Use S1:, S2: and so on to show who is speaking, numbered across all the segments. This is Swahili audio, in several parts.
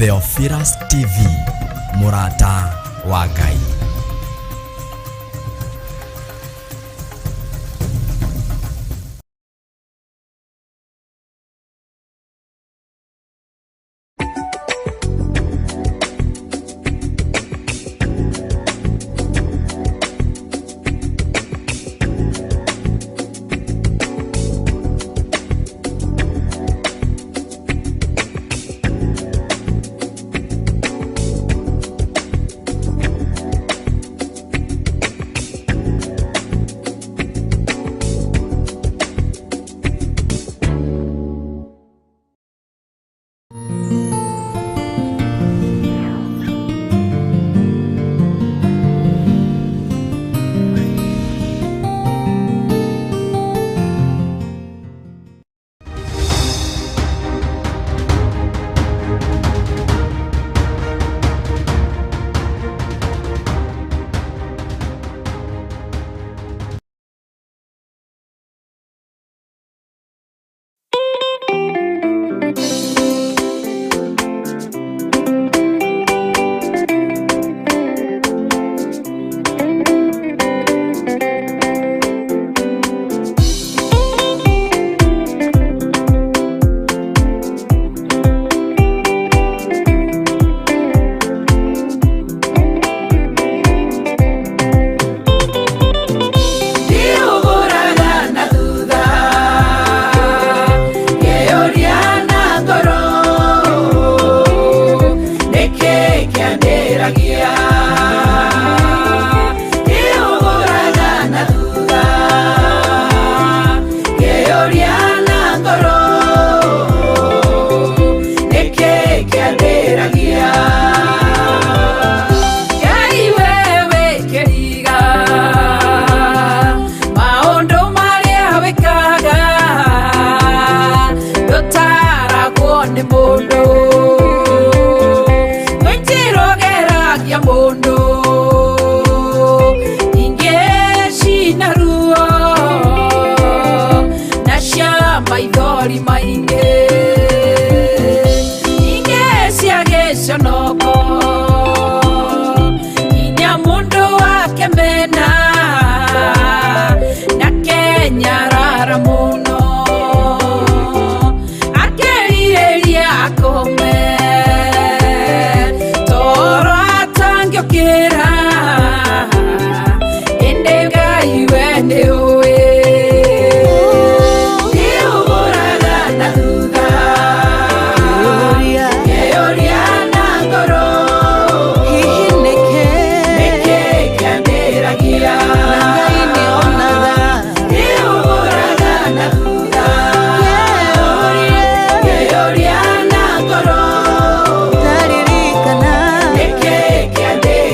S1: Theophilus TV, Murata wa Ngai.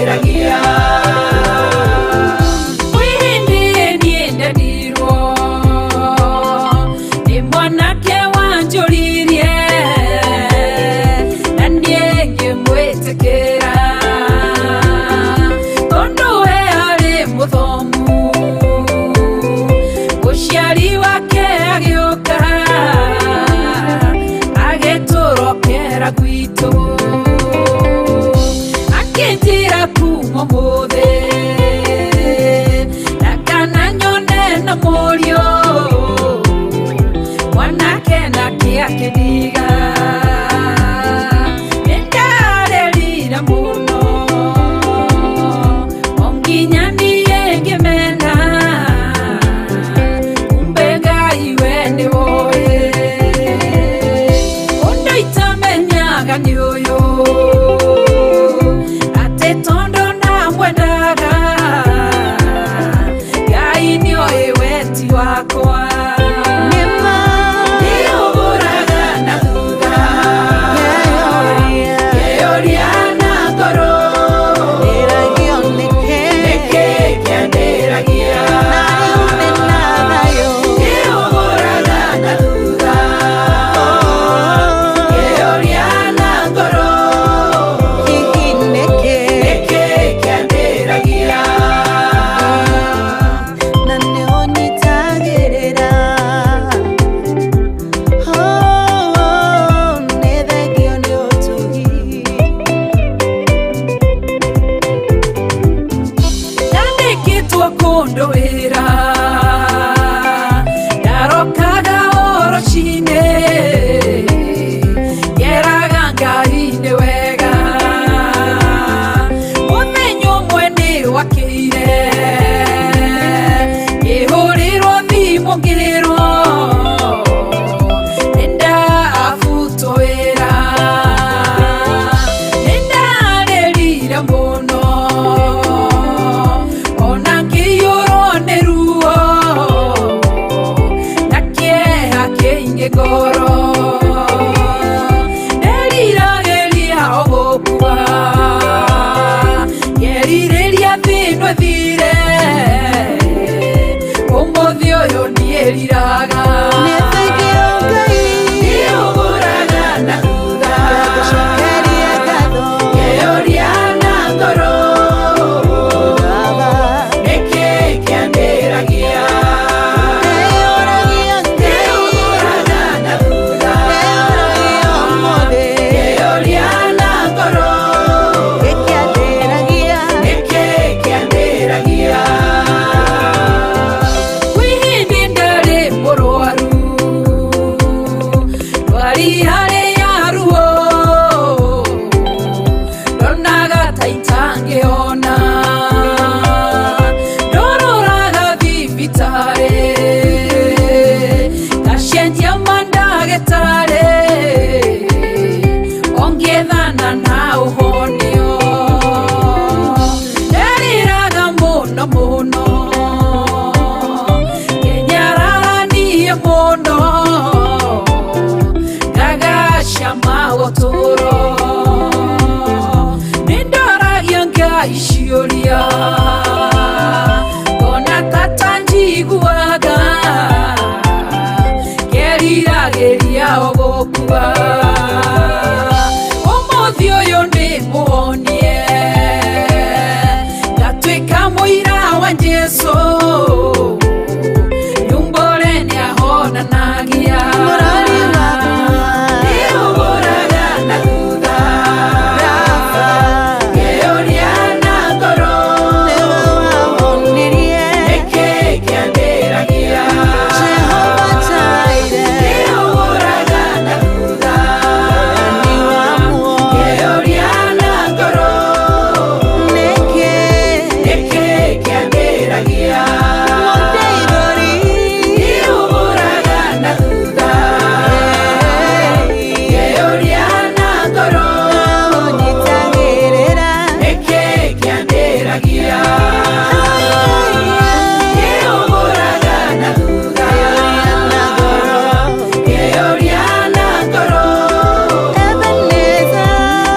S2: Aquí mundu wira ndarokaga orochine yeraga Ngai wega mumenyo mwene wakire ihurirwo thimo ngiriro nenda afuto wira nenda rerira muno ona ngiyoro neruo nakieha keinge goro nerirageria ogokua yerireria thino thire umuthi uyu nieriraga niuguraga na thutha yeoria na ngoro niki kiambiragia niuguraga na thutha yeoria na ngoro niki kiambiragia wihindi ndari murwaru wari hare yaruo ndonaga taitangiona ndororaga thibitari ngacenjia mandagĩtarĩ ongethana na ũhonio nderiraga mũno mũno kenyararanie mũno ngagasha magotũro nĩndoragia Ngai ciũria ona tata njiguaga keriragĩria ogokua ũmũthĩ ũyũ nĩmũhonie ngatuĩka mũira wa Jesũ nyumbore nĩahonanagia niũgũraga na thutha yeoria na ngoro nĩkĩ kĩambĩragia niũgũraga na thutha yeoria na ngoro nĩkĩ kĩambĩragia niũgũraga na thutha yeoria na ngoro nĩkĩ kĩambĩragia niũgũraga na thutha yeoria na ngoro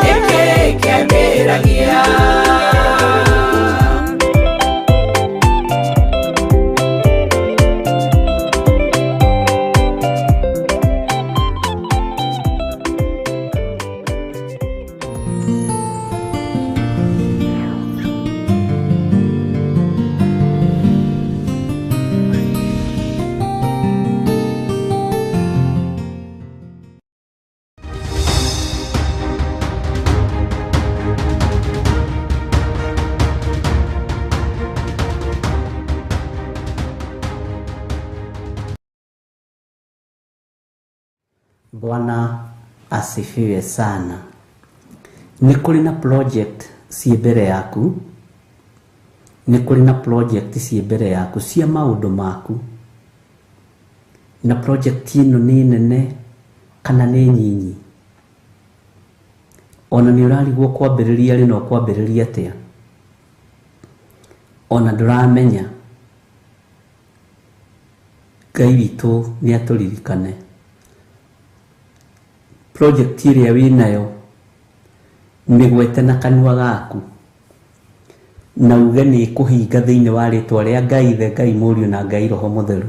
S2: nĩkĩ kĩambĩragia
S3: Bwana asifiwe sana. Ni kuri na project si mbere yaku. Ni kuri na project si mbere yaku cia maundu maku. Na project ino ni nene kana ni nyinyi. Ona ni urarigwo kwambĩrĩria rĩ no kwambĩrĩria atia. Ona ndũramenya Ngai witũ nĩ atũririkane. Project ĩrĩa wĩnayo mĩgwete na kanua gaku na uge nĩ kũhinga thĩinĩ wa rĩtwa rĩa Ngai Ithe, Ngai Mũriũ na Ngai Roho Mũtheru.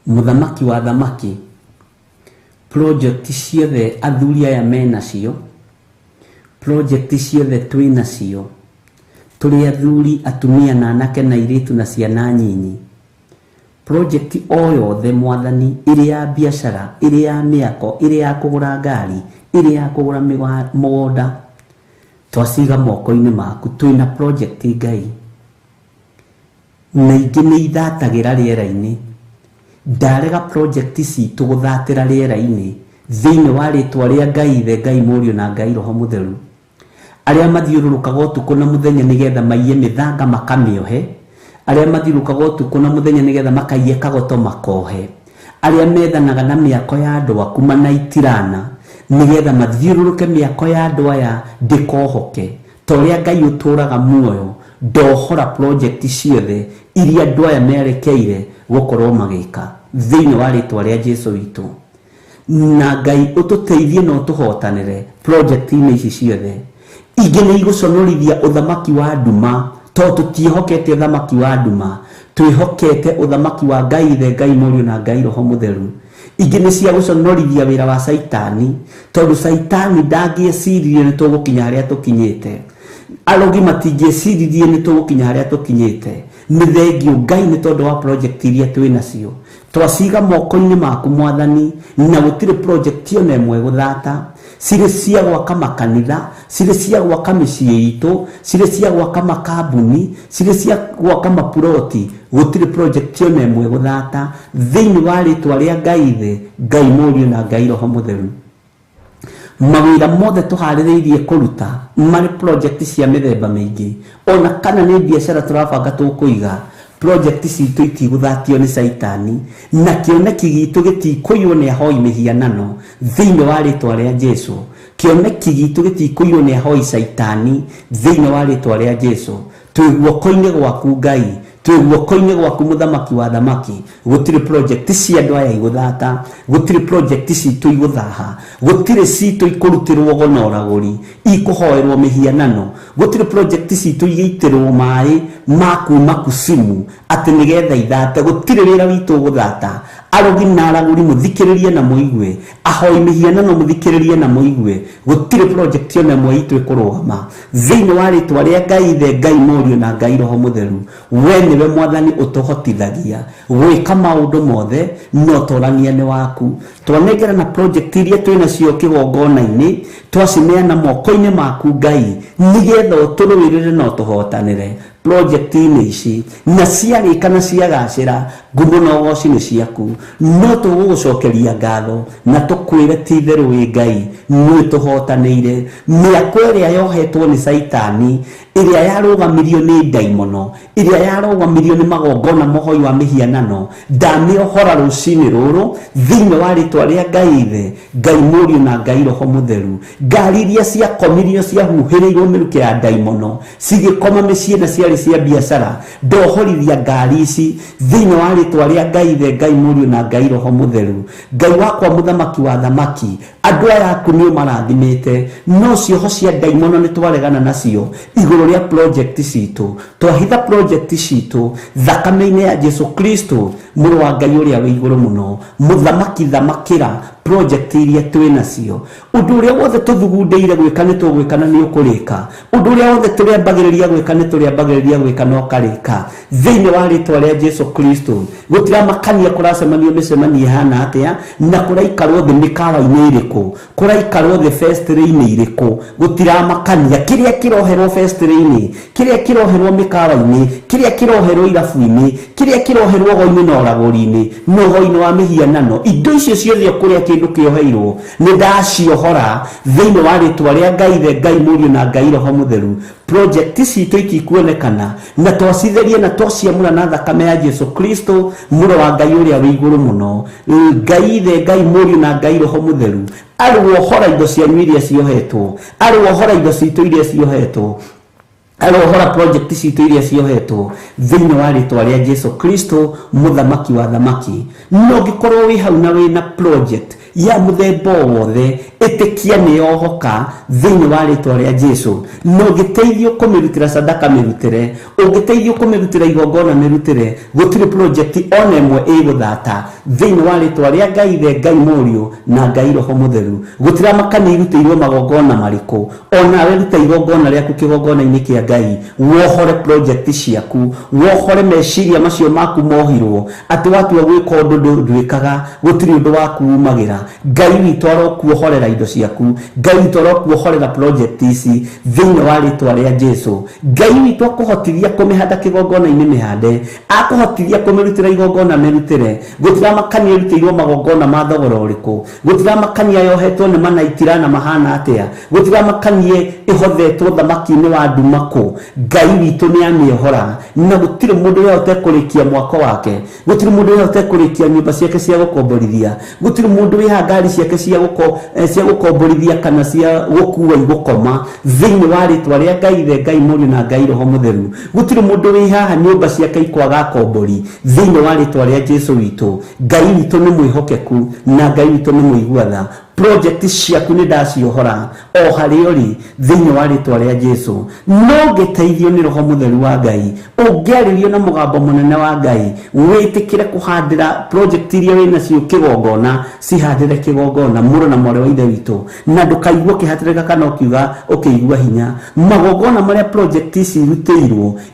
S3: Mũthamaki wa thamaki, project ciothe athuri aya menacio, project ciothe twĩnacio, tũrĩ athuri, atumia na anake na airĩtu na ciana nyinyi, project o yothe Mwathani, ĩrĩ ya biacara, ĩrĩ ya mĩako, ĩrĩ ya kũgũra ngari, ĩrĩ ya kũgũra mũgũnda, twaciga moko-inĩ maku. Twĩna project Ngai, na ingĩ nĩ ithatagĩra rĩera-inĩ. Ndarega project citũ gũthatĩra rĩera-inĩ thĩinĩ wa rĩtwa rĩa Ngai Ithe, Ngai Mũriũ na Ngai Roho Mũtheru, arĩa mathiũrũrũkaga ũtukũ na mũthenya nĩgetha maiye mĩthanga makamĩohe, arĩa mathiũrũrũkaga ũtukũ na mũthenya nĩgetha makaiye kagoto makohe, arĩa methanaga na mĩako ya andũ aku manaitirana nĩgetha mathiũrũrũke mĩako ya andũ aya ndĩkohoke. Ta ũrĩa Ngai ũtũraga muoyo, ndohora project ciothe iria andũ aya merekeire gũkorwo magĩka thĩinĩ wa rĩtwa rĩa Jesũ witũ. Na Ngai ũtũteithie na ũtũhotanĩre project-inĩ ici ciothe. Ingĩ nĩ igũconorithia ũthamaki wa nduma, tondũ tũtiĩhokete ũthamaki wa nduma, twĩhokete ũthamaki wa Ngai Ithe, Ngai Mũriũ na Ngai Roho Mũtheru. Ingĩ nĩ cia gũconorithia wĩra wa Saitani, tondũ Saitani ndangĩeciririe nĩ tũgũkinya harĩa tũkinyĩte. Arogi matingĩeciririe nĩ tũgũkinya harĩa tũkinyĩte. Nĩ thengiũ Ngai nĩ tondũ wa project iria twĩ nacio. Twaciga moko-inĩ maku Mwathani, na gũtirĩ project ona ĩmwe gũthata. Cirĩ cia gwaka makanitha, cirĩ cia gwaka mĩciĩ itũ, cirĩ cia gwaka makambuni, cirĩ cia gwaka mapuroti, gũtirĩ project ona ĩmwe gũthata thĩinĩ wa rĩtwa rĩa Ngai Ithe, Ngai Mũriũ na Ngai Roho Mũtheru. Mawĩra mothe tũharĩrĩirie kũruta marĩ project cia mĩthemba mĩingĩ, ona kana nĩ biacara tũrabanga tũkũiga, project citũ itigũthatio nĩ Saitani, na kĩoneki gitũ gĩtikũiywo nĩ ahoi mĩhianano thĩinĩ wa rĩtwa rĩa Jesũ. Kĩoneki gitũ gĩtikũiywo nĩ ahoi Saitani thĩinĩ wa rĩtwa rĩa Jesũ. Twĩ guoko-inĩ gwaku Ngai, twĩ guoko-inĩ gwaku Mũthamaki wa thamaki. Gũtirĩ project cia andũ aya igũthata, gũtirĩ project citũ igũthaha, gũtirĩ citũ ikũrutĩrwo gonoragũri, ikũhoerwo mĩhianano, gũtirĩ project citũ igĩitĩrwo maĩ ma kuma kusimu atĩ nĩgetha ithate. Gũtirĩ wĩra witũ gũthata. Arogi na aragũri mũthikĩrĩrie na mũigue, ahoi mĩhianano mũthikĩrĩrie na mũigue. Gũtirĩ project ona ĩmwe itũ ĩkũrũgama thĩinĩ wa rĩtwa rĩa Ngai Ithe, Ngai Mũriũ na Ngai Roho Mũtheru. We nĩwe Mwathani ũtũhotithagia gwĩka maũndũ mothe, no tũrania nĩ waku. Twanengera na project iria twĩ nacio kĩgongona-inĩ, twacineana moko-inĩ maku Ngai, nĩgetha ũtũrũĩrĩre na ũtũhotanĩre project-inĩ ici, na ciarĩka na ciagacĩra, ngumo na ũgooci nĩ ciaku. No tũgũgũcokeria ngatho na tũkwĩre ti itherũ wĩ Ngai nĩ tũhotanĩire. Mĩako ĩrĩa yohetwo nĩ Saitani, ĩrĩa yarũgamirio nĩ ndaimono, ĩrĩa yarũgamirio nĩ magongona mohoi wa mĩhianano, ndamĩohora rũcinĩ rũrũ thĩinĩ wa rĩtwa rĩa Ngai Ithe, Ngai Mũriũ na Ngai Roho Mũtheru. Ngari iria ciakomirio ciahuhĩrĩirwo mĩrukĩ ya ndaimono, cigĩkoma mĩciĩ na ciarĩ cia biacara, ndohorithia ngari ici thĩinĩ wa rĩtwa rĩa Ngai Ithe, Ngai Mũriũ na Ngai Roho Mũtheru. Ngai wakwa Mũthamaki wa thamaki, andũ aya aku nĩ ũmarathimĩte, no cioho cia ndaimono nĩ twaregana nacio igũrũ rĩa project citũ. Twahitha project citũ thakame-inĩ ya Jesũ Kristo, mũrũ wa Ngai ũrĩa wĩ igũrũ mũno. Mũthamaki thamakĩra project iria twĩ nacio. Ũndũ ũrĩa wothe tũthugundĩire gwĩka nĩ tũgwĩka na nĩ ũkũrĩka. Ũndũ ũrĩa wothe tũrĩambagĩrĩria gwĩka nĩ tũrĩambagĩrĩria gwĩka na ũkarĩka thĩinĩ wa rĩtwa rĩa Jesũ Kristo. Gũtiramakania kũracemanio mĩcemanio ihana atĩa, na kũraikarwo thĩ mĩkawa-inĩ ĩrĩkũ, kũraikarwo thĩ festival-inĩ irĩkũ, gũtiramakania. Kĩrĩa kĩroherwo festival-inĩ, kĩrĩa kĩroherwo mĩkawa-inĩ, kĩrĩa kĩroherwo irabu-inĩ, kĩrĩa kĩroherwo go-inĩ na ũragũri-inĩ, no go-inĩ wa mĩhianano, indo icio ciothe kũrĩa kĩndũ kĩoheirwo nĩ ndaciohora thĩinĩ wa rĩtwa rĩa Ngai Ithe, Ngai Mũriũ na Ngai Roho Mũtheru. Project citũ itikuonekana, na twacitherie na twaciamũra na thakame ya Jesũ Kristo, mũrũ wa Ngai ũrĩa wĩ igũrũ mũno. Ngai Ithe, Ngai Mũriũ na Ngai Roho Mũtheru arĩwohora indo cianyu iria ciohetwo, arĩwohora indo citũ iria ciohetwo, arĩwohora project citũ iria ciohetwo thĩinĩ wa rĩtwa rĩa Jesũ Kristo, Mũthamaki wa thamaki. No ngĩkorwo wĩ hau na wĩna project ya mũthemba wothe, ĩtĩkia nĩ yohoka thĩinĩ wa rĩtwa rĩa Jesũ. No ngĩteithio kũmĩrutĩra sadaka mĩrutĩre, ũngĩteithio kũmĩrutĩra igongona mĩrutĩre, gũtirĩ project ona ĩmwe ĩgũthata thĩinĩ wa rĩtwa rĩa Ngai Ithe, Ngai Mũriũ na Ngai Roho Mũtheru. Gũtiramakania irutĩirwo magongona marĩkũ, onawe ruta igongona rĩaku kĩgongona-inĩ kĩa Ngai. Wohore project ciaku, wohore meciria macio maku mohirwo atĩ watua gwĩka ũndũ ndwĩkaga, gũtirĩ ũndũ waku umagĩra. Ngai witũ arokuohorera indo ciaku, Ngai witũ arokuohorera project ici thĩinĩ wa rĩtwa rĩa Jesu. Ngai witũ akũhotithia kũmĩhanda kĩgongona-inĩ mĩhande, akũhotithia kũmĩrutĩra igongona mĩrutĩre. Gũtiramakania ĩrutĩirwo magongona ma thogora ũrĩkũ, gũtiramakania yohetwo nĩ manaitira na mahana atĩa, gũtiramakania ĩhothetwo thamaki-inĩ wa ndumako. Ngai witũ nĩ amĩohora, na gũtirĩ mũndũ ũrĩa ũtekũrĩkia mwako wake, gũtirĩ mũndũ ũrĩa ũtekũrĩkia nyũmba ciake cia gũkomborithia, gũtirĩ mũndũ wĩha ngari ciake cia gũkomborithia kana cia gũkua igũkoma thĩinĩ wa rĩtwa rĩa Ngai Ithe, Ngai Mũriũ na Ngai Roho Mũtheru. Gũtirĩ mũndũ wĩhaha nyũmba ciake ikwaga kombori thĩinĩ wa rĩtwa rĩa Jesu witũ. Ngai witũ nĩ mwĩhokeku na Ngai witũ nĩ mũigua tha. Project ciaku nĩ ndaciohora o harĩ ũrĩ thĩinĩ wa rĩtwa rĩa Jesu. No ngĩteithio nĩ Roho Mũtheru wa Ngai, ũngĩarĩrio na mũgambo mũnene wa Ngai, wĩtĩkĩre kũhandĩra project iria wĩna cio kĩgongona, cihandĩre kĩgongona mũrũ na mwarĩ wa Ithe witũ, na ndũkaigua kĩhatĩrĩka kana ũkiuga ũkĩigua hinya. Magongona marĩa project ici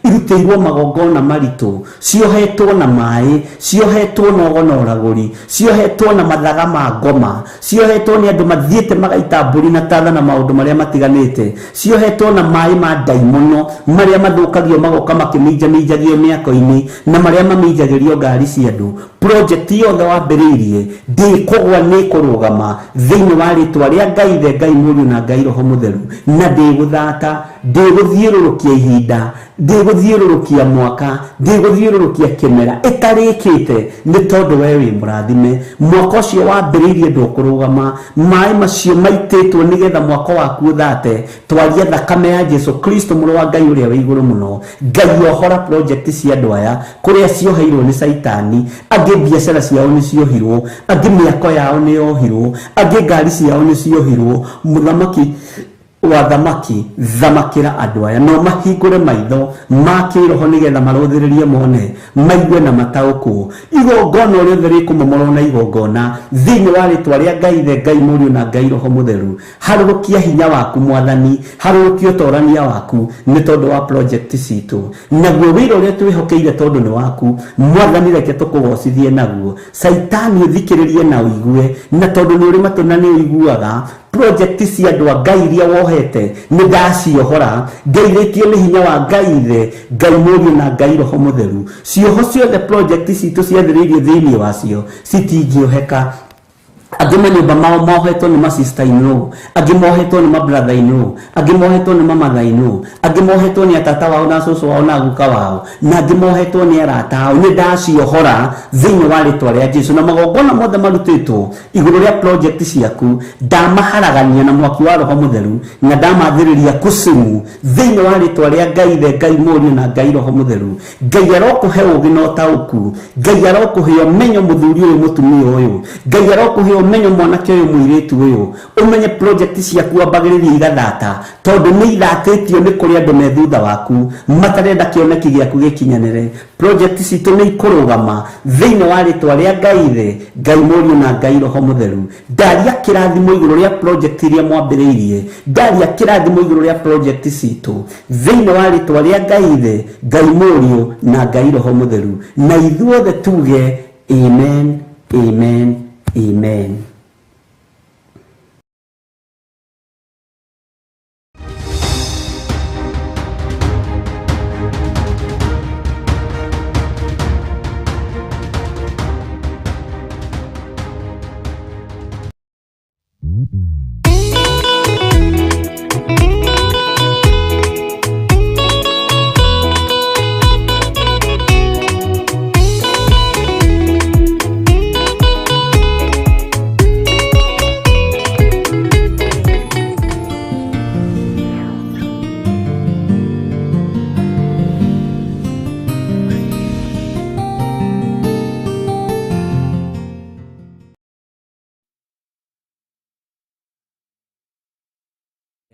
S3: irutĩirwo magongona maritũ, ciohetwo na maĩ, ciohetwo na ũgono ũragũri, ciohetwo na mathaga ma ngoma, ciohetwo nĩ andũ mathiĩte magaita mbũri na tatha na maũndũ marĩa matiganĩte, ciohetwo na maĩ ma ndaimono marĩa mathũkagio magoka makĩminjaminjagio mĩako-inĩ na marĩa maminjagĩrio ngari cia andũ. Project yothe wambĩrĩirie ndĩkũgwa nĩ kũrũgama thĩinĩ wa rĩtwa rĩa Ngai Ithe, Ngai Mũriũ na Ngai Roho Mũtheru, na ndĩgũthata, ndĩgũthiũrũrũkia ihinda, ndĩgũthiũrũrũkia mwaka, ndĩgũthiũrũrũkia kĩmera ĩtarĩkĩte, nĩ tondũ we wĩ mũrathime. Mwaka ũcio wambĩrĩirie ndũkũrũgama, maĩ macio maitĩtwo nĩgetha mwaka waku ũthate. Twaria thakame ya Jesu Kristo mũrũ wa Ngai ũrĩa wĩ igũrũ mũno. Ngai ohora project cia andũ aya kũrĩa cioheirwo nĩ Saitani. Angĩ biacara ciao nĩ ciohirwo, angĩ mĩako yao nĩ yohirwo, angĩ ngari ciao nĩ ciohirwo. Mũthamaki wa thamaki, thamakĩra andũ aya, no mahingũre maitho ma kĩroho nĩgetha marũthĩrĩrie mone, maigue na mataũkwo. Igongona ũrĩa othe rĩkũmomorwo na igongona thĩinĩ wa rĩtwa rĩa Ngai Ithe, Ngai Mũriũ na Ngai Roho Mũtheru. Harũrũkia hinya waku Mwathani, harũrũkia ũtorania waku nĩ tondũ wa project citũ, naguo wĩra ũrĩa twĩhokeire tondũ nĩ waku Mwathani, reke tũkũgocithie naguo. Saitani ũthikĩrĩrie na ũigue, na tondũ nĩ ũrĩ matũ na nĩ ũiguaga. Project cia andũ a Ngai iria wohete nĩ ndaciohora, ngeithĩtio nĩ hinya wa Ngai Ithe, Ngai Mũriũ na Ngai Roho Mũtheru. Cioho ciothe project citũ ciathĩrĩirio thĩinĩ wacio citingĩoheka. Angĩ manyũmba mao mohetwo nĩ ma sister in law, angĩ mohetwo nĩ ma brother in law, angĩ mohetwo nĩ ma mother in law, angĩ mohetwo nĩ atata wao na cũcũ wao na guka wao, na angĩ mohetwo nĩ arata ao. Nĩ ndaciohora thĩinĩ wa rĩtwa rĩa Jesu, na magongona mothe marutĩtwo igũrũ rĩa project ciaku ndamaharagania na mwaki wa Roho Mũtheru, na ndamathĩrĩria kusumu thĩinĩ wa rĩtwa rĩa Ngai Ithe, Ngai Mũriũ na Ngai Roho Mũtheru. Ngai arokũhe ũũgĩ na ũtaũku, Ngai arokũhe ũmenyo mũthuri ũyũ mũtumia ũyũ, Ngai arokũhe ũmenyo mwanake ũyũ mũirĩtu ũyũ, ũmenye project ciaku wambagĩrĩria igathata, tondũ nĩ ithatĩtio nĩ kũrĩ andũ me thutha waku matarenda kĩoneki gĩaku gĩkinyanĩre. Project citũ nĩ ikũrũgama thĩinĩ wa rĩtwa rĩa Ngai Ithe, Ngai Mũriũ na Ngai Roho Mũtheru. Ndaria kĩrathimo igũrũ rĩa project iria mwambĩrĩirie, ndaria kĩrathimo igũrũ rĩa project citũ thĩinĩ wa rĩtwa rĩa Ngai Ithe, Ngai Mũriũ na Ngai Roho Mũtheru, na ithuothe tuge amen, amen, amen.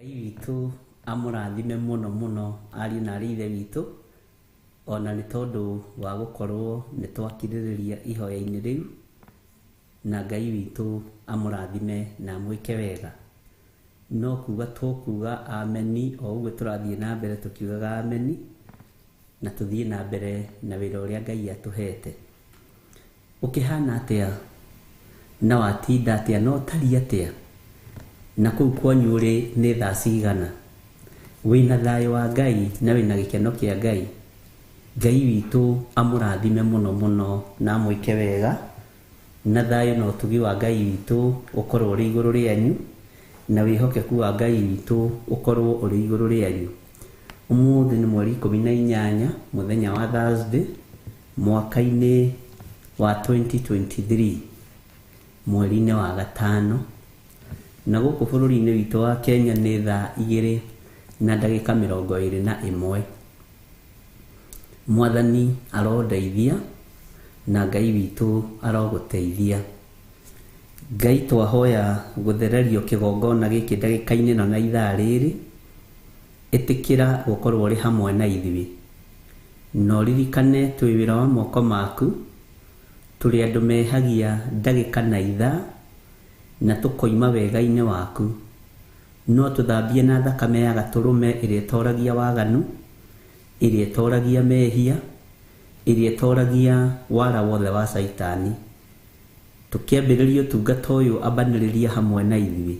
S3: Witũ amũrathime mũno mũno ariũ na aarĩ Ithe witũ, ona nĩ tondũ wa gũkorwo nĩ twakirĩrĩria ihoya-inĩ rĩu, na Ngai witũ amũrathime na amwĩke wega. No kuga tũkuga ameni o ũguo tũrathiĩ na mbere tũkiugaga ameni, na tũthiĩ na mbere na wĩra ũrĩa Ngai atũhete. Ũkĩhana atĩa na watinda atia no tari atia na kuu kwanyu ri ni thaa cigana wina thayo wa Ngai na wina gikeno kia Ngai. Ngai witu amurathime muno muno na amwike wega na thayo na utugi wa Ngai witu ukorwo uri iguru rianyu na wihokeku wa Ngai witu ukorwo uri iguru rianyu. Umuthi ni mweri 18 muthenya wa Thursday mwaka-ini wa 2023 mweri-ini wa gatano na guku bururi-ini witu wa Kenya ni thaa 2 na ndagika 21. Mwathani arodeithia na Ngai witu aroguteithia. Ngai twahoya guthererio kigongona giki ndagika-ini na ithaa riri itikira gukorwo uri hamwe na ithui no ririkane twi wira wa moko maku turi andu mehagia ndagika na ithaa na tukoima wega-ini waku no tuthambie na thakame ya gaturume iria toragia waganu iria toragia mehia iria toragia wara wothe wa saitani tukiambiriria utungata uyu ambaniriria hamwe na ithui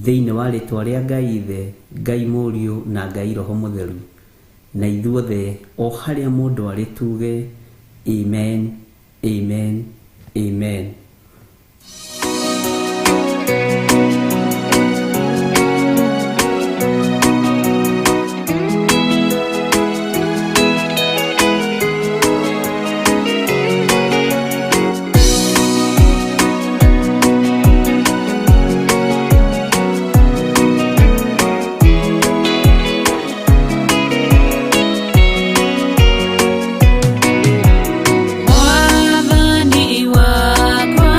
S3: thiini wa ritwa ria Ngai Ithe, Ngai Muriu na Ngai Roho Mutheru na ithuothe o haria mundu ari tuge amen, amen, amen.
S2: Mwathani wakwa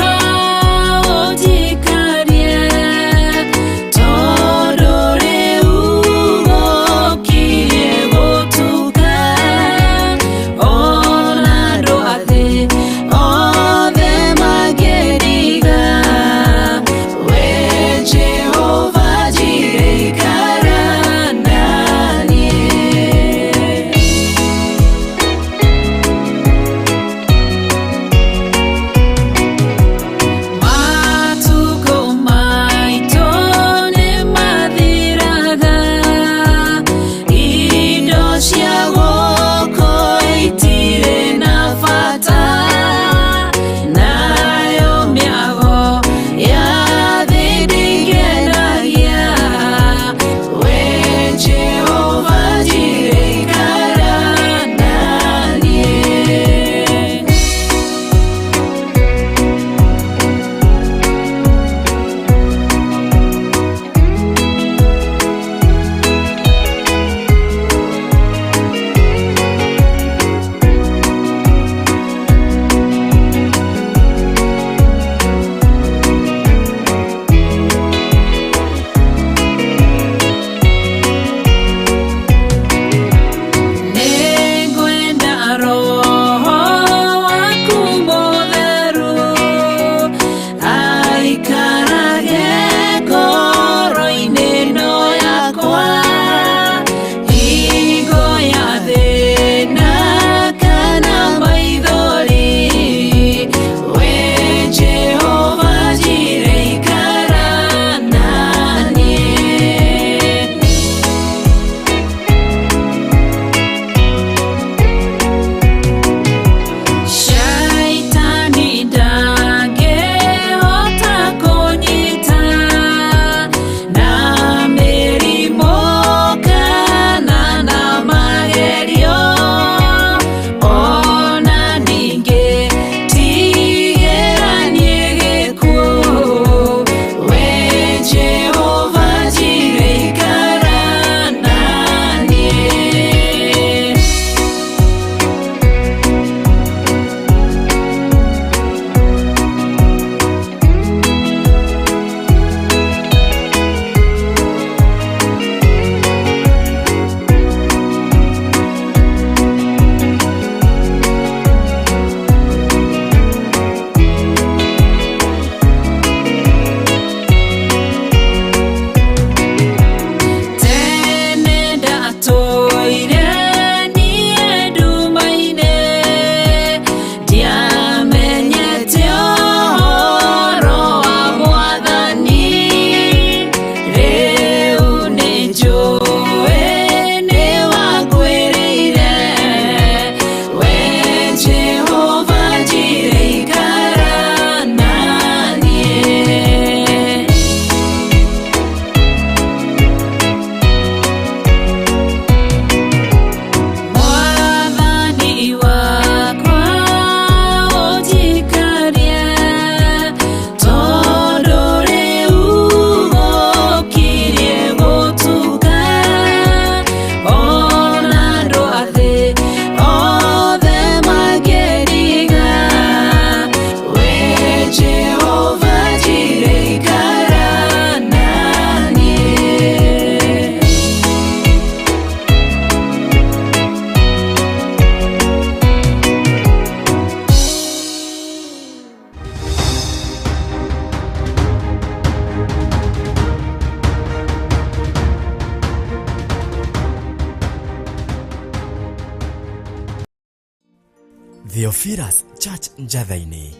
S1: Theophilus Church Njathaini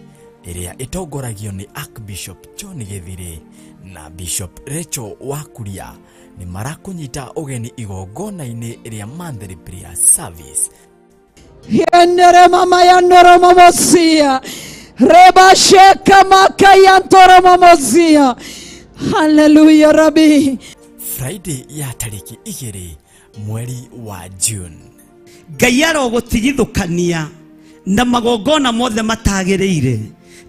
S1: iria itongoragio ni Archbishop John Githiri na Bishop Rachel Wakuria ni marakunyita ugeni igongona-ini iria Monthly Prayer Service.
S4: Yendere mama yandoro mamosia reba sheka makaya ntoro mamosia. Hallelujah Rabbi.
S1: Friday ya tariki 2 mweri wa June.
S5: Ngai arogutigithukania na magongona mothe matagereire.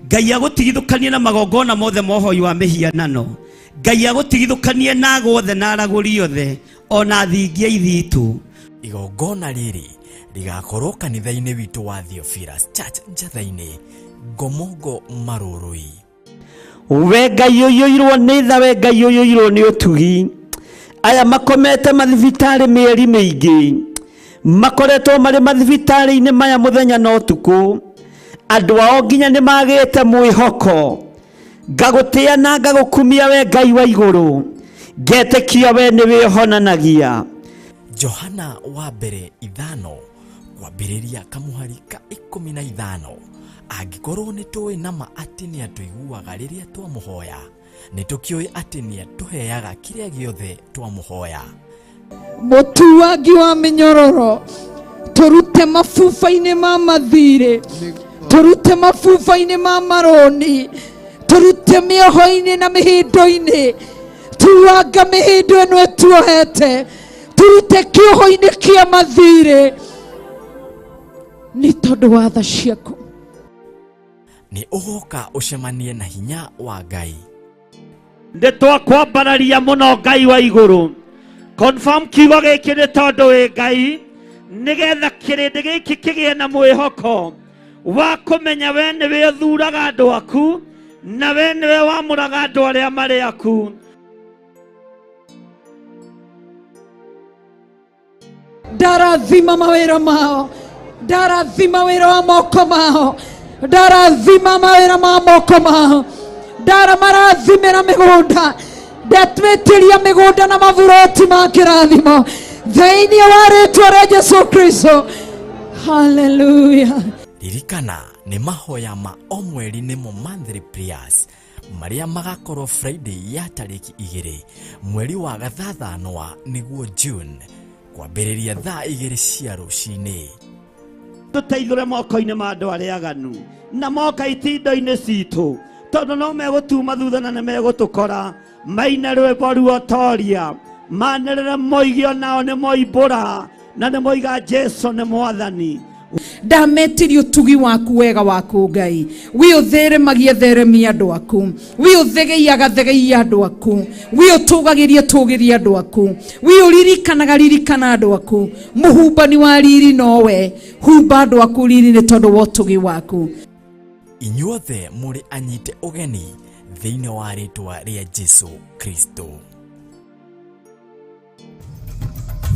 S5: Ngai agutigithukania na magongona mothe mohoi wa mihianano. Ngai agutigithukania na gothe na araguri othe ona thingia ithitu.
S1: Igongona riri rigakorwo kanitha-ini witu wa Theophilus Church Njathaini, Ngomongo Marurui.
S5: We Ngai uyoirwo ni tha, we Ngai uyoirwo ni utugi. Aya makomete mathibitari mieri miingi, makoretwo mari mathibitari-ini maya muthenya no tuku. Andu ao nginya ni magite mwihoko. Ngagutia na ngagukumia we Ngai wa iguru, ngetekia we ni wihonanagia.
S1: Johana wa mbere 5 kwambiriria kamuhari ka 15. Angikorwo ni tuwi nama ati ni atuiguaga riria twamuhoya, ni tukioi ati ni atuheaga kiria giothe twamuhoya.
S4: Mutuagi wa minyororo, turute mafufa-ini ma mathire, turute mafufa-ini ma maroni, turute mioho-ini na mihindo-ini, tuanga mihindo ino etuohete, turute kioho-ini kia mathire ni tondu wa tha ciaku.
S1: Ni ugoka ucemanie na hinya wa Ngai.
S5: Nditwakwambararia muno Ngai wa iguru. Confirm kiugo giki ni tondu wi Ngai, nigetha kirindi giki kigie na mwihoko wa kumenya we niwe uthuraga andu aku na we niwe wamuraga andu aria mari aku.
S4: Ndarathima mawira mao, ndarathima wira wa moko mao, ndarathima mawira ma moko mao, ndaramarathimira migunda, ndatwitiria migunda na mavuroti ma kirathimo thiini wa ritwa ria Jesu Kristo. Hallelujah.
S1: Ririkana ni mahoya ma o mweri nimo Monthly Prayers maria magakorwo Friday ya tariki 2 mweri wa gathathanwa niguo June, kwambiriria thaa 2 cia rucini.
S5: Tuteithure moko-ini ma andu aria aganu na moka itindo-ini citu, tondu no megutuma thutha na megutukora maine rwimbo ruotoria manerere moigio nao ni moimbura na ni moiga Jesu ni mwathani.
S4: Ndametirio tugi waku wega waku Ngai, wi utheremagia theremia andu aku, wi uthegeiaga thegeia andu aku, wi utugagiria tugiria andu aku, wi uririkanaga ririkana andu aku. Muhumbani wa riri nowe, humba andu aku riri ni tondu wa tugi waku.
S1: Inyuothe muri anyite ugeni thiini wa ritwa ria Jesu Kristo.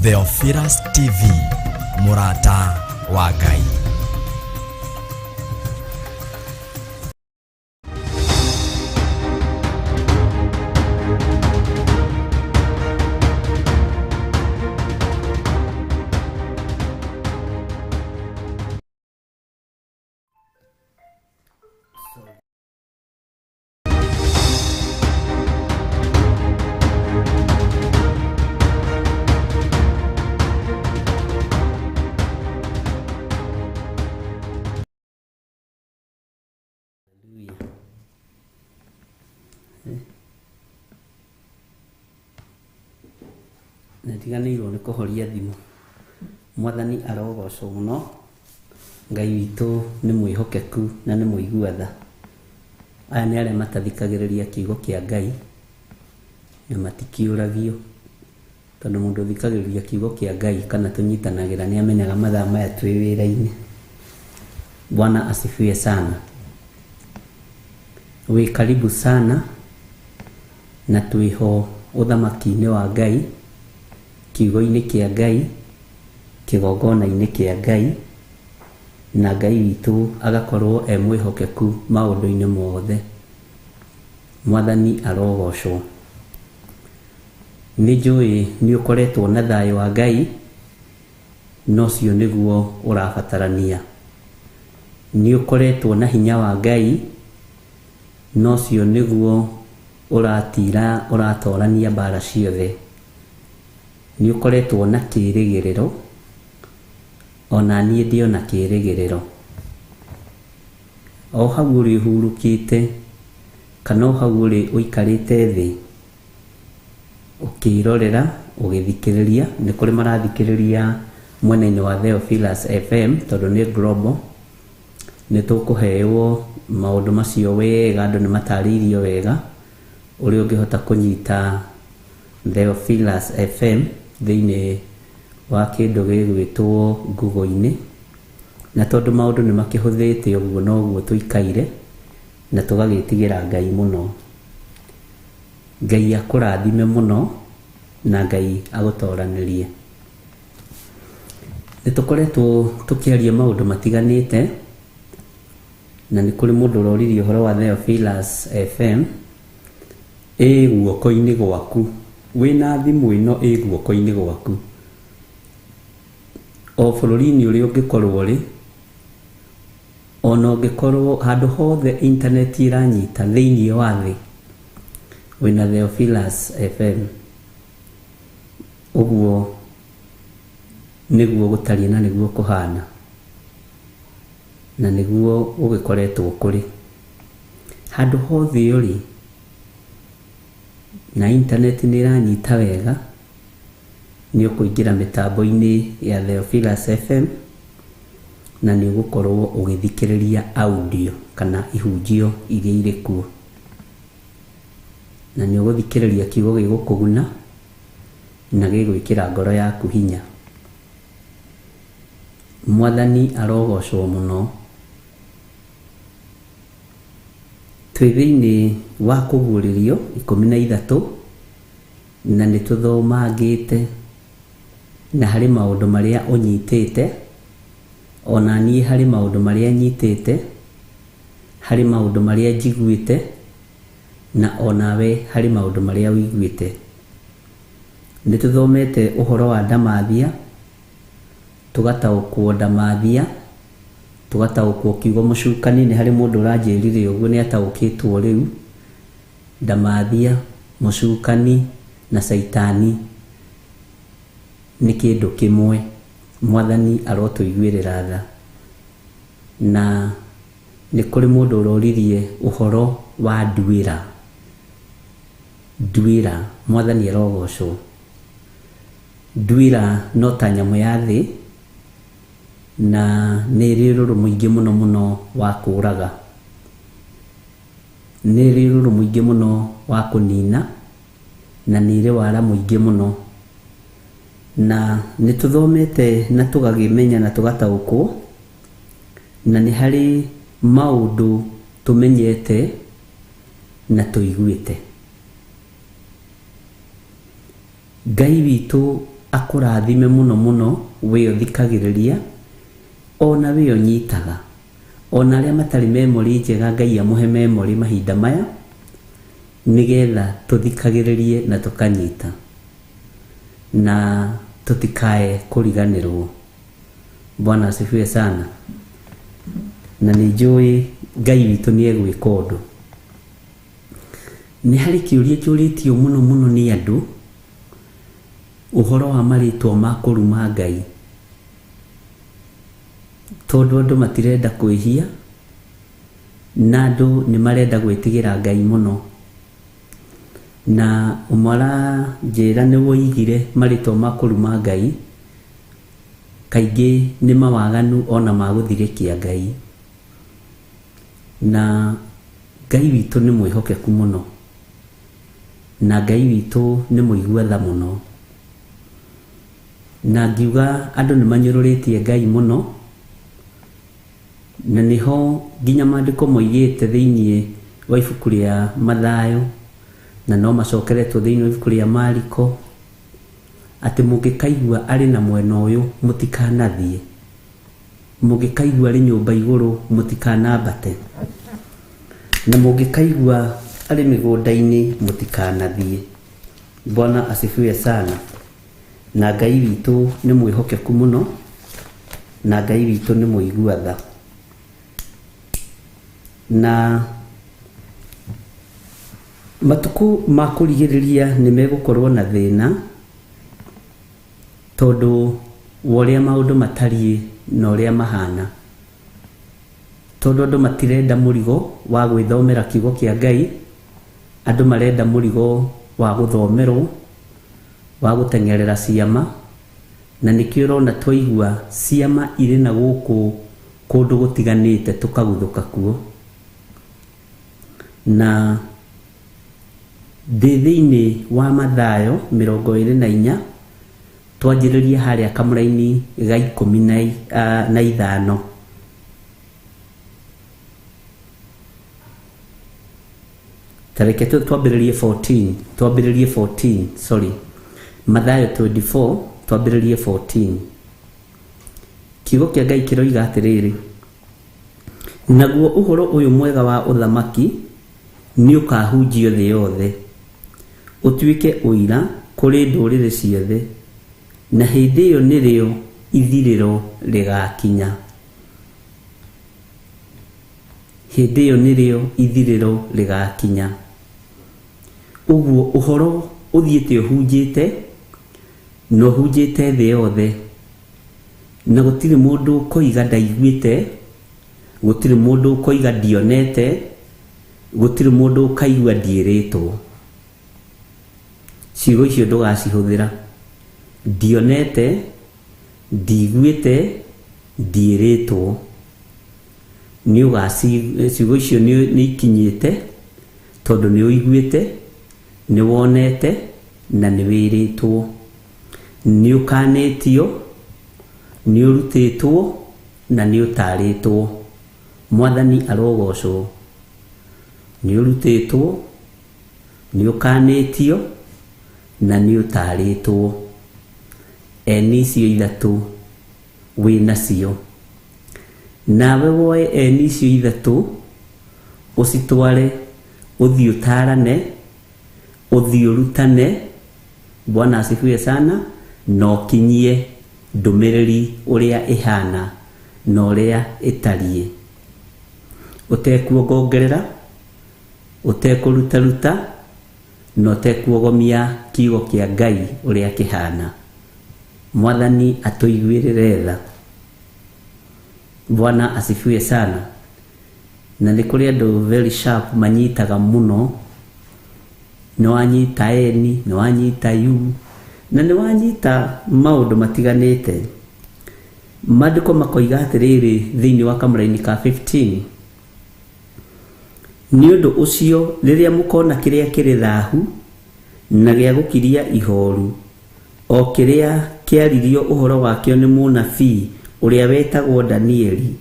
S1: Theophilus TV, murata wa Ngai.
S3: Natiganirwo ni kuhoria thimu. Mwathani arogocwo muno. Ngai witu ni mwihokeku na ni muigua tha. Aya ni aria matathikagiriria kiugo kia Ngai na matikiuragio, tondu mundu thikagiriria kiugo kia Ngai kana tunyitanagira ni amenyaga mathaa maya twi wira-ini. Bwana asifiwe sana. We karibu sana na twiho uthamaki-ini wa Ngai, kiugo-ini kia Ngai, kigongona-ini kia Ngai, na Ngai witu agakorwo e mwihokeku maundu-ini mothe. Mwathani arogocwo. Ni njui ni ukoretwo na thayo wa Ngai, no cio niguo urabatarania. nĩ ũkoretwo na hinya wa Ngai, no cio nĩguo ũratorania mbara ciothe. Nĩ ũkoretwo na kĩĩrĩgĩrĩro, ona niĩ ndĩ ona kĩĩrĩgĩrĩro. O hau ũrĩ ũhurũkĩte, kana o hau ũrĩ ũikarĩte thĩ ũkĩrorera, ũgĩthikĩrĩria, nĩ kũrĩ marathikĩrĩria mwena-inĩ wa Theophilus FM, tondũ nĩ global. Nĩ tũkũheo maũndũ macio wega, andũ nĩ matarĩirio wega ũrĩa ũngĩhota kũnyita Theophilus FM thĩinĩ wa kĩndũ gĩgwĩtwo Google-inĩ, na tondũ maũndũ nĩ makĩhũthĩte ũguo noguo tũikaire na tũgagĩtigĩra Ngai mũno. Ngai akũrathime mũno na Ngai agũtoranĩrie. Nĩ tũkoretwo tũkĩaria maũndũ matiganĩte, na nĩ kũrĩ mũndũ ũroririe ũhoro wa Theophilus FM. Guoko-inĩ gwaku, wĩna thimũ ĩno guoko-inĩ gwaku, o bũrũri-inĩ ũrĩa ũngĩkorwo ũrĩ, ona ũngĩkorwo handũ hothe intaneti ĩranyita thĩinĩ wa thĩ, wĩna Theophilus FM. Ũguo nĩguo gũtariĩ na nĩguo kũhana, na nĩguo ũgĩkoretwo kũrĩ. Handũ hothe ũrĩ na intaneti nĩ ĩranyita wega, nĩ ũkũingĩra mĩtambo-inĩ ya Theophilus FM na nĩ ũgũkorwo ũgĩthikĩrĩria audio kana ihunjio iria irĩ kuo, na nĩ ũgũthikĩrĩria kiugo gĩgũkũguna na gĩgwĩkĩra ngoro yaku hinya. Mwathani arogocwo mũno. Twĩ thĩinĩ wa kũguũrĩrio 13 na nĩ tũthomangĩte, na harĩ maũndũ marĩa ũnyitĩte, ona niĩ harĩ maũndũ marĩa nyitĩte, harĩ maũndũ marĩa njiguĩte, na onawe harĩ maũndũ marĩa wĩiguĩte. Nĩ tũthomete ũhoro wa ndamathia, tũgataũkwo ndamathia, tũgataũkwo kiugo mũcukani. Nĩ harĩ mũndũ ũranjĩrire ũguo nĩ ataũkĩtwo rĩu. Ndamathia, mũcukani na Saitani nĩ kĩndũ kĩmwe. Mwathani arotũiguĩrĩra tha. Na nĩ kũrĩ mũndũ ũroririe ũhoro wa nduĩra. Nduĩra, Mwathani arogocwo. Nduĩra no ta nyamũ ya thĩ, na nĩ ĩrĩ ũrũrũ mũingĩ mũno mũno wa kũũraga, nĩ ĩrĩ ũrũrũ mũingĩ mũno wa kũnina, na nĩ ĩrĩ wara mũingĩ mũno. Na nĩ tũthomete na tũgakĩmenya na tũgataũkwo, na nĩ harĩ maũndũ tũmenyete na tũiguĩte. Ngai witũ akũrathime mũno mũno wĩ ũthikagĩrĩria, ona wĩ ũnyitaga. Ona arĩa matarĩ memory njega, Ngai amũhe memory mahinda maya, nĩgetha tũthikagĩrĩrie na tũkanyita, na tũtikae kũriganĩrwo. Bwana asifiwe sana. Na nĩ njũĩ Ngai witũ nĩ egwĩka ũndũ. Nĩ harĩ kĩũria kĩũrĩtio mũno mũno nĩ andũ, ũhoro wa marĩtwa ma kũruma Ngai, tondũ andũ matirenda kwĩhia na andũ nĩ marenda gwĩtigĩra Ngai mũno. Na ũmaranjĩra nĩ woigire marĩtwa ma kũruma Ngai kaingĩ nĩ mawaganu ona magũthirĩkia Ngai. Na Ngai witũ nĩ mwĩhokeku mũno, na Ngai witũ nĩ mũigua tha mũno. Na ngiuga andũ nĩ manyũrũrĩtie Ngai mũno, na nĩho nginya maandĩko moigĩte thĩinĩ wa ibuku rĩa Mathayo, na no macokeretwo thĩinĩ wa ibuku rĩa Mariko, atĩ mũngĩkaigua arĩ na mwena ũyũ mũtikanathiĩ, mũngĩkaigua arĩ nyũmba igũrũ mũtikanambate, na mũngĩkaigua arĩ mĩgũnda-inĩ mũtikanathiĩ. Bwana asifiwe sana. Na Ngai witũ nĩ mwĩhokeku mũno, na Ngai witũ nĩ mũigua tha. na matuku ma kurigiriria ni megukorwo na thina tondu woria maundu matariĩ na ũrĩa mahana, tondu andu matirenda mũrigo wa gwĩthomera kiugo kĩa Ngai, andu marenda mũrigo wa gũthomerwo, wa gũtengerera ciama, na nĩkĩo ũrona twaigua ciama irĩ na gũkũ kũndũ gũtiganĩte tũkaguthũka kuo. Na thĩinĩ wa Mathayo 24 twanjĩrĩrie harĩa kamũra-inĩ ga 15 tareke twambĩrĩrie 14 sorry, Mathayo 24 twambĩrĩrie 14. Kiugo kĩa Ngai kĩroiga atĩrĩrĩ: naguo ũhoro ũyũ mwega wa ũthamaki nĩ ũkahunjio thĩ yothe, ũtuĩke ũira kũrĩ ndũrĩrĩ ciothe, na hĩndĩ ĩyo nĩrĩo ithirĩro rĩgakinya. Hĩndĩ ĩyo nĩrĩo ithirĩro rĩgakinya. Ũguo ũhoro ũthiĩte ũhunjĩte na ũhunjĩte thĩ yothe, na gũtirĩ mũndũ ũkoiga ndaiguĩte, gũtirĩ mũndũ ũkoiga ndionete, gũtirĩ mũndũ ũkaigua ndiĩrĩtwo. Ciugo icio ndũgacihũthĩra: ndionete, ndiiguĩte, ndiĩrĩtwo. Ciugo icio nĩ ikinyĩte tondũ nĩ ũiguĩte, nĩ wonete na nĩ wĩrĩtwo, nĩ ũkanĩtio, nĩ ũrutĩtwo na nĩ ũtarĩtwo. Mwathani arogocwo. Nĩ ũrutĩtwo, nĩ ũkanĩtio na nĩ ũtarĩtwo. Eni icio ithatũ wĩnacio. Nawe woe eni icio ithatũ ũcitware, ũthiĩ ũtarane, ũthiĩ ũrutane, Bwana asifiwe sana, na ũkinyie ndũmĩrĩri ũrĩa ĩhana na ũrĩa ĩtariĩ, ũtekuongongerera, ũtekũrutaruta na ũtekuogomia kiugo kĩa Ngai ũrĩa kĩhana. Mwathani atũiguĩrĩre tha. Bwana asifiwe sana. Na nĩ kũrĩ andũ very sharp manyitaga mũno, nĩ wanyita eni, nĩ wanyita yu, na nĩ wanyita maũndũ matiganĩte. Maandĩko makoiga atĩrĩrĩ thĩinĩ wa kamũra-inĩ ka 15: nĩ ũndũ ũcio rĩrĩa mũkona kĩrĩa kĩrĩ thaahu na gĩa gũkiria ihooru, o kĩrĩa kĩaririo ũhoro wakĩo nĩ mũnabii ũrĩa wetagwo Danieli,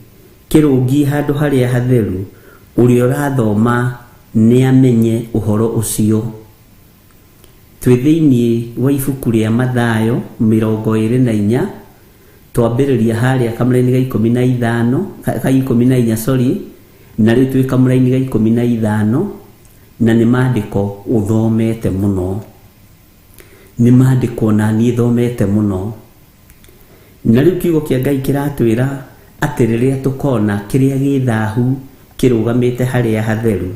S3: kĩrũngie handũ harĩa hatheru, ũrĩa ũrathoma nĩ amenye ũhoro ũcio. Twĩ thĩinĩ wa ibuku rĩa Mathayo 24 twambĩrĩria harĩa kamũra-inĩ ga 14 sorry, na rĩu twĩ kamũra-inĩ ga 15, na nĩ maandĩko ũthomete mũno, nĩ maandĩko na niĩ thomete mũno. Na rĩu kiugo kĩa Ngai kĩratwĩra atĩ rĩrĩa tũkona kĩrĩa gĩ thaahu kĩrũgamĩte harĩa hatheru,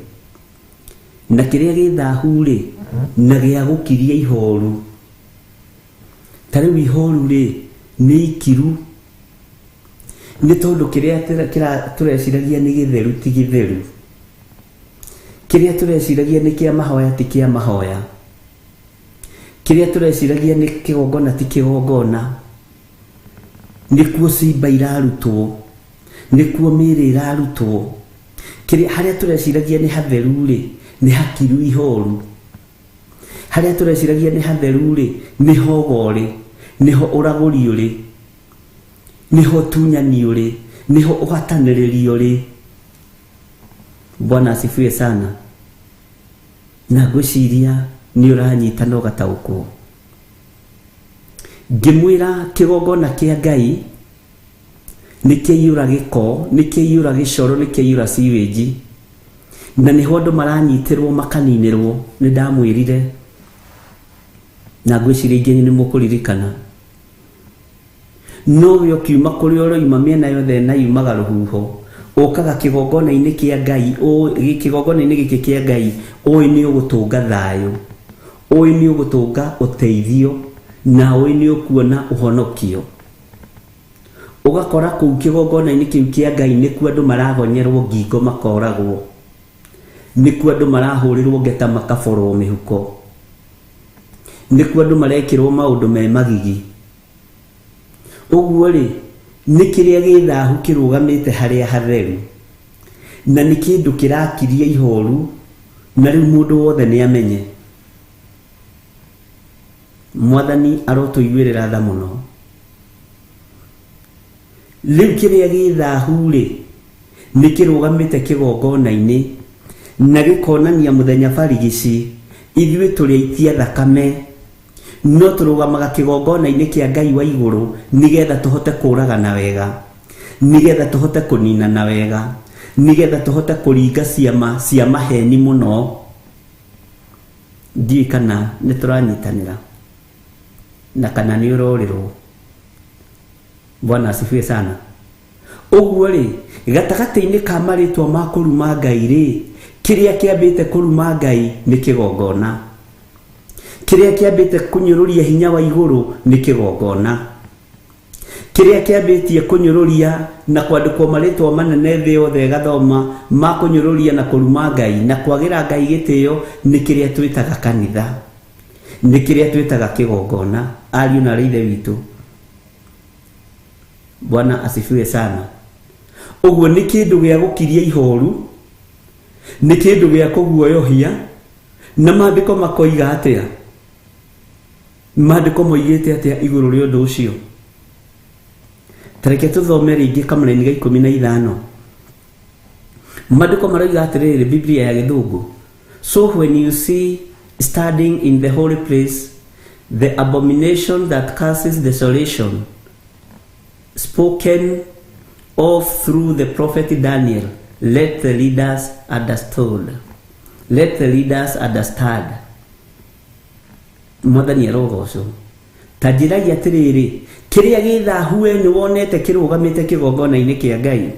S3: na kĩrĩa gĩ thaahu rĩ, na gĩa gũkiria ihooru. Ta rĩu ihooru rĩ nĩ ikiru, nĩ tondũ kĩrĩa tũreciragia nĩ gĩtheru ti gĩtheru, kĩrĩa tũreciragia nĩ kĩa mahoya ti kĩa mahoya, kĩrĩa tũreciragia nĩ kĩgongona ti kĩgongona. Nĩkuo ciimba irarutwo, nĩkuo mĩĩrĩ ĩrarutwo. Harĩa tũreciragia nĩ hatheru rĩ, nĩ hakiru ihooru. Harĩa tũreciragia nĩ hatheru rĩ, nĩho ũgorĩ, nĩho ũragũri ũrĩ, nĩho ũtunyani ũrĩ, nĩho ũgatanĩrĩri ũrĩ. Bwana asifiwe sana. Na ngwĩciria nĩ ũranyita na ũgataũkwo. Ngĩmwĩra kĩgongona kĩa Ngai nĩ kĩaiyũra gĩko, nĩ kĩaiyũra gĩcoro, nĩ kĩaiyũra sewage, na nĩho andũ maranyitĩrwo makaninĩrwo. Nĩ ndamwĩrire, na ngwĩciria ingĩ nĩ mũkũririkana. No we ũkiuma kũrĩa ũroima mĩena yothe na yumaga rũhuho, okaga kigongona-inĩ kĩa Ngai, kigongona-inĩ gĩkĩ kĩa Ngai, nĩ ũgũtũnga thayũ, nĩ ũgũtũnga ũteithio, na nĩ ũkuona ũhonokio. Ugakora kũu kigongona-inĩ kĩu kĩa Ngai nĩkuo andũ maragonyerwo ngingo makoragwo, nĩkuo andũ marahũrĩrwo ngeta makaborwo mĩhuko, nĩkuo andũ marekĩrwo maũndũ me magigi. Ũguo rĩ, nĩ kĩrĩa gĩthahu kĩrũgamĩte harĩa hatheru, na nĩ kĩndũ kĩrakiria ihoru, na rĩu mũndũ wothe nĩ amenye. Mwathani arotũiguĩrĩra tha mũno. Rĩu kĩrĩa gĩthahu rĩ, nĩ kĩrũgamĩte kĩgongona-inĩ na gĩkonania mũthenya barigici ithuĩ tũrĩ aitia thakame, no tũrũgamaga kĩgongona-inĩ kĩa Ngai wa igũrũ nĩgetha tũhote kũragana wega, nĩgetha tũhote kũninana wega, nĩgetha tũhote kũringa ciama cia maheni mũno. Ndiũĩ kana nĩ tũranyitanĩra na kana nĩ ũrorĩrwo. Bwana asifiwe sana. Ũguo rĩ, gatagatĩ-inĩ ka marĩtwa ma kũruma Ngai rĩ, kĩrĩa kĩambĩte kũruma Ngai nĩ kĩgongona, kĩrĩa kĩambĩte kũnyũrũria hinya wa igũrũ nĩ kĩgongona, kĩrĩa kĩambĩtie kũnyũrũria na kwandĩkwo marĩtwa manene thĩ yothe gathoma ma kũnyũrũria na kũruma Ngai na kwagĩra Ngai gĩtĩo nĩ kĩrĩa twĩtaga kanitha, nĩ kĩrĩa twĩtaga kĩgongona. Ariũ na ithe witũ, Bwana asifiwe sana. Ũguo nĩ kĩndũ gĩa gũkiria ihoru, nĩ kĩndũ gĩa kũguoyohia, na maandĩko makoiga atĩa? Maandĩko moigĩte atĩa igũrũ rĩa ũndũ ũcio? Tareke tũthome rĩngĩ Kamũra-inĩ ga 15. Maandĩko maroiga atĩrĩrĩ, Biblia ya Gĩthũngũ. So when you see standing in the holy place the abomination that causes desolation spoken of through the prophet Daniel, let the leaders understood. Let the leaders understand. Mwathani arogocwo. Ta njĩragia atĩrĩrĩ, kĩrĩa gĩthahu we nĩ wonete kĩrũgamĩte kĩgongona-inĩ kĩa Ngai.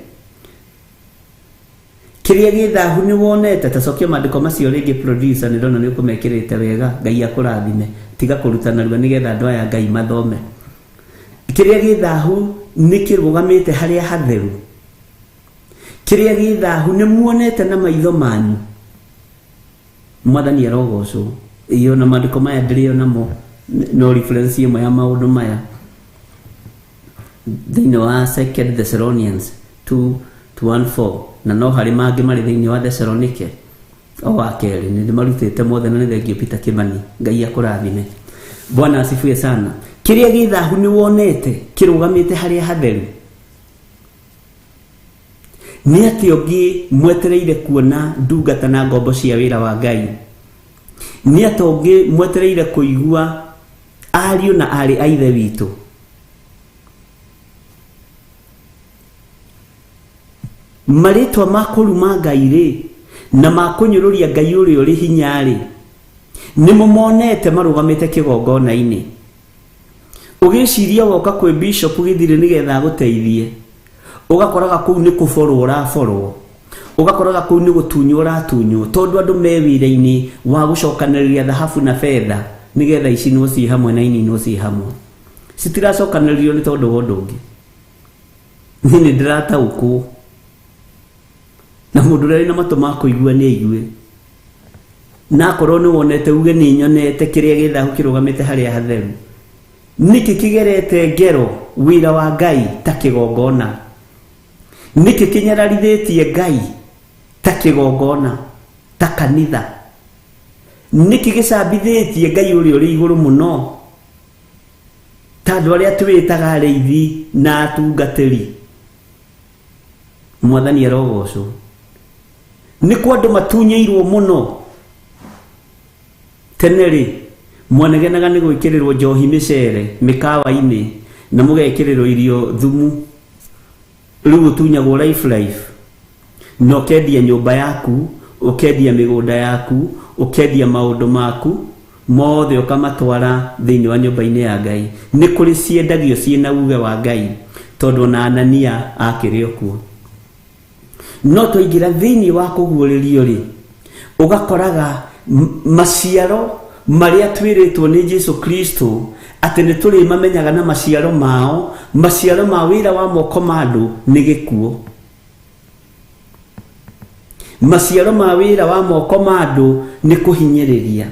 S3: Kĩrĩa gĩthahu nĩ wonete, ta cokia maandĩko macio rĩngĩ producer, nĩ ndona nĩ ũkũmekĩrĩte wega. Ngai akũrathime, tiga kũrutana narua nĩgetha andũ aya Ngai mathome. Kĩrĩa gĩthahu nĩ kĩrũgamĩte harĩa hatheru, kĩrĩa gĩthahu nĩ muonete na maitho manyu. Mwathani arogocwo. Iyo na maandĩko maya ndĩrĩo namo no reference ĩmwe ya maũndũ maya thĩinĩ wa 2 Thessalonians 2:1-4, na no harĩ mangĩ marĩ thĩinĩ wa Thessalonike wa kerĩ. Nĩ ndĩmarutĩte mothe na nĩ thengio Peter Kimani. Ngai akũrathime. Bwana asifiwe sana. Kĩrĩa gĩthahu nĩ wonete kĩrũgamĩte harĩa hatheru. Nĩ atĩ ũngĩ mwetereire kuona ndungata na ngombo cia wĩra wa Ngai. Nĩ atĩ ũngĩ mwetereire kũigua ariũ na arĩ a ithe witũ. Marĩtwa ma kũruma Ngai rĩ, na ma kũnyũrũria Ngai ũrĩa ũrĩ hinya rĩ, nĩmo monete marũgamĩte kĩgongona-inĩ. Ũgĩciria woka kwĩ bishop gĩthirĩ nĩgetha gũteithie, ũgakoraga kũu nĩ kũborwo ũraborwo, ũgakoraga kũu nĩ gũtunywo ũratunywo, tondũ andũ me wĩra-inĩ wa gũcokanĩrĩria thahabu na fedha nĩgetha icinwo ciĩ hamwe na ininwo ciĩ hamwe. Citiracokanĩrĩrio nĩ tondũ wa ũndũ ũngĩ. Niĩ nĩ ndĩrataũkwo, na mũndũ ũrĩa na matũ ma kũigua nĩ aigue. Na akorwo nĩ wonete uge nĩ nyonete kĩrĩa gĩthahu kĩrũgamĩte harĩa hatheru. Nĩkĩ kĩgerete ngero wĩra wa Ngai ta kĩgongona? Nĩkĩ kĩnyararithĩtie Ngai ta kĩgongona, ta kanitha? Nĩkĩ gĩcambithĩtie Ngai ũrĩa ũrĩ igũrũ mũno ta andũ arĩa twĩtaga arĩithi na atungatĩri? Mwathani arogocwo. Nĩ kwa andũ matunyĩirwo mũno. Tene rĩ, mwanegenaga nĩ gwĩkĩrĩrwo njohi mĩcere mĩkawa-inĩ na mũgekĩrĩrwo irio thumu. Rĩu ũtunyagwo life na ũkendia nyũmba yaku, ũkendia mĩgũnda yaku, ũkendia maũndũ maku mothe ũkamatwara thĩinĩ wa nyũmba-inĩ ya Ngai. Nĩ kũrĩ ciendagio ciĩna uge wa Ngai, tondũ na Anania akĩrĩ okuo. no twaingira thiini wa kuguurerio ri ugakoraga maciaro maria twiritwo ni Jesu Kristo ati ni turi mamenyaga na maciaro mao, maciaro ma wira wa moko mandu ni gikuo. Maciaro ma wira wa moko mandu ni kuhinyiriria.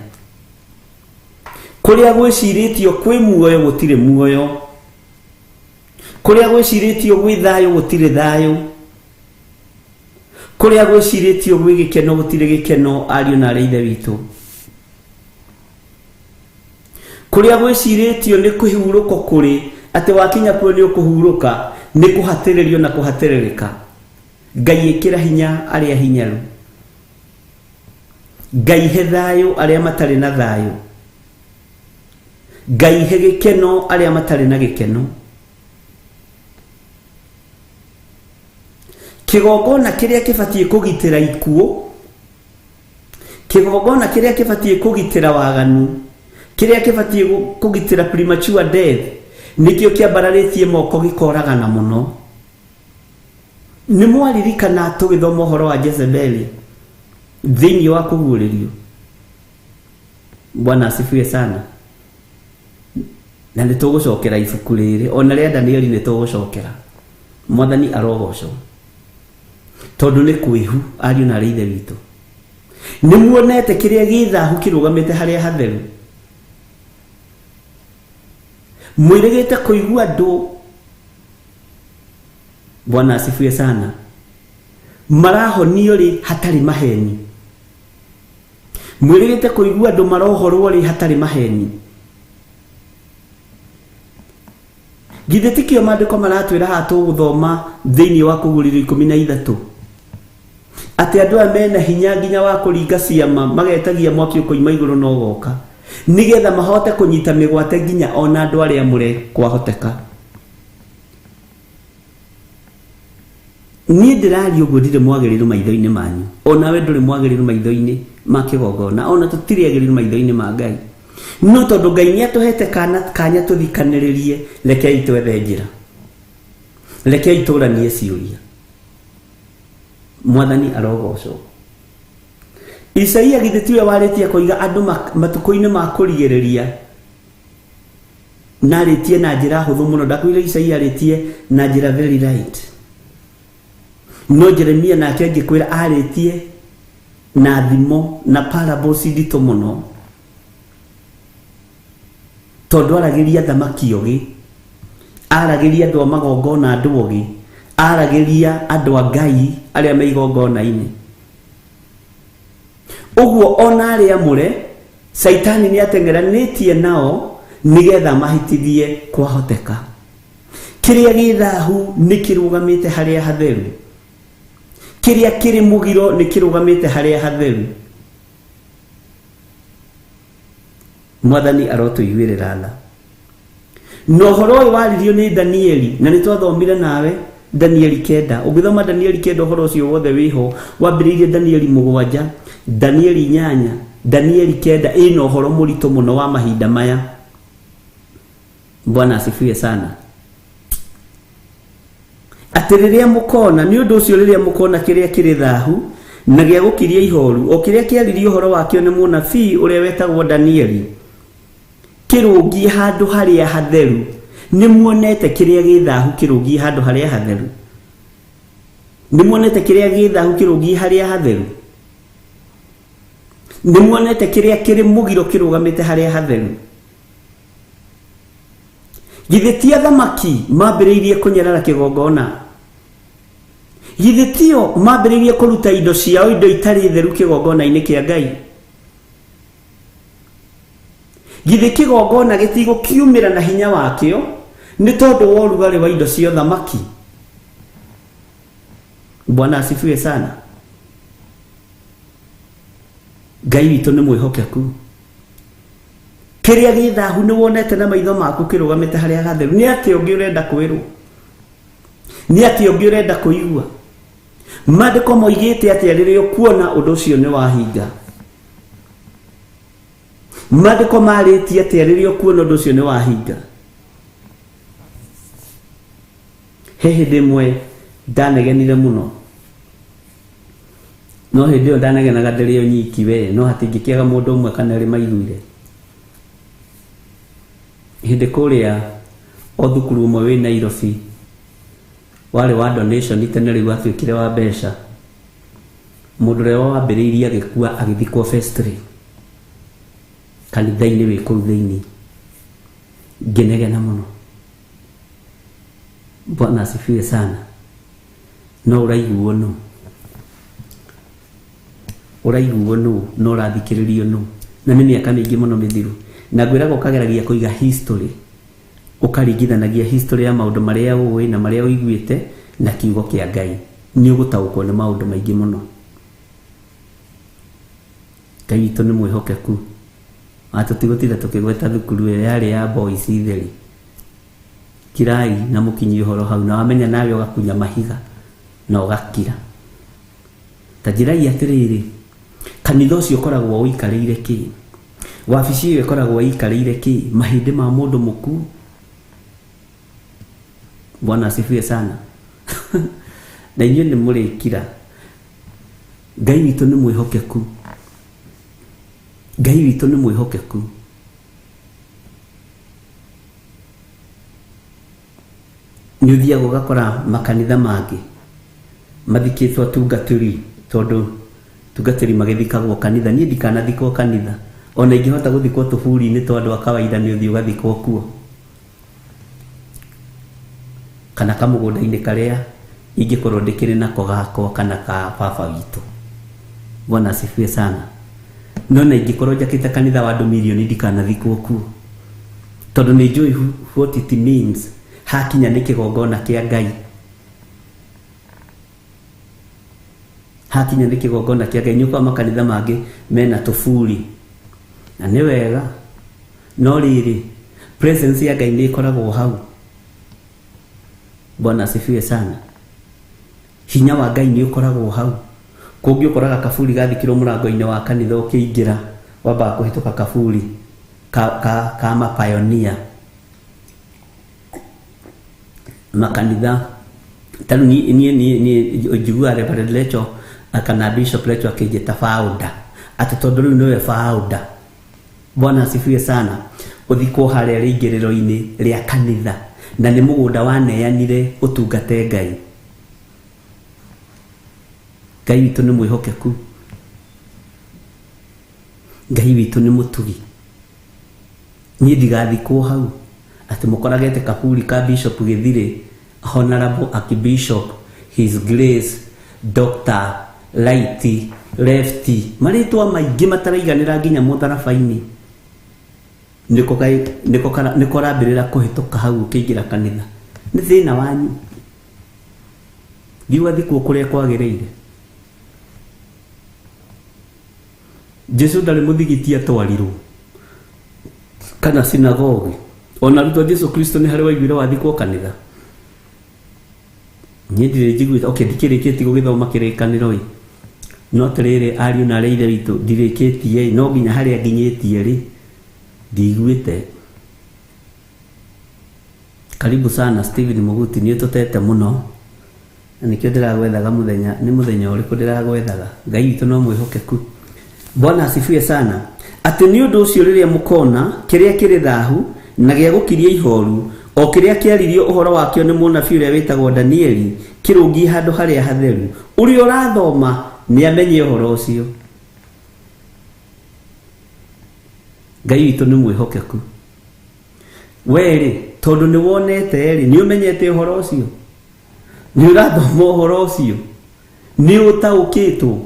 S3: Kuria gwiciritio kwi muoyo gutire muoyo, kuria gwiciritio gwi thayo gutire thayo, kuria gwiciritio gwi gikeno gutire gikeno. Ariu na ithe witu, kuria gwiciritio ni kuhuruko kuri ati wakinya kuo ni ukuhuruka, ni kuhatiririo na kuhatiririka. Ngai ikira hinya aria hinyaru, Ngai he thayo aria matari na thayo, Ngai he gikeno aria matari na gikeno. Kigogona kiria kibatie kugitira ikuo, kigogona kiria kibatie kugitira waganu, kiria kibatie kugitira premature death, nikio kiambararitie moko gikoragana muno. Ni mwaririkana tugithoma uhoro wa Jezebeli thiini wa kuguurerio? Bwana asifiwe sana. Na nitugucokera ibuku riri, ona ria Danieli nitugucokera. Mwathani arogocwo tondu ni kwihu. Ariu na ithe witu, ni muonete kiria githahu kirugamite haria hatheru? Mwirigite kuigua andu, Bwana asifiwe sana, marahonio ri hatari maheni? Mwirigite kuigua andu marohorwo ri hatari maheni? Githetikio maandiko maratwira hatu guthoma thiini wa kuguurerio 13 ati andu amena hinya nginya wa kuringa ciama magetagia mwaki ukoima iguru no goka nigetha mahote kunyita migwate nginya ona andu aria mure kwahoteka. Ni ndirari uguo ndire mwagiriru maitho-ini manyu, ona we nduri mwagiriru maitho-ini ma kigogona, ona tutiri agiriru maitho-ini ma Ngai. No tondu Ngai ni atuhete kanya tuthikaniririe, rekei twethe njira, rekei turanie ciuria. Mwathani arogocwo. Isaia githetiwe waritie kuiga andu matuko-ini ma kurigiriria na ritie na njira huthu muno. Ndakwire Isaia ritie na njira very right, no Jeremia nake ngikwira aritie na thimo na parables ndito muno, tondu aragiria thamaki ogi, aragiria andu magongona andu ogi, aragiria andu a Ngai aria me igongona-ini. Uguo ona aria mure Saitani ni atengeranitie nao nigetha mahitithie kwahoteka. Kiria githahu ni kirugamite haria hatheru, kiria kiri mugiro ni kirugamite haria hatheru. Mwathani arotuiguirira tha. No horo uyu waririo ni Danieli, na nitwathomire nawe Danieli 9. Ugithoma Danieli 9 horo ucio wothe wiho, wambiririe Danieli 7, Danieli 8, Danieli 9 ino horo murito muno wa mahinda maya. Bwana asifiwe sana. Atiriria mukona ni undu ucio riria mukona kiria kiri thahu na gia gukiria ihoru, o kiria kiaririo horo wakio ni munabii uria wetagwo Danieli, kirungi handu haria hatheru. Ni muonete kiria githahu kirungi handu haria hatheru? Ni muonete kiria githahu kirungi haria hatheru? Ni muonete kiria kiri mugiro kirugamite haria hatheru? Githetia thamaki mambiriirie kunyerera kigongona, githetio mambiriirie kuruta indo ciao, indo itari theru kigongona-ini kia Ngai. Githe kigongona gitigo kiumira na hinya wakio ni tondu wa urugari wa indo cio thamaki. Bwana asifiwe sana. Ngai witu ni mwihokeku. Kiria githahu ni wonete na maitho maku kirugamite haria hatheru? Ni ati ungi urenda kwirwo? Ni ati ungi urenda kuigua? Maandiko moigite ati ririo kuona undu ucio ni wahinga. Maandiko maritie ati ririo kuona undu ucio ni wahinga. He hindi imwe ndanegenire muno no hindi yo ndanagenaga ndĩrĩ o nyiki we no hatingĩkĩaga mũndũ ũmwe kana erĩ maiguire hindi kũrĩa o thukuru ũmwe wĩ Nairobi warĩ wa donation tene rĩu atuĩkire wa mbeca mũndũ ũrĩa wambĩrĩirie agĩkua agĩthikwo vestry kanitha-inĩ wĩ kũu thĩinĩ ngĩnegena mũno. Bwana asifiwe sana. No ũraiguo no no ũrathikĩrĩrio no na nĩ mĩaka mĩingĩ mũno mĩthiru na ngwĩraga ũkageragia kũiga history ũkaringithanagia history ya maũndũ marĩa ũĩ na marĩa ũiguĩte na kiugo kĩa Ngai nĩ ũgũtaũkwo nĩ maũndũ maingĩ mũno. Ngai witũ nĩ mwĩhokeku atũtigũtira tũkĩgweta thukuru ĩrĩa yarĩ ya boys theri kirai na mũkinyi ũhoro hau na wamenya nawe ũgakunya mahiga na ũgakira ta njirai atĩrĩrĩ kanitha ũcio ũkoragwo ũikarĩire kĩ wabici ĩyo ĩkoragwo ũikarĩire kĩ mahĩndĩ ma mũndũ mũkuũ. Bwana asifiwe sana. Na inyuĩ nĩ mũrĩkira. Ngai witũ nĩ mwĩhokeku. Ngai witũ nĩ mwĩhokeku. Nĩ ũthiaga ũgakora makanitha mangĩ mathikĩtwo atungatĩri tondũ tungatĩri magĩthikagwo kanitha. Niĩ ndikanathikwo kanitha ona ingĩhota gũthikwo tũburi-inĩ tondũ wa kawaida nĩ ũthiĩ ũgathikwo kuo kana kamũgũnda-inĩ karĩa ingĩkorwo ndĩkĩrĩ nako gakwa kana ka baba witũ. Bwana asifiwe sana. No na ingĩkorwo njakĩte kanitha wa andũ milioni ndikanathikwo kuo tondũ nĩ njũĩ what it means hakinya nĩ kĩgongona kĩa Ngai. Hakinya nĩ kĩgongona kĩa Ngai. Nĩũkora makanitha mangĩ mena tũburi na nĩ wega no rĩrĩ presence ya Ngai nĩ ĩkoragwo hau. Bwana asifiwe sana. Hinya wa Ngai nĩ ũkoragwo hau. Kũngĩ ũkoraga kaburi gathikirwo mũrango-inĩ wa kanitha ũkĩingĩra wambaga kũhĩtũka kaburi ka mapioneer makanitha tanu niĩ njiguaga Reverend Lecho kana Bishop Lecho akĩnjĩta founder atĩ tondũ rĩu nĩwe founder. Bwana asifiwe sana. Ũthikwo harĩa rĩingĩrĩro-inĩ rĩa kanitha na nĩ mũgũnda waneanire ũtungate Ngai. Ngai witũ nĩ mwĩhokeku. Ngai witũ nĩ mũtugi. Niĩ ndigathikwo hau atĩ mũkoragete kaburi ka Bishop Gĩthirĩ Honorable Archbishop His Grace Dr. Light Lefty marĩtwa maingĩ mataraiganĩra nginya mũtharaba-inĩ nĩko rambĩrĩra kũhĩtũka hau ũkĩingĩra kanitha. Nĩ thĩna wanyu. Thiwathikwo kũrĩa kwagĩrĩire. Jesu ndarĩ mũthigiti atwarirwo kana sinagogi ona rutwa Jesu Kristo nĩ harĩ waiguire wathikwo kanitha. Niĩ ndirĩ njiguĩte ndikĩrĩkĩtie gũgĩthoma kĩrĩkanĩro no atĩrĩrĩ ariũ na arĩa ithe witũ ndirĩkĩtie no nginya harĩa nginyĩtie ndiguĩte. Karibu sana Steven Muguti nĩ tũtete mũno na nĩkĩo ndĩragwethaga nĩ mũthenya ũrĩkũ ndĩragwethaga. Ngai witũ no mwĩhokeku. Bwana asifiwe sana. Atĩ nĩ ũndũ ũcio rĩrĩa mũkona kĩrĩa kĩrĩ thahu na gĩa gũkiria ihoru o kĩrĩa kĩaririo ũhoro wakĩo nĩ mũnabii ũrĩa wĩtagwo Danieli kĩrũngie handũ harĩa hatheru ũrĩa ũrathoma nĩ amenye ũhoro ũcio. Ngai witũ nĩ mwĩhokeku. Werĩ tondũ nĩ wonete nĩ ũmenyete ũhoro ũcio nĩ ũrathoma ũhoro ũcio nĩ ũtaũkĩtwo.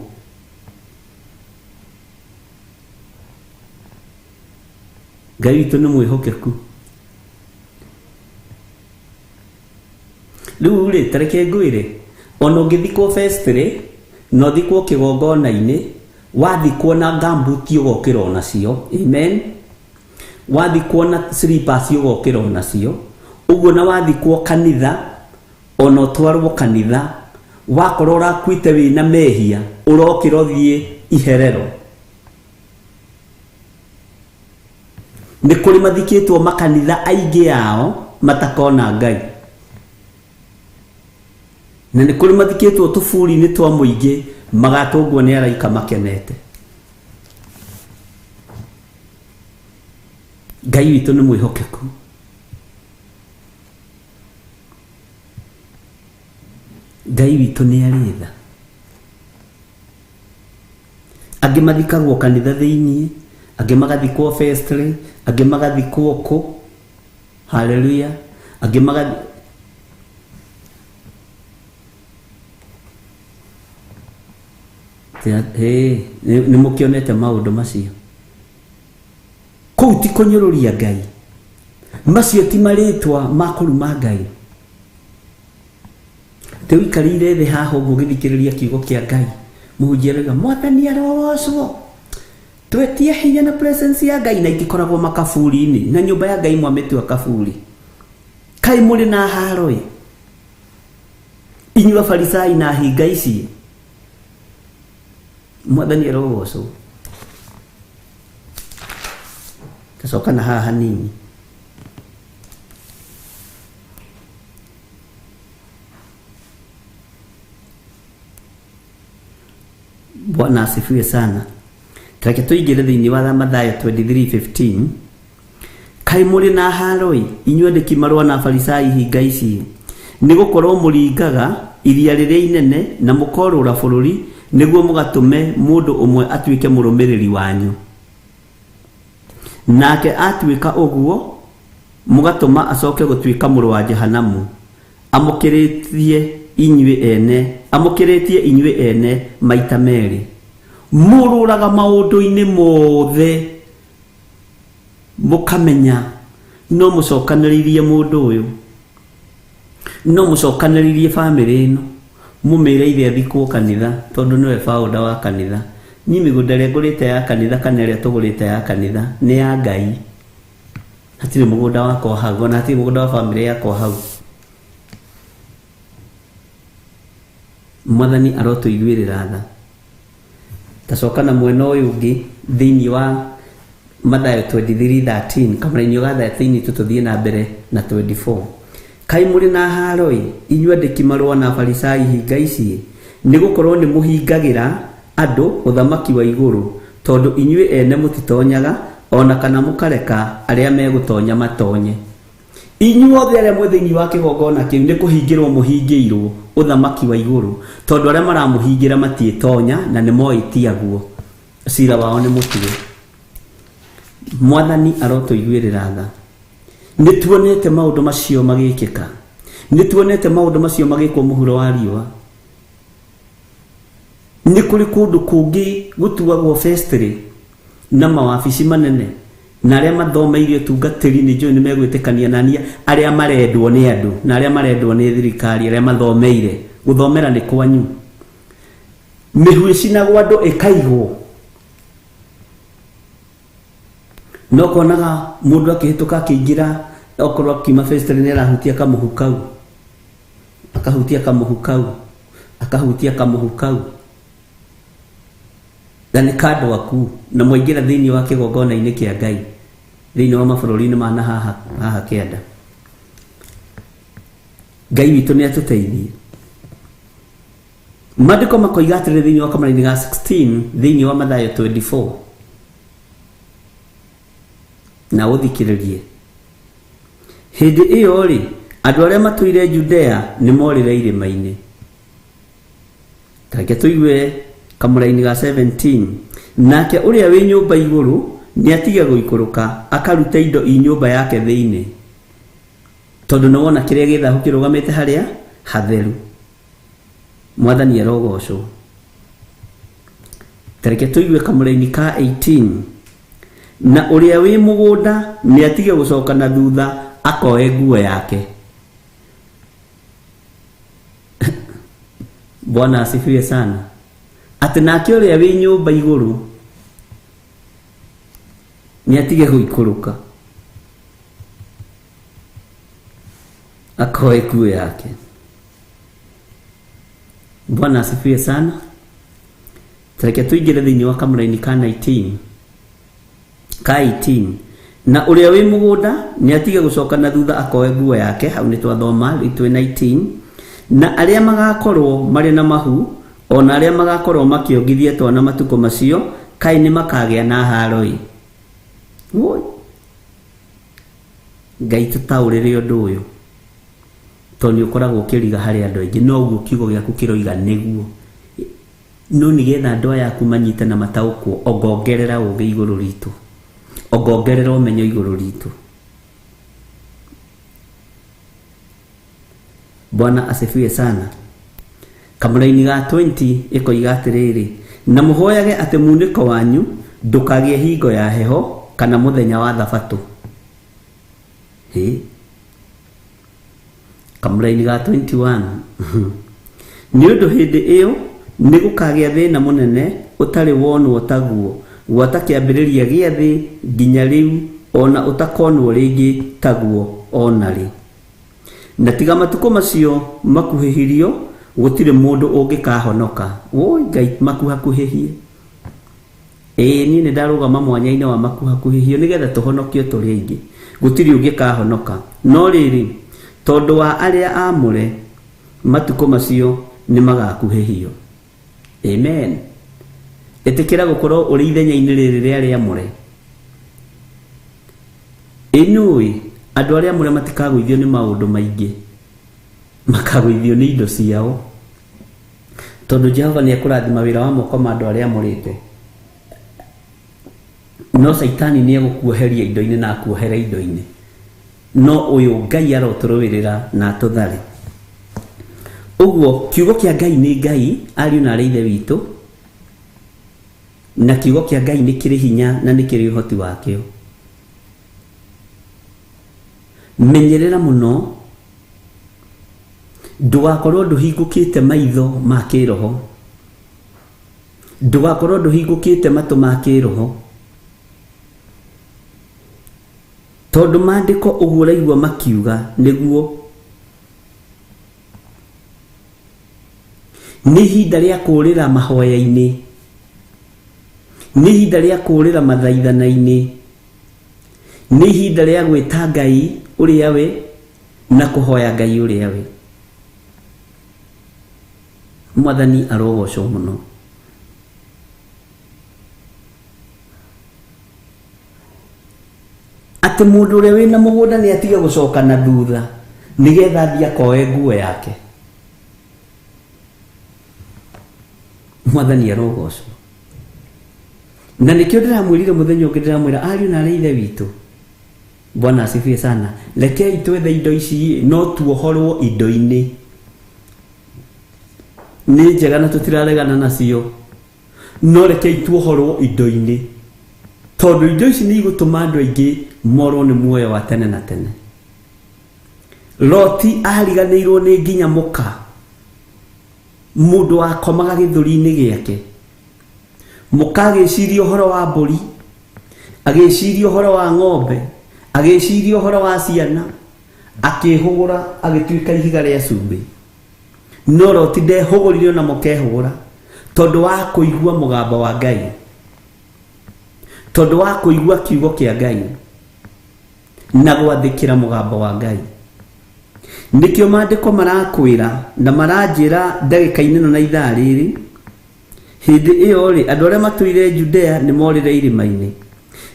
S3: Ngai witũ nĩ mwĩhokeku. Rĩu tareke ngwĩre ona ũngĩthikwo vestry na ũthikwo kĩgongona-inĩ wathikwo na ngambuti ũgokĩra onacio. Amen. Wathikwo na slippers ũgokĩra onacio. Ũguo na wathikwo kanitha ona ũtwarwo kanitha wakorwo ũrakuĩte wĩna mehia ũrokĩra ũthiĩ iherero. Nĩ kũrĩ mathikĩtwo makanitha aingĩ ao matakona Ngai na nĩ kũrĩ mathikĩtwo tũburi-inĩ twa mũingĩ magatũngwo nĩ araika makenete. Ngai witũ nĩ mwĩhokeku. Ngai witũ nĩ arĩ tha. Angĩ mathikagwo kanitha thĩinĩ, angĩ magathikwo Firstly, angĩ magathikwo kũ. Haleluya. Angĩ nĩ mũkĩonete maũndũ macio. Kũu ti kũnyũrũria Ngai. Macio ti marĩtwa ma kũruma Ngai. Tũikarĩire thĩ haha ũguo gĩthikĩrĩria kiugo kĩa Ngai. Mũhunjia arauga Mwathani arogocwo. Twetie hinya na presence ya Ngai, na ingĩkoragwo makaburi-inĩ, na nyũmba ya Ngai mwamĩtua kaburi. Kaĩ mũrĩ na haro ĩ? Inyuĩ Afarisai na hinga ici. Mwathani arogocwo. Tacoka na haha hanini. Bwana asifiwe sana. Tareke tuingĩre thĩinĩ wa Mathayo 23:15. Kaĩ mũrĩ na haro ĩ, inyuĩ andĩki marũa na Afarisai hinga ici, nĩ gũkorwo mũringaga iria rĩrĩa inene na mũkorũra bũrũri nĩguo mũgatũme mũndũ ũmwe atuĩke mũrũmĩrĩri wanyu. Nake atuĩka ũguo mũgatũma acoke gũtuĩka mũrũ wa Jehanamu, amũkĩrĩtie inyuĩ ene maita merĩ. Mũrũraga maũndũ-inĩ mothe mũkamenya no mũcokanĩrĩirie mũndũ ũyũ, no mũcokanĩrĩirie bamĩrĩ ĩno, mũmĩre ithe athikwo kanitha tondũ nĩwe founder wa kanitha. Niĩ mĩgũnda ĩrĩa ngũrĩte ya kanitha kana ĩrĩa tũgũrĩte ya kanitha nĩ ya Ngai. Hatirĩ mũgũnda wakwa hau, ona hatirĩ mũgũnda wa bamĩrĩ yakwa hau. Mwathani arotũiguĩrĩra tha. Tacoka na mwena ũyũ ũngĩ thĩinĩ wa Mathayo 23:13, kamũra-inĩ ga 13 tũthiĩ na mbere na 24. Kaĩ mũrĩ na haro ĩ, inyuĩ andĩki marũa na Afarisai hinga ici, nĩ gũkorwo nĩ mũhingagĩra andũ ũthamaki wa igũrũ, tondũ inyuĩ ene mũtitonyaga ona kana mũkareka arĩa megũtonya matonye. Inyuothe arĩa mwĩ thĩinĩ wa kĩgongona kĩu nĩ kũhingĩrwo mũhingĩirwo ũthamaki wa igũrũ, tondũ arĩa maramũhingĩra matiĩtonya na nĩ moĩtiaguo, cira wao nĩ mũtige. Mwathani arotũiguĩrĩra tha. Nĩ tuonete maũndũ macio magĩkĩka, nĩ tuonete maũndũ macio magĩkwo mũhuro wa riũa. Nĩ kũrĩ kũndũ kũngĩ gũtuagwo Firstly na mawabici manene, na arĩa mathomeire ũtungatĩri nĩ njũĩ nĩ megwĩtĩkania nania, arĩa marendwo nĩ andũ na arĩa marendwo nĩ thirikari, arĩa mathomeire. Gũthomera nĩ kwanyu. Mĩhu ĩcinagwo andũ ĩkaigwo. No konaga mũndũ akĩhĩtũka akĩingĩra, okorwo akiuma Firstly nĩ arahutia kamũhu kau, akahutia kamũhu kau, akahutia kamũhu kau, na nĩ kandũ aku, na mwaingĩra thĩinĩ wa kĩgongona-inĩ kĩa Ngai thĩinĩ wa mabũrũri-inĩ mana haha kĩanda. Ngai witũ nĩ atũteithie. Maandĩko makoiga atĩrĩ thĩinĩ wa kamũra-inĩ ga 16 thĩinĩ wa Mathayo 24, na ũthikĩrĩrie. Hĩndĩ ĩyo rĩ, andũ arĩa matũire Judea nĩ morĩre irĩma-inĩ. Tareke tũigue kamũra-inĩ ga 17. Nake ũrĩa wĩ nyũmba igũrũ nĩ atige gũikũrũka akaruta indo i nyũmba yake thĩinĩ, tondũ nĩ wona kĩrĩa gĩthahu kĩrũgamĩte harĩa hatheru. Mwathani arogocwo. Tareke tũigue kamũra-inĩ ka 18. Na ũrĩa wĩ mũgũnda nĩ atige gũcoka na thutha akoe nguo yake. Bwana asifiwe sana. Atĩ nake ũrĩa wĩ nyũmba igũrũ nĩ atige gũikũrũka akoe nguo yake. Bwana asifiwe sana. Tareke tũingĩre thĩinĩ wa kamũra-inĩ ka 19. Ka 18. Na ũrĩa wĩ mũgũnda nĩ atige gũcoka na thutha akoe nguo yake. Hau nĩ twathoma rĩu 19. na arĩa magakorwo marĩ na mahu ona arĩa magakorwo makiongithia twana matuko macio kai nĩ makagĩa na haro-ĩ. Woi, Ngai tũtaũrĩre ũndũ ũyũ tondũ nĩ ũkoragwo ũkĩriga harĩ andũ aingĩ, no ũguo kiugo gĩaku kĩroiga nĩguo, no nĩgetha andũ aya aku manyite na mataũkwo, ongongerera ũũgĩ igũrũ ritũ, ongongerera ũmenyo igũrũ ritũ. Bwana asifiwe sana. Kamũra-inĩ ga 20 ĩkoiga atĩrĩrĩ, na mũhoyage atĩ munĩko wanyu ndũkagĩe hingo ya heho kana mũthenya wa thabatũ. Kamũra-inĩ ga 21 nĩ ũndũ hĩndĩ ĩyo nĩ gũkagĩa thĩna mũnene ũtarĩ wonwo taguo gwata kĩambĩrĩria gĩa thĩ nginya rĩu, ona ũtakonwo rĩngĩ taguo ona rĩ. Na tiga matukũ macio makuhĩhirio gũtirĩ mũndũ ũngĩkahonoka. Woi, Ngai makuhakuhĩhie. Niĩ nĩ ndarũgama mwanya-inĩ wa makuhakuhĩhio nĩgetha tũhonokio tũrĩ aingĩ, gũtirĩ ũngĩkahonoka. No rĩrĩ, tondũ wa arĩa amũre matukũ macio nĩ magakuhĩhio. Amen. Ĩtĩkĩra gũkorwo ũrĩ ithenya-inĩ rĩrĩ rĩa arĩa amũre. Ĩnũĩ andũ arĩa amũre matikagũithio nĩ maũndũ maingĩ, makagũithio nĩ indo ciao, tondũ Jehova nĩ ekũrathima wĩra wa moko ma andũ arĩa amũrĩte. No Saitani nĩ egũkuoheria indo-inĩ na akuohere indo-inĩ, no ũyũ Ngai arotũrũĩrĩra na atũthare. Ũguo kiugo kĩa Ngai nĩ Ngai, ariũ na ithe witũ, na kiugo kĩa Ngai nĩ kĩrĩ hinya na nĩ kĩrĩ ũhoti wakĩo. Menyerera mũno ndũgakorwo ndũhingũkĩte maitho ma kĩroho, ndũgakorwo ndũhingũkĩte matũ ma kĩroho, tondũ maandĩko ũguo ũraigua makiuga nĩguo. Nĩ ihinda rĩa kũũrĩra mahoya-inĩ, nĩ ihinda rĩa kũũrĩra mathaithana-inĩ, nĩ ihinda rĩa gwĩta Ngai ũrĩa we na kũhoya Ngai ũrĩa we. Mwathani arogocwo mũno. Atĩ mũndũ ũrĩa wĩna mũgũnda nĩ atige gũcoka na thutha nĩgetha athiĩ akoe nguo yake. Mwathani arogocwo. Na nĩkĩo ndĩramwĩrire mũthenya ũngĩ, ndĩramwĩra ariũ na ithe witũ, Bwana asifiwe sana, rekei twethe indo ici no tuohorwo indo-inĩ. Nĩ njega na tũtiraregana nacio, no rekei tuohorwo indo-inĩ, tondũ indo ici nĩ igũtũma andũ aingĩ morwo nĩ muoyo wa tene na tene. Loti ariganĩirwo nĩ nginya mũka, mũndũ wakomaga gĩthũri-inĩ gĩake. Mũka agĩciria ũhoro wa mbũri, agĩciria ũhoro wa ng'ombe, agĩciria ũhoro wa ciana, akĩhũgũra agĩtuĩka ihiga rĩa cumbĩ. No Loti ndehũgũrire ona mũkehũgũra, tondũ wa kũigua mũgambo wa Ngai, tondũ wa kũigua kiugo kĩa Ngai na gwathĩkĩra mũgambo wa Ngai. Nĩkĩo maandĩko marakwĩra na maranjĩra ndagĩka-inĩ ĩno na ithaa rĩrĩ, hĩndĩ ĩyo rĩ, andũ arĩa matũire Judea nĩ morĩre irĩma-inĩ,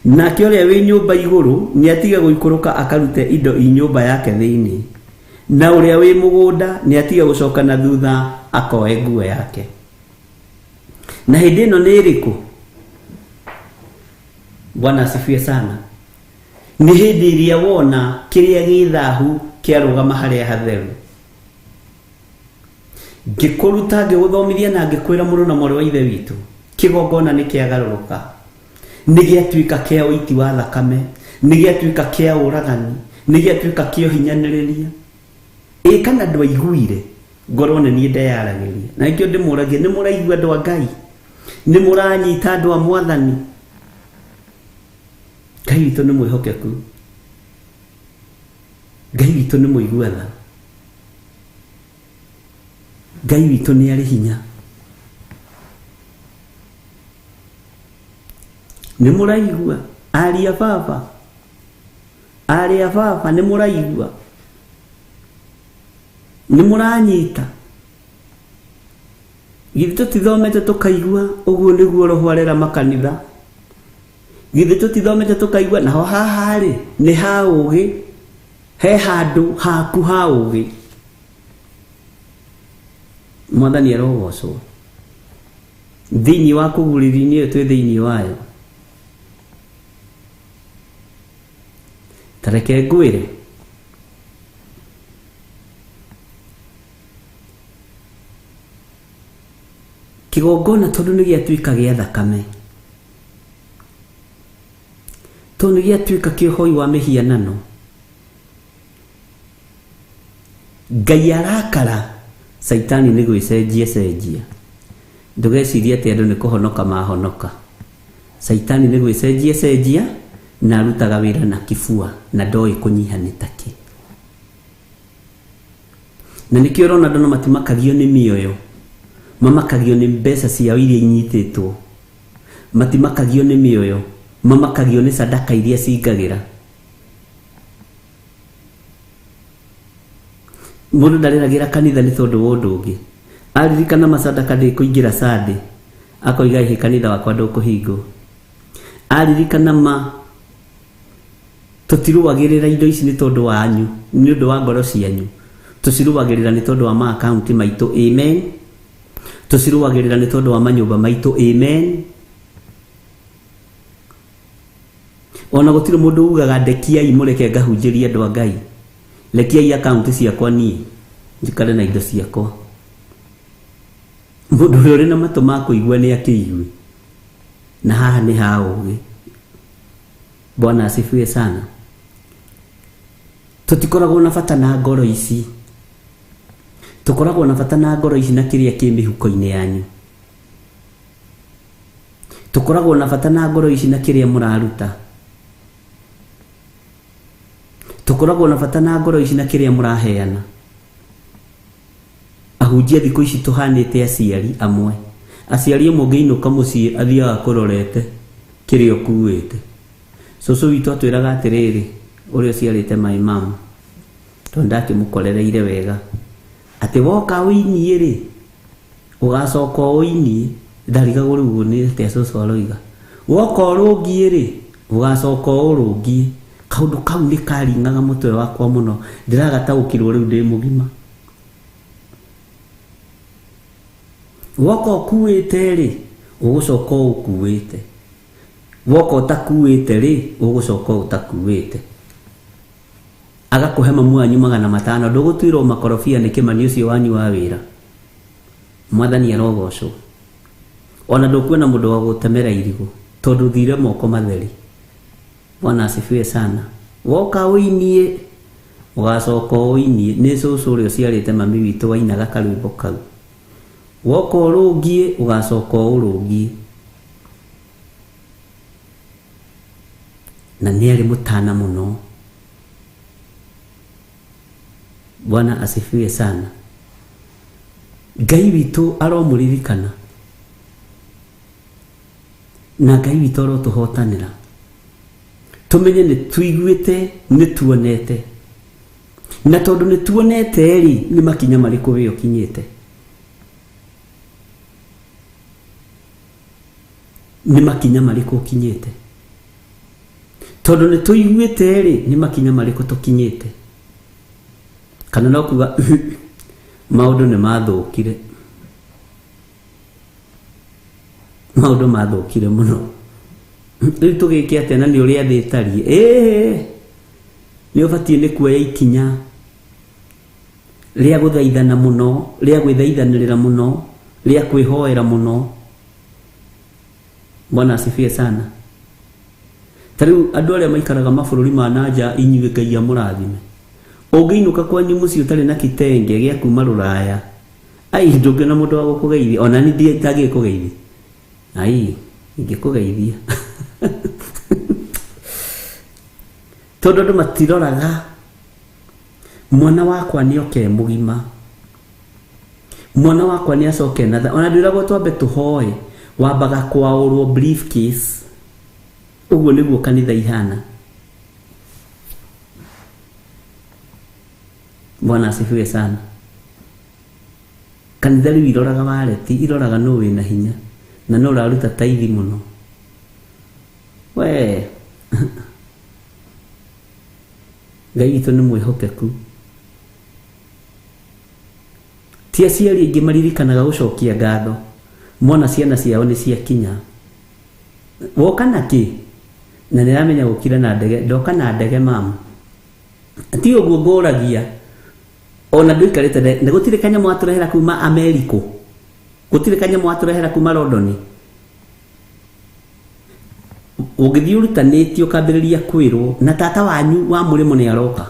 S3: nake ũrĩa wĩ nyũmba igũrũ nĩ atige gũikũrũka akarute indo i nyũmba yake thĩinĩ, na ũrĩa wĩ mũgũnda nĩ atige gũcoka na thutha akoe nguo yake. Na hĩndĩ ĩno nĩ ĩrĩkũ? Bwana asifiwe sana. Nĩ hĩndĩ ĩrĩa wona kĩrĩa gĩ thahu kĩarũgama harĩa hatheru. Ngĩkũruta ngĩgũthomithia na ngĩkwĩra mũrũ na mwarĩ wa ithe witũ, kĩgongona nĩ kĩagarũrũka, nĩ gĩatuĩka kĩa ũiti wa thakame, nĩ gĩatuĩka kĩa ũragani, nĩ gĩatuĩka kĩa ũhinyanĩrĩria. Kana ndwaiguire ngoro nĩ niĩ ndeyaragĩria, na nĩkĩo ndĩmũragia, nĩ mũraigua andũ a Ngai, nĩ mũranyita andũ a Mwathani. Ngai witũ nĩ mwĩhokeku, Ngai witũ nĩ mũiguatha, Ngai witũ nĩ arĩ hinya. Nĩ mũraigua ari a baba, ari a baba, nĩ mũraigua. Nĩ mũranyita. Githĩ tũtithomete tũkaigua ũguo nĩguo roho arera makanitha. Githĩ tũtithomete tũkaigua naho haha rĩ nĩ ha ũgĩ. He handũ haku ha ũgĩ. Mwathani arogocwo. Thĩinĩ wa kũgũrĩri-inĩ ĩyo twĩ thĩinĩ wayo. Tareke ngwĩre. Kĩgongona tondũ nĩ gĩatuĩka gĩa thakame. Tondũ nĩ gĩatuĩka kĩohoi wa mĩhianano. Ngai arakara. Saitani nĩ gwĩcenjia. Ndũgecirie atĩ andũ nĩ kũhonoka mahonoka. Saitani nĩ gwĩcenjia na arutaga wĩra na kĩbua na ndoĩ kũnyiha nĩ takĩ. Na nĩkĩo ũrona andũ matimakagio nĩ mĩoyo. Mamakagio nĩ mbeca ciao iria inyitĩtwo. Matimakagio nĩ mĩoyo. Mamakagio nĩ sadaka iria cingagĩra. Mũndũ ndarĩragĩra kanitha nĩ tondũ wa ũndũ ũngĩ. Aririkana masadaka ndĩkũingĩra Sunday. Akoiga ihe kanitha wakwa ndũkũhingwo. Aririkana tũtirũagĩrĩra indo ici nĩ tondũ wanyu, nĩ ũndũ wa ngoro cianyu. Tũcirũagĩrĩra nĩ tondũ wa akaunti maitũ. Amen. Tũcirũagĩrĩra nĩ tondũ wa manyũmba maitũ. Amen. Ona gũtirĩ mũndũ ugaga ndekiai mũreke ngahunjĩria andũ a Ngai. Lekiai akaunti ciakwa niĩ njikare na indo ciakwa. Mũndũ ũrĩa ũrĩ na matũ ma kũigua nĩ akĩigue. Na haha nĩ ha ũgĩ. Bwana asifiwe sana. Tũtikoragwo na bata na ngoro ici. Tũkoragwo na bata na ngoro ici na kĩrĩa kĩ mĩhuko-inĩ yanyu. Tũkoragwo na bata na ngoro ici na kĩrĩa mũraruta. Tũkoragwo na bata na ngoro ici na kĩrĩa mũraheana. Ahunjia thikũ ici tũhanĩte aciari amwe. Aciari amwe ngĩinũka mũciĩ athiaga kũrorete kĩrĩa ũkuĩte. Cũcũ witũ atwĩraga atĩrĩrĩ, ũrĩa ũciarĩte my mom, tondũ ndakĩmũkorereire wega, atĩ woka ũinie rĩ ũgacoka ũinie. Ndarigagwo rĩu nĩ atĩa cũcũ aroiga. Woka ũrũngie rĩ ũgacoka ũrũngie. Kaũndũ kau nĩ karingaga mũtwe wakwa mũno. Ndiragataũkĩrwo rĩu ndĩ mũgima. Woka ũkuĩte rĩ ũgũcoka ũkuĩte. Woka ũtakuĩte rĩ ũgũcoka ũtakuĩte. Agakũhe mamu wanyu 500. Ndũgũtuĩrwo makorobia nĩ kĩmani ũcio wanyu wa wĩra. Mwathani arogocwo. Ona ndũkwona mũndũ wa gũtemera irigũ tondũ thire moko matheri. Bwana asifiwe sana. Woka ũinie ũgacoka ũinie. Nĩ cũcũ ũrĩa ũciarĩte mami witũ wainaga karwĩmbo kau. Woka ũrũngie ũgacoka ũrũngie. Na nĩ arĩ mũtana mũno. Bwana asifiwe sana. Ngai witũ aromũririkana. Na Ngai witũ arotũhotanĩra. Tumenye nĩ tuiguĩte, nĩ tuonete. Na tondũ nĩ tuonete rĩ nĩ makinya marĩkũ we ũkinyĩte. Nĩ makinya marĩkũ ũkinyĩte. Tondũ nĩ tuiguĩte rĩ nĩ makinya marĩkũ tũkinyĩte. Kana no kuga maũndũ nĩ mathũkire. Maũndũ mathũkire mũno. Rĩu tũgĩke atĩa na nĩ ũrĩa thĩ ĩtariĩ. Nĩ ũbatiĩ nĩ kuoya ikinya rĩa gũthaithana mũno, rĩa gwĩthaithanĩrĩra mũno, rĩa kwĩhoera mũno. Bwana asifiwe sana. Tarĩu andũ arĩa maikaraga mabũrũri ma nanja inyuĩ Ngai amũrathime. Ũngĩinũka kwanyu mũciĩ ũtarĩ na kitenge gĩa kuma Rũraya. Ndũngĩ na mũndũ wa gũkũgeithia. Ona niĩ ndingĩkũgeithia. Ingĩkũgeithia. Tondũ andũ matiroraga mwana wakwa nĩ oke mũgima. Mwana wakwa nĩ acoke na ona ndĩragwo twambe tũhoe wambaga kwaũrwo briefcase. Ũguo nĩguo kanitha ihana. Bwana asifiwe sana. kanitha riu iroraga wareti iroraga no wina hinya na no raruta taithi muno we Ngai witũ nĩ mwĩhokeku ti aciari aingĩ maririkanaga gũcokia ngatho mona ciana ciao nĩ ciakinya woka na kĩ na nĩramenya gũkira na ndege ndoka na ndege mamu ti ũguo ngũragia ona ndũikarĩte nĩ gũtirĩ kanyamũ atũrehera kuma Amerika gũtirĩ kanyamũ atũrehera kuma London ũgĩthiĩ ũrutanĩtio ũkambĩrĩria kwĩrwo na tata wanyu wa mũrĩmo nĩ aroka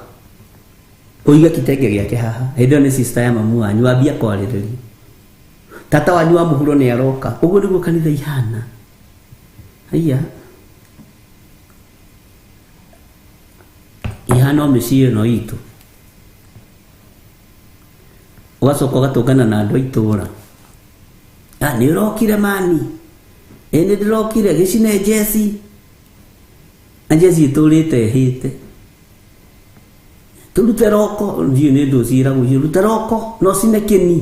S3: ũiga kitenge gĩake haha hĩndĩ ĩyo nĩ sister ya mamu wanyu wambia kwarĩrĩria tata wanyu wa mũhuro nĩ aroka ũguo nĩguo kanitha ihana haiya ihana mĩciĩ ĩno itũ ũgacoka ũgatũngana na andũ a itũũra nĩ ũrokire mani nĩ ndĩrokire gĩcine njeci na njeci ĩtũrĩte hĩte tũrute roko ndiũ nĩ ndũ ciĩragwo icio rute roko no cine kĩni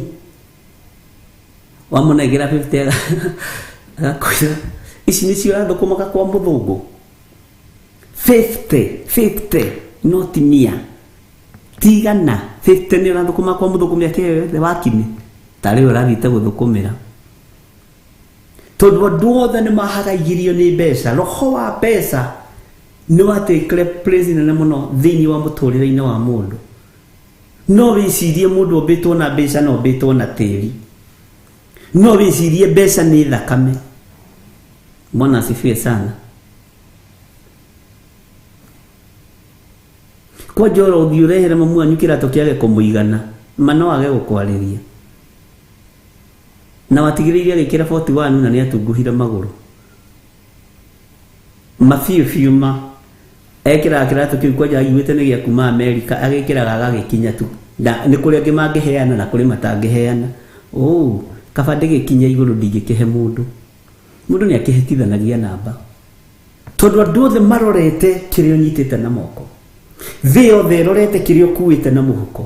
S3: wamũnengera 50 agakwĩra ici nĩcio arathũkũmaga kwa mũthũngũ 50 no ti 100 tigana 50 nĩ ũrathũkũma kwa mũthũngũ mĩaka ĩyo yothe wakini tarĩ ũrathiĩte gũthũkũmĩra tondũ andũ othe nĩ mahagaigirio nĩ mbeca roho wa mbeca nĩ watekire place nene mũno thĩinĩ wa mũtũrĩre-inĩ wa mũndũ no wĩcirie mũndũ ũmbĩtwo na mbeca na ũmbĩtwo na tĩri no wĩcirie mbeca nĩ thakame Bwana asifiwe sana kwa njoro ũthiĩ ũrehere mamu wanyu kĩratũ kĩage kũmũigana ma no age gũkwarĩria na watigĩrĩire agĩkĩra 41 na nĩ atunguhire magũrũ mabiũ ma ekĩraga kĩratũ kĩu kwanja aiguĩte nĩ gĩa kuma Amerika agĩkĩraga agagĩkinya tu nĩ kũrĩ angĩ mangĩheana na kũrĩ matangĩheana kaba ndĩgĩkinya igũrũ ndingĩkĩhe mũndũ nĩ akĩhĩtithanagia namba tondũ andũ othe marorete kĩrĩa ũnyitĩte na moko thĩ yothe ĩrorete kĩrĩa ũkuĩte na mũhuko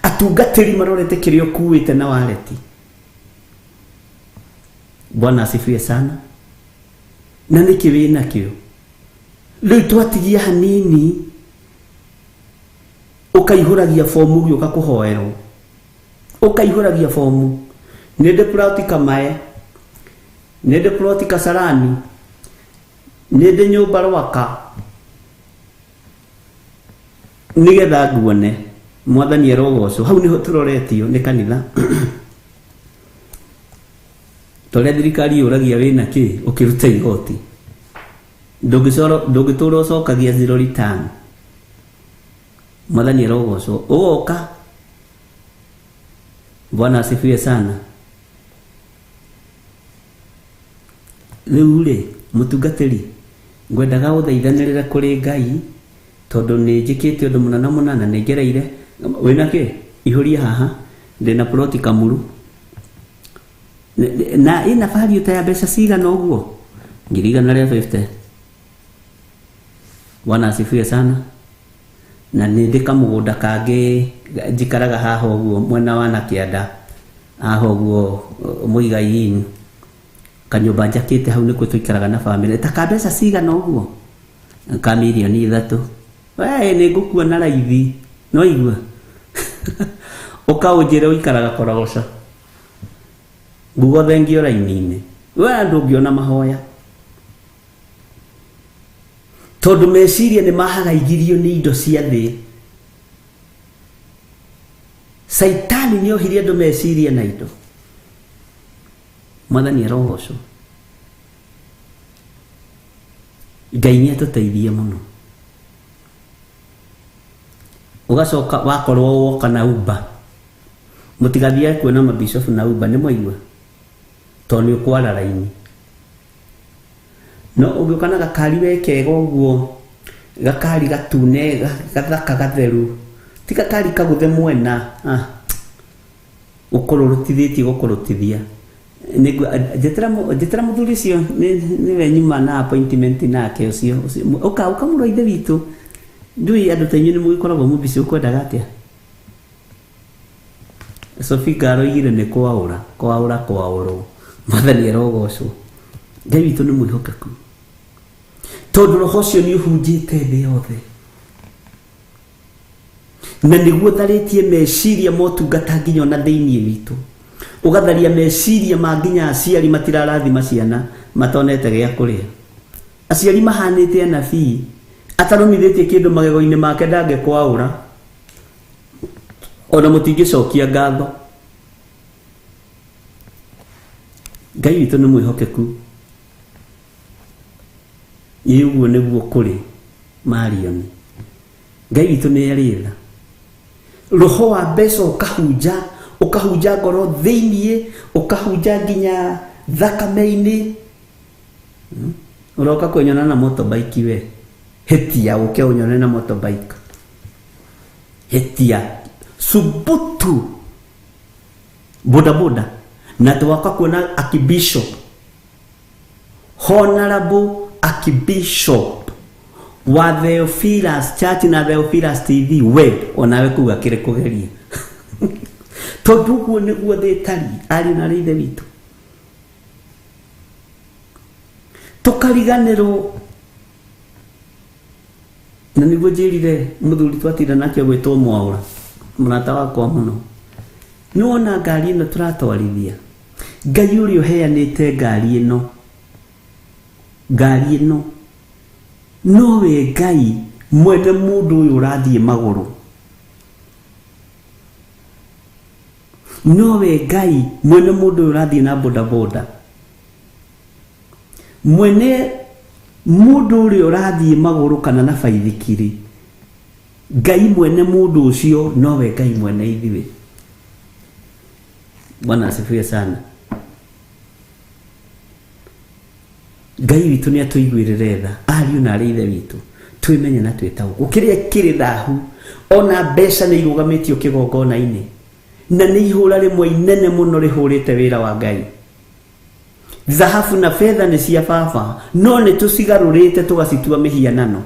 S3: atungatĩri marorete kĩrĩa ũkuĩte na waleti Bwana asifiwe sana na nĩkĩ wĩ nakĩo rĩu twatigia hanini ũkaihũragia fomu gĩũka kũhoerwo ũkaihũragia fomu nĩ ndĩ Kamae nĩ ndĩ Kasarani nĩ ndĩ nyũmba Rwaka nĩgetha nguone mwathani erogocwo hau nĩho tũroretio nĩ kanitha tũrĩa thirikari yũragia wĩna kĩ ũkĩruta igoti ndũngĩtũra ũcokagia zero return mwathani erogocwo ũgoka Bwana asifiwe sana rĩu rĩ mũtungatĩri ngwendaga ũthaithanĩrĩre kũrĩ Ngai tondũ nĩ njĩkĩte ũndũ mũnana nĩ ngereire wĩna kĩ ihũria haha ndĩna ploti Kamuru na ina value ta ya mbeca cigana ũguo 150 Bwana asifiwe sana na nĩ ndĩ kamũgũnda kangĩ njikaraga haha ũguo mwena wa Nakĩanda haha ũguo Mũigai kanyũmba njakĩte hau nĩkuo tũikaraga na family ta ka mbeca cigana ũguo ka milioni 3 nĩ ngũkua na raithi no igua ũkaũnjĩre ũikaraga Korogoca ngugo thengio raini-inĩ andũ ũngĩona mahoya tondũ meciria nĩ mahagaigirio nĩ indo cia thĩ Saitani nĩ ohirie andũ meciria na indo mwathani erogocwo Ngai nĩ atũteithie mũno ũgacoka wakorwo woka na Uber mũtigathiĩ kuona mabishofu na Uber nĩ mwaigua tondũ nĩ ũkwara raini no ũngĩũka na gakari wekega ũguo gakari gatune gathaka gatheru ti gakari kagũthe mwena ũkũrũrũtithĩtie gũkũrũtithia njĩtĩra mũthuri ũcio nĩwe nyuma na appointment nake ũcio ũkamũrwo ithe witũ ndui andũ ta inyuĩ nĩ mũgĩkoragwo mũbici ũkwendaga atĩa Sophie Garoigire nĩ kwaũra Mwathani arogocwo. Ngai witũ nĩ mwĩhokeku tondũ roho ũcio nĩ ũhunjĩte thĩ yothe na nĩguo tharĩtie meciria motungata nginya ona thĩinĩ witũ, ũgatharia meciria ma nginya aciari matirarathima ciana matonete gĩa kũrĩa. Aciari mahanĩte anabii atarũmithĩtie kĩndũ magego-inĩ make ndangĩkwaũra ona mũtingĩcokia ngatho. Ngai witũ nĩ mwĩhokeku. Ũguo nĩguo kũrĩ Marion. Ngai witũ nĩ arĩ tha. Roho wa mbeca ũkahunja ngoro thĩinĩ, ũkahunja nginya thakame-inĩ. Ũroka kũnyona na motorbike we. Hetia ũke ũnyone na motorbike. Hetia. Subutu. Bodaboda. Na tuwaka kuona Archbishop. Honorable Archbishop wa Theophilus Church na Theophilus TV we onawe kuga kire kugeria. Tondu guo niguo thitari ari na rithe witu. Tukariganirwo na niguo njirire muthuri twatira nakio gwitwo Mwaura murata wakwa muno. Nona ngari ino turatwarithia. Ngai uri uheanite ngari ino nowe Ngai mwene mundu uyu urathie maguru. Nowe Ngai mwene mundu uyu urathie na bodaboda. Mwene mundu uyu urathie maguru kana na baithikiri. Ngai mwene mundu ucio nowe Ngai mwene ithiwe. Bwana asifiwe sana. Ngai witũ nĩ atũiguĩrĩre tha, ariũ na arĩ ithe witũ, twĩmenye na twĩtaũkwo. Kĩrĩa kĩrĩ thahu, ona mbeca nĩ irũgamĩtio kĩgongona-inĩ, na nĩ ihũra rĩmwe inene mũno rĩhũrĩte wĩra wa Ngai. Thahabu na fedha nĩ cia baba, no nĩ tũcigarũrĩte tũgacitua mĩhianano.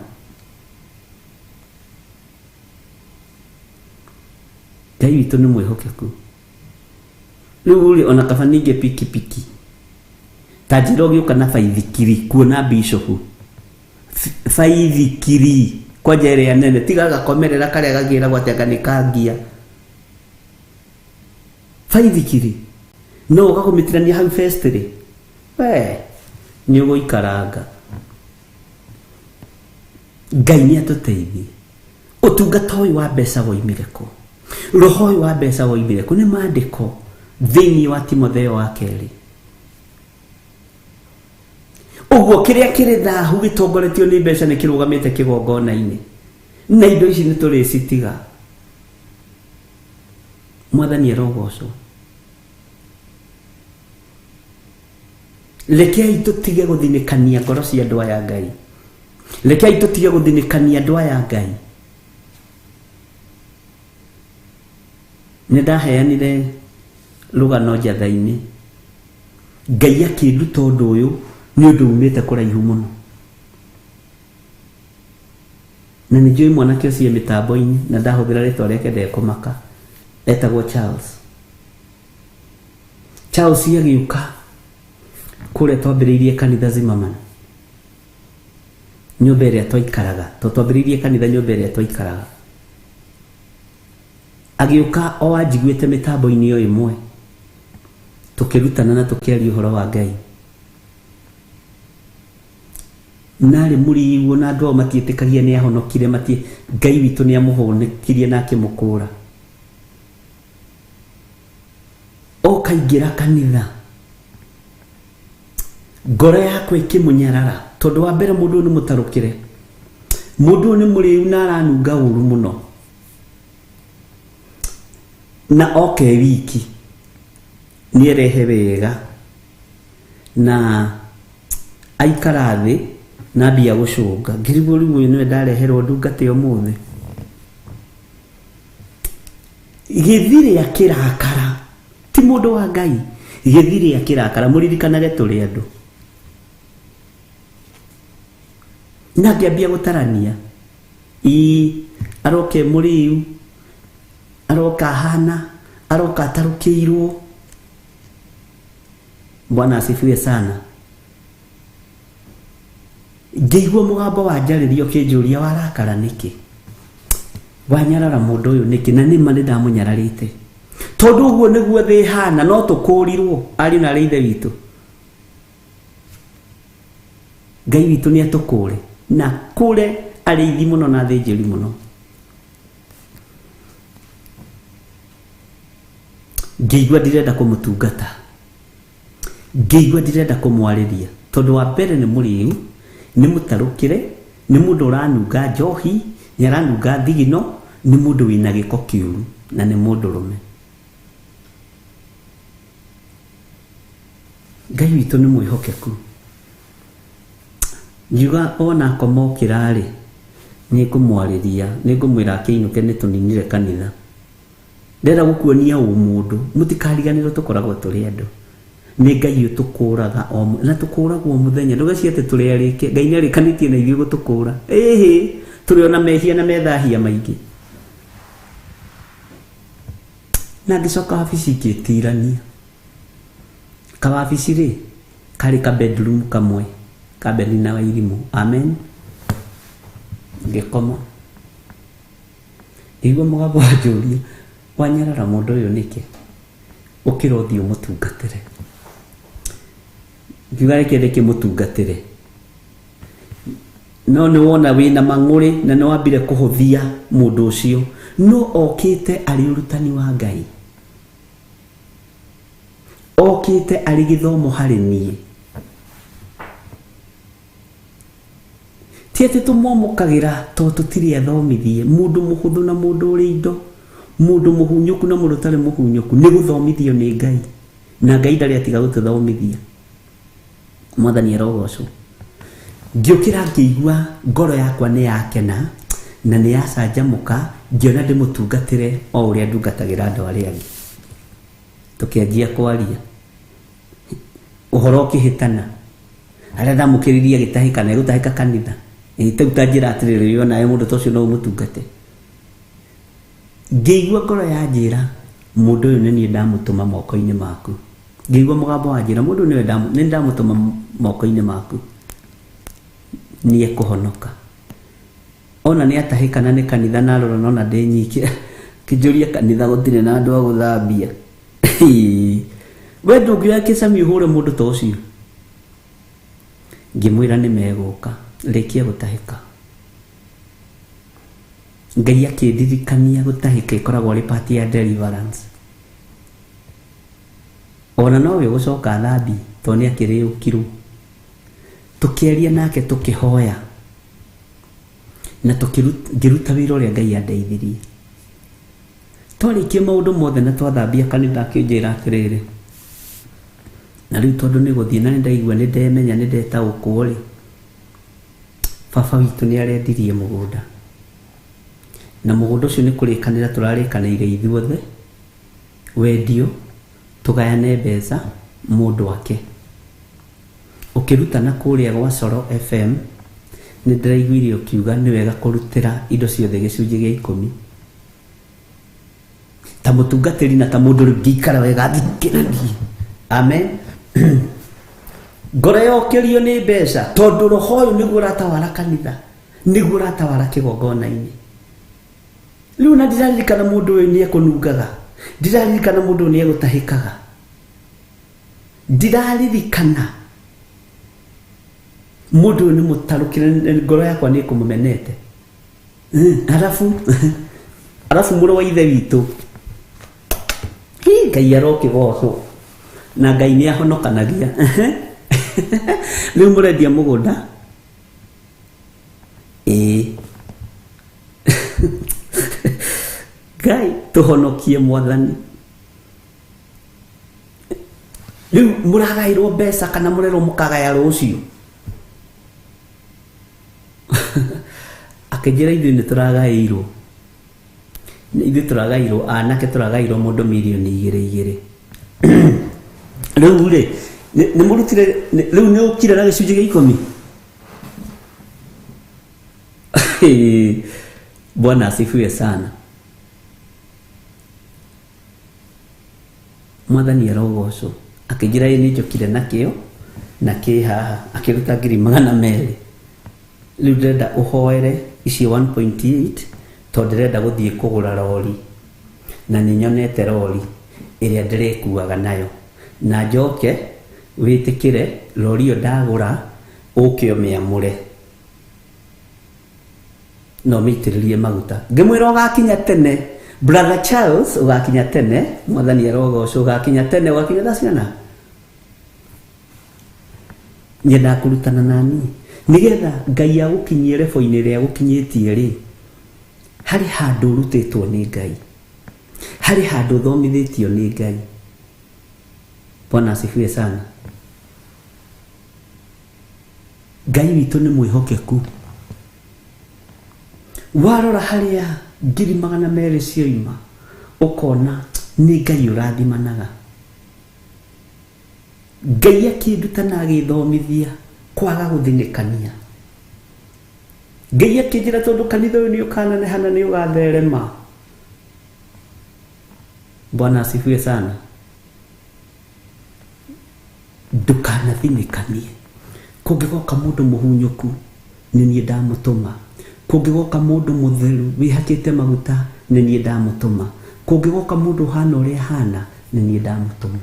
S3: Ngai witũ nĩ mwĩhokeku. Rĩu ona kaba ningĩ pikipiki tajiro gĩũka na baithikiri kuona bishopu baithikiri kwa njere ya nene tiga gakomerera karĩa gagĩra gwatega nĩ kangia baithikiri no ũgakũmĩtirania hau festĩrĩ nĩ ũgũikaranga. Ngai nĩ atũteithie. Ũtungata ũyũ wa mbeca woimire kũ? Roho ũyũ wa mbeca woimire kũ? Nĩ maandĩko thĩinĩ wa Timotheo wa kerĩ. Ũguo kĩrĩa kĩrĩ thahu gĩtongoretio nĩ mbeca nĩ kĩrũgamĩte kĩgongona-inĩ, na indo ici nĩ tũrĩcitiga. Mwathani arogocwo. Rekei tũtige gũthinĩkania ngoro cia andũ aya Ngai. Rekei tũtige gũthinĩkania andũ aya Ngai. Nĩ ndaheanire rũgano njatha-inĩ. Ngai akĩnduta ũndũ ũyũ nĩ ũndũ umĩte kũraihu mũno. Na nĩ njũĩ mwanake ũcio mĩtambo-inĩ na ndahũthĩra rĩtwa rĩake ndekũmaka. Etagwo Charles. Charles agĩũka kũrĩa twambĩrĩirie kanitha Zimmerman. Nyũmba ĩrĩa twaikaraga. Twambĩrĩirie kanitha nyũmba ĩrĩa twaikaraga. Agĩũka o anjiguĩte mĩtambo-inĩ o ĩmwe. Tukĩrutana na tukĩaria ũhoro wa Ngai. Narĩ mũrigo na andũ matiĩtĩkagia nĩ ahonokire Ngai witũ nĩ amũhonokirie na akĩmũkũra. Okaingĩra kanitha. Ngoro yakwa ĩkĩmũnyarara tondũ wa mbere mũndũ nĩ mũtarũkĩre. Mũndũ nĩ mũrĩu na aranunga ũru mũno. Na oke wiki nĩ erehe wega na aikara thĩ na mbia gũcũnga. Ngĩrigwo rĩu ũyũ nĩwe ndareherwo ndungata ũmũthĩ. Gĩthirĩ akĩrakara, ti mũndũ wa Ngai. Gĩthirĩ akĩrakara, mũririkanage tũrĩ andũ. Na ngĩambia gũtarania. Aroke mũrĩu, aroka hana, aroka atarukĩirwo. Bwana asifiwe sana. Ngĩigua mũgambo wa njarĩrio kĩnjũria warakara nĩkĩ? Wanyarara mũndũ ũyũ nĩkĩ? Na nĩma nĩ ndamũnyararĩte. Tondũ ũguo nĩguo thĩ hana, no tũkũrirwo ariũ na ithe witũ. Ngai witũ nĩ atũkũre na kũre arĩithi mũno na thĩnjĩri mũno. Ngĩigua ndirenda kũmũtungata, ngĩigua ndirenda kũmwarĩria, tondũ wa mbere nĩ mũrĩu, nĩ mũtarũkĩre, nĩ mũndũ ũranunga njohi, nĩ aranunga thigino, nĩ mũndũ wĩna gĩko kĩũru na nĩ mũndũrũme. Ngai witũ nĩ mwĩhokeku. Ngiuga ona akomokĩra rĩ, nĩ ngũmwarĩria, nĩ ngũmwĩra akĩinũke nĩ tũninire kanitha. Ndĩrenda gũkuonia ũmũndũ, mũtikariganĩrwo tũkoragwo tũrĩ andũ. Nĩ Ngai ũtũkũraga na tũkũragwo mũthenya. Ndũgacie atĩ tũrĩ arĩke, Ngai nĩ arĩkanĩtie na ithuĩ gũtũkũra. Ĩhĩ, tũrĩ ona mehia na methahia maingĩ. Na ngĩcoka wabici ngĩtirania. Kawabici rĩ, karĩ ka bedroom kamwe, ka Benina wa Irimũ. Amen. Ngĩkoma. Igua mũgambo wa njũria, wanyarara mũndũ ũyũ nĩkĩ? Ũkĩra ũthiĩ ũmũtungatĩre. Ngiuga reke ndĩkĩmũtungatĩre. No nĩ wona wĩna mang'ũrĩ na nĩ wambire kũhũthia mũndũ ũcio. No okĩte arĩ ũrutani wa Ngai. Okĩte arĩ gĩthomo harĩ niĩ. Ti atĩ tũmomũkagĩra tondũ tũtirĩ athomithie. Mũndũ mũhũthũ na mũndũ ũrĩ indo, mũndũ mũhunyũku na mũndũ ũtarĩ mũhunyũku, nĩ gũthomithio nĩ Ngai. Na Ngai ndarĩ atiga gũtũthomithia. Mwathani arogocwo. Ngĩũkĩra ngĩigua ngoro yakwa nĩ yakena na nĩ yacanjamũka, ngĩona ndĩmũtungatĩre o ũrĩa ndungatagĩra andũ arĩa angĩ. Tũkĩanjia kwaria. Ũhoro ũkĩhĩtana. Arĩa ndamũkĩrĩria gĩtahĩka na gũtahĩka kanitha. Tau ta njĩra atĩrĩrĩ, ona mũndũ ta ũcio no ũmũtungate. Ngĩigua ngoro yanjĩra mũndũ ũyũ nĩ niĩ ndamũtũma moko-inĩ maku. Ngĩigua mũgambo wanjĩra mũndũ nĩ ndamũtũma moko-inĩ maku. Nĩ ekũhonoka. Ona nĩ atahĩka na nĩ kanitha na rora nona ndĩ nyike. Kĩnjũria kanitha gũtirĩ na andũ a gũthambia. We ndũngĩoya kĩcami ũhũre mũndũ ta ũcio. Ngĩmwĩra nĩ megũka, rĩkia gũtahĩka. Ngai akĩndirikania gũtahĩka ĩkoragwo arĩ part ya deliverance. Ona nowe ũgũcoka thambi tondũ nĩ akĩrĩũkirwo. Tũkĩaria nake tũkĩhoya na ngĩruta wĩra ũrĩa Ngai andeithirie. Twarĩkia maũndũ mothe na twathambia kanitha, akĩnjĩra atĩrĩrĩ, na rĩu tondũ nĩ gũthiĩ na nĩ ndaigua nĩ ndemenya nĩ ndetaũkwo rĩ, baba witũ nĩ arendirie mũgũnda. Na mũgũnda ũcio nĩ kũrĩkanĩra tũrarĩkanĩire ithuothe wendio, tũgayane mbeca mũndũ wake. Ũkĩrutana kũrĩa gwa Coro FM nĩ ndĩraiguire ũkiuga nĩ wega kũrutĩra indo ciothe gĩcunjĩ gĩa 10. Ta mũtungatĩri na ta mũndũ ũngĩikara wega thikĩrĩrie. Amen. Ngoro yokĩrio nĩ mbeca, tondũ roho ũyũ nĩguo ũratawara kanitha, nĩguo ũratawara kĩgongona-inĩ. Rĩu na ndiraririkana mũndũ ũyũ nĩ ekũnungaga, ndiraririkana mũndũ ũyũ nĩ egũtahĩkaga, ndiraririkana mũndũ ũyũ nĩ mũtarũkĩre, ngoro yakwa nĩ ĩkũmũmenete. Arabu mũrũ wa ithe witũ, Ngai arokĩgocwo na Ngai nĩ ahonokanagia. Rĩu mũrendia mũgũnda. Ngai tũhonokie Mwathani. Rĩu mũragaĩrwo mbeca kana mũrerwo mũkagaya rũciũ? Akĩnjĩra ithuĩ nĩ tũragaĩirwo. Ithuĩ tũragaĩirwo, anake tũragaĩirwo mũndũ mirioni 2. Rĩu rĩ, nĩ mũrutire, rĩu nĩ ũkire na gĩcunjĩ gĩa 10. Bwana asifiwe sana. Mwathani arogocwo akĩnjĩra ĩ nĩ njokire nakĩo na kĩ haha, akĩruta 200,000. Rĩu ndĩrenda ũhoere icio 1.8 tondũ ndĩrenda gũthiĩ kũgũra rori, na nĩ nyonete rori ĩrĩa ndĩrĩkuaga nayo, na njoke wĩtĩkĩre rori ĩyo ndagũra ũke ũmĩamũre na ũmĩitĩrĩrie maguta. Ngĩmwĩra ũgakinya tene brother Charles, ũgakinya tene. Mwathani arogocwo, ũgakinya tene, ũgakinya thaa cigana? Nyenda kũrutana nani nĩgetha Ngai agũkinyie level-inĩ ĩrĩa agũkinyĩtie rĩ, harĩ handũ ũrutĩtwo nĩ Ngai, harĩ handũ ũthomithĩtio nĩ Ngai. Bwana asifiwe sana. Ngai witũ nĩ mwĩhokeku. Warora harĩa 200,000 cioima ũkona nĩ Ngai ũrathimanaga. Ngai akĩnduta na agĩthomithia kwaga gũthinĩkania. Ngai akĩnjĩra tondũ kanitha ũyũ nĩ ũkaneneha na nĩ ũgatherema. Bwana asifiwe sana. Ndũkanathinĩkanie. Kũngĩgoka mũndũ mũhunyũku nĩ niĩ ndamũtũma. Kũngĩgoka mũndũ mũtheru wĩhakĩte maguta nĩ niĩ ndamũtũma. Kũngĩgoka mũndũ hana ũrĩa hana nĩ niĩ ndamũtũma.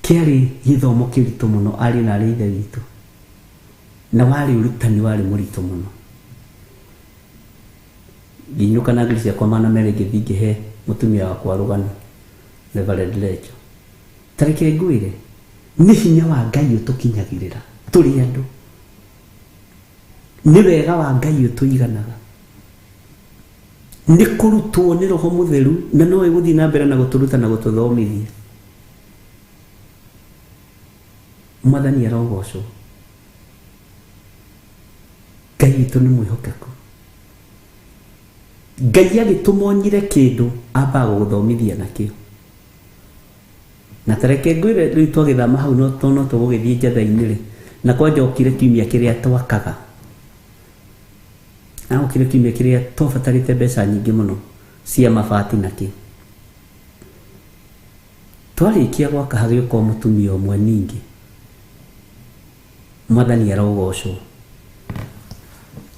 S3: Kĩarĩ gĩthomo kĩritũ mũno arĩ na arĩ ithe witũ, na warĩ ũrutani warĩ mũritũ mũno. Nginyũka na ngiri ciakwa mana merĩ ngĩthiĩ ngĩhe mũtumia wakwa rũgano Reverend Lecho. Tareke ngwĩre nĩ hinya wa Ngai ũtũkinyagĩrĩra tũrĩ andũ, nĩ wega wa Ngai ũtũiganaga, nĩ kũrutwo nĩ Roho Mũtheru, na no egũthiĩ na mbere na gũtũruta na gũtũthomithia. Mwathani arogocwo. Ngai witũ nĩ mwĩhokeku. Ngai agĩtũmonyire kĩndũ ambaga gũthomithia nakĩo. Na tareke ngwĩre rĩu twagĩthama hau no tũgũgĩthiĩ njatha-inĩ rĩ, na kwanjokire kiumia kĩrĩa twakaga, na gũkire kiumia kĩrĩa twabatarĩte mbeca nyingĩ mũno cia mabati nakĩ. Twarĩkia gwaka hagĩũka mũtumia ũmwe ningĩ. Mwathani arogocwo.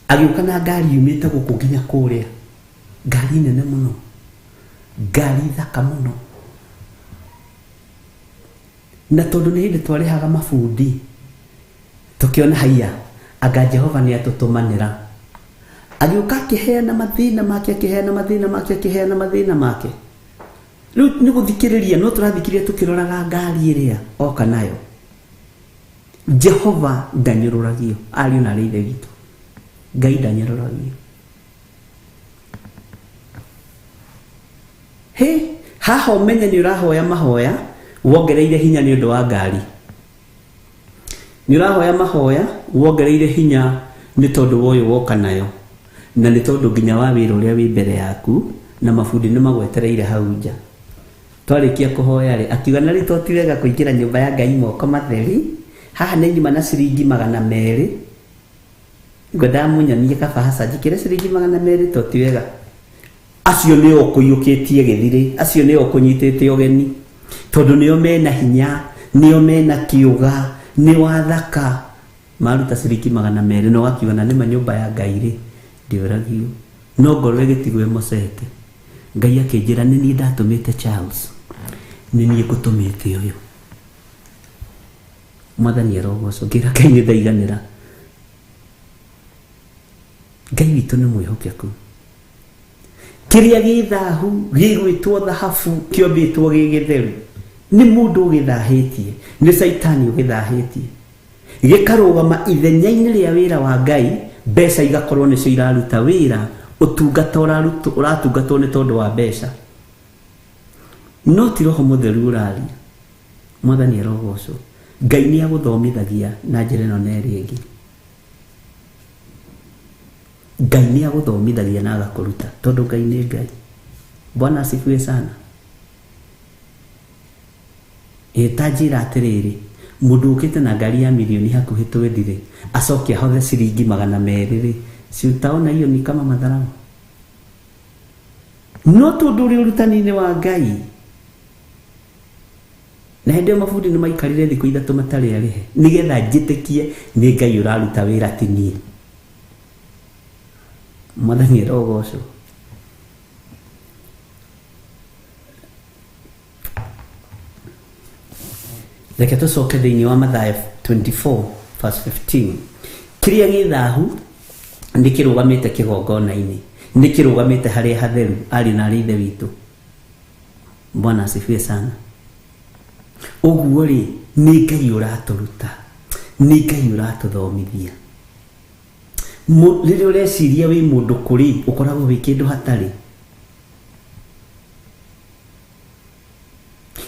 S3: Agĩũka na ngari yumĩte gũkũ nginya kũrĩa, ngari nene mũno, ngari thaka mũno. Na tondũ nĩ hĩndĩ twarĩhaga mabundi, tũkĩona haiya anga Jehova nĩ atũtũmanĩra. Agĩũka akĩheana mathĩna make, akĩheana mathĩna make, akĩheana mathĩna make. Rĩu nĩ gũthikĩrĩria no tũrathikĩrĩria tũkĩroraga ngari ĩrĩa oka nayo. Jehova ndanyũrũragio, ariũ na arĩ ithe witũ. Ngai ndanyũrũragio. Haha ũmenye nĩ ũrahoya mahoya wongereire hinya nĩ ũndũ wa ngari. Nĩ ũrahoya mahoya wongereire hinya nĩ tondũ woyũ woka nayo, na nĩ tondũ nginya wa wĩra ũrĩa wĩ mbere yaku na mabundi nĩ magwetereire hau nja. Twarĩkia kũhoya rĩ, akiuga na rĩu to ti wega kũingĩra nyũmba ya Ngai moko matheri. Haha nĩ nyuma na ciringi 200. Ngo ndamũnyonie kabahaca njĩkĩre ciringi 200 to ti wega. Acio nĩ ũkũiyũkĩtie gĩthirĩ, acio nĩ ũkũnyitĩte ũgeni, tondũ nĩo mena hinya, nĩo mena kĩũga, nĩ wathaka. Maruta ciringi 200 na ũgakiuga na nĩma nyũmba ya Ngai rĩ ndĩũragio. No ngoro ĩgĩtigwo ĩmũcete. Ngai akĩnjĩra nĩ niĩ ndatũmĩte Charles, nĩ niĩ ngũtũmĩte ũyũ. Mwathani arogocwo. Ngĩra Ngai nĩ ndaiganĩra. Ngai witũ nĩ mwĩhokeku. Kĩrĩa gĩ thahu gĩgwĩtwo thahabu kĩombĩtwo gĩ gĩtheru nĩ mũndũ ũgĩthahĩtie, nĩ Saitani ũgĩthahĩtie. Gĩkarũgama ithenya-inĩ rĩa wĩra wa Ngai, mbeca igakorwo nĩcio iraruta wĩra, ũtungata ũratungatwo nĩ tondũ wa mbeca, no ti Roho Mũtheru ũraria. Mwathani arogocwo. Ngai nĩ agũthomithagia na njĩra ĩno na ĩrĩa ĩngĩ. Ngai nĩ agũthomithagia na agakũruta tondũ Ngai nĩ Ngai. Bwana asifiwe sana. Etanjĩra atĩrĩrĩ, mũndũ ũkĩte na ngari ya milioni hakuhĩ twendire acoke ahothe ciringi 200 rĩ, si utaona hiyo ni kama madharau. No tondũ ũrĩ ũrutani-inĩ wa Ngai na hende mabundi nĩ maikarire thikũ 3 matarĩ arĩhe nigetha njĩtĩkie nĩ Ngai ũraruta wĩra ti niĩ. Mwathani arogocwo. Reke tũcoke thĩinĩ wa Mathayo 24 verse 15. Kĩrĩa gĩthahu nĩ kĩrũgamĩte kĩgongona-inĩ, nĩ kĩrũgamĩte harĩa hatheru arĩ na ithe witũ. Bwana asifiwe sana. Ũguo rĩ nĩ Ngai ũratũruta, nĩ Ngai ũratũthomithia. Rĩrĩa ũreciria wĩ mũndũ kũrĩ ũkoragwo wĩ kĩndũ hatarĩ.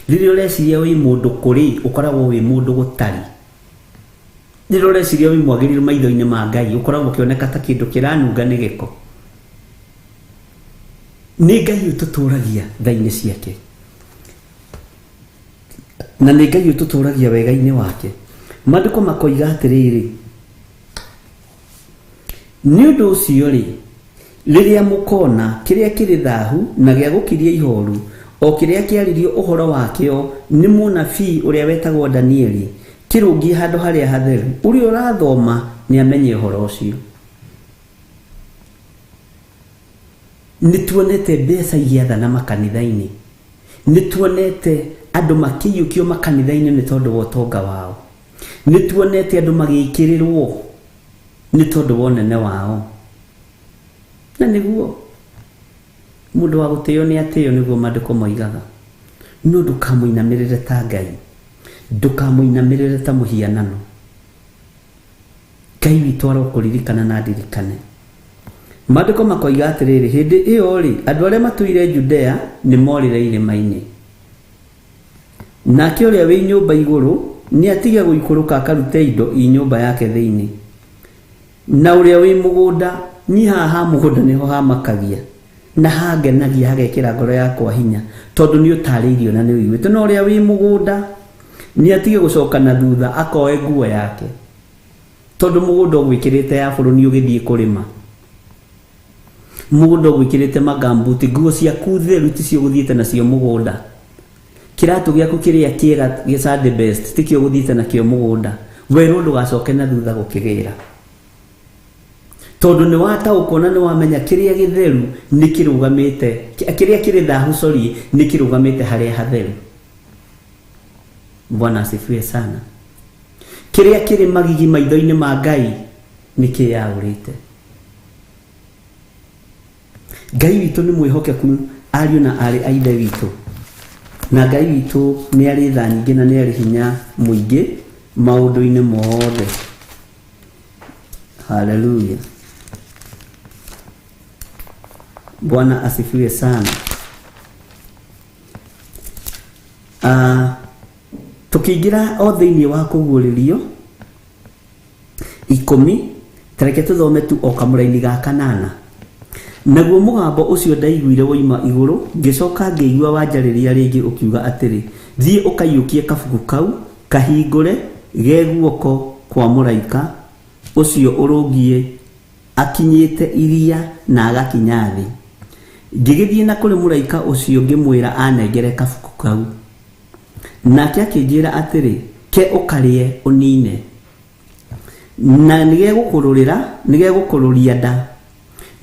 S3: Rĩrĩa ũreciria wĩ mũndũ kũrĩ ũkoragwo wĩ mũndũ gũtarĩ. Rĩrĩa ũreciria wĩ mwagĩrĩru maitho-inĩ ma Ngai ũkoragwo ũkĩoneka ta kĩndũ kĩranunga nĩ gĩko. Nĩ Ngai ũtũtũragia tha-inĩ ciake, na nĩ Ngai ũtũtũragia wega-inĩ wake. Maandĩko makoiga atĩrĩrĩ, nĩ ũndũ ũcio rĩ, rĩrĩa mũkona kĩrĩa kĩrĩ thahu na gĩa gũkiria ihooru, o kĩrĩa kĩaririo ũhoro wakĩo nĩ mũnabii ũrĩa wetagwo Danieli, kĩrũngie handũ harĩa hatheru, ũrĩa ũrathoma nĩ amenye ũhoro ũcio. Nĩ tuonete mbeca igĩathana makanitha-inĩ, nĩ tuonete andũ makĩiyũkio makanitha-inĩ nĩ tondũ wa ũtonga wao, nĩ tuonete andũ magĩkĩrĩrwo nĩ tondũ wa ũnene wao. Na nĩguo mũndũ wa gũtĩo nĩ atĩo, nĩguo maandĩko moigaga. No ndũkamũinamĩrĩre ta Ngai, ndũkamũinamĩrĩre ta mũhianano. Ngai witũ arokũririkana na ndirikane. Maandĩko makoiga atĩrĩrĩ, hĩndĩ ĩyo rĩ andũ arĩa matũire Judea nĩ morire irĩma-inĩ, nake ũrĩa wĩ nyũmba igũrũ nĩ atige gũikũrũka akarute indo i nyũmba yake thĩinĩ, na ũrĩa wĩ mũgũnda niĩ haha mũgũnda nĩho hamakagia na hangenagia hagekĩra ngoro yakwa hinya tondũ nĩ ũtarĩirio na nĩ ũiguĩte. Na ũrĩa wĩ mũgũnda nĩ atige gũcoka na thutha akoe nguo yake, tondũ mũgũnda ũgwĩkĩrĩte ya bũrũri ũgĩthiĩ kũrĩma, mũgũnda ũgwĩkĩrĩte magambuti, nguo ciaku theru ticio ũgũthiĩte nacio mũgũnda, kĩratũ gĩaku kĩrĩa kĩega gĩ Sunday best tikĩo ũgũthiĩte nakĩo mũgũnda, werwo ndũgacoke na thutha gũkĩgĩra, tondũ nĩ wataũkwo na nĩ wamenya kĩrĩa gĩtheru nĩ kĩrũgamĩte, kĩrĩa kĩrĩ thahu nĩ kĩrũgamĩte harĩa hatheru. Bwana asifiwe sana. Kĩrĩa kĩrĩ magigi maitho-inĩ ma Ngai nĩ kĩyaũrĩte. Ngai witũ nĩ mwĩhokeku, ariũ na arĩ a ithe witũ, na Ngai witũ nĩ arĩ tha nyingĩ na nĩ arĩ hinya mũingĩ maũndũ-inĩ mothe. Haleluya. Bwana asifiwe sana. Tukĩingĩra o thĩinĩ wa kũguũrĩrio 10, tareke tũthome tu o kamũra-inĩ ga 8. Naguo mũgambo ũcio ndaiguire woima igũrũ, ngĩcoka ngĩigua wanjarĩria rĩngĩ ũkiuga atĩrĩ, thiĩ ũkaiyũkie kabuku kau kahingũre ge guoko kwa mũraika ũcio ũrũngiĩ akinyĩte iria na agakinya thĩ. Ngĩgĩthiĩ na kũrĩ mũraika ũcio ngĩmwĩra anengere kabuku kau, nake akĩnjĩra atĩrĩ, ke ũkarĩe ũnine, na nĩgegũkũrũria nda,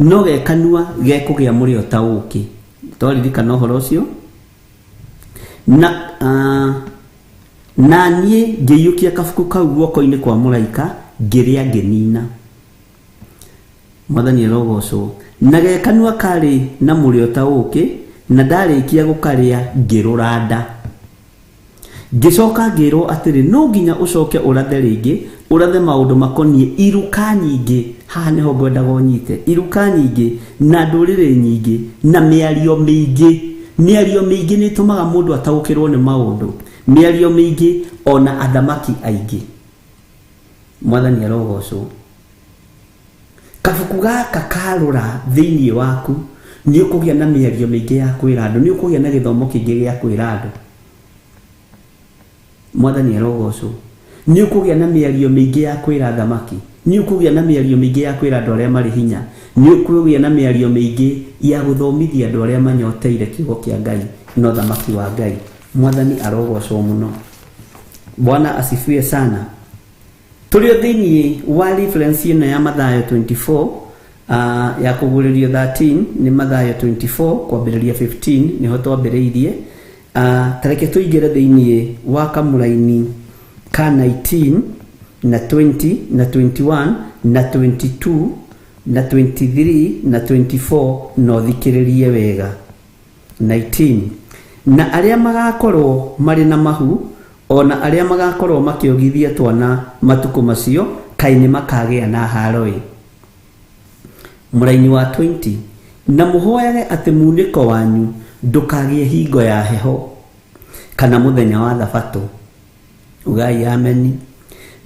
S3: no gekanua gekũgĩa mũrĩo ta ũũkĩ. Twaririkana ũhoro ũcio. Na niĩ ngĩiyũkia kabuku kau guoko-inĩ kwa mũraika ngĩrĩa ngĩnina. Mwathani arogocwo. Na gekanua karĩ na mũrĩo ta ũũkĩ, na ndarĩkia gũkarĩa ngĩrũra nda. Ngĩcoka ngĩrwo atĩrĩ, no nginya ũcoke ũrathe rĩngĩ, ũrathe maũndũ makoniĩ iruka nyingĩ. Haha nĩho ngwendaga ũnyite, iruka nyingĩ na ndũrĩrĩ nyingĩ na mĩario mĩingĩ. Mĩario mĩingĩ nĩ ĩtũmaga mũndũ ataũkĩrwo nĩ maũndũ, mĩario mĩingĩ ona athamaki aingĩ. Mwathani arogocwo. Kabuku gaka karũra thĩinĩ waku, nĩ ũkũgĩa na mĩario mĩingĩ ya kwĩra andũ, nĩ ũkũgĩa na gĩthomo kĩingĩ gĩa kwĩra andũ. Mwathani arogocwo. Nĩ ũkũgĩa na mĩario mĩingĩ ya kwĩra athamaki, nĩ ũkũgĩa na mĩario mĩingĩ ya kwĩra andũ arĩa marĩ hinya, nĩ ũkũgĩa na mĩario mĩingĩ ya gũthomithia andũ arĩa manyoteire kiugo kĩa Ngai na ũthamaki wa Ngai. Mwathani arogocwo muno. Bwana asifiwe sana. Tulio thini wa reference ino ya Mathayo 24 ya kuguririo 13 ni Mathayo 24 kwambĩrĩria 15 niho twambĩrĩirie. Tareke tuigire thini wa kamuraini ka 19 na 20 na 21 na 22 na 23 na 24 no thikĩrĩrie wega. 19 na arĩa magakorwo marĩ na mahu ona arĩa magakorwo makiogithia twana matuko macio kai nĩ makagĩa na haroi. Mũraini wa 20 na mũhoyage atĩ munĩko wanyu ndũkagĩe hingo ya heho kana mũthenya wa thabatũ. Ugai ameni.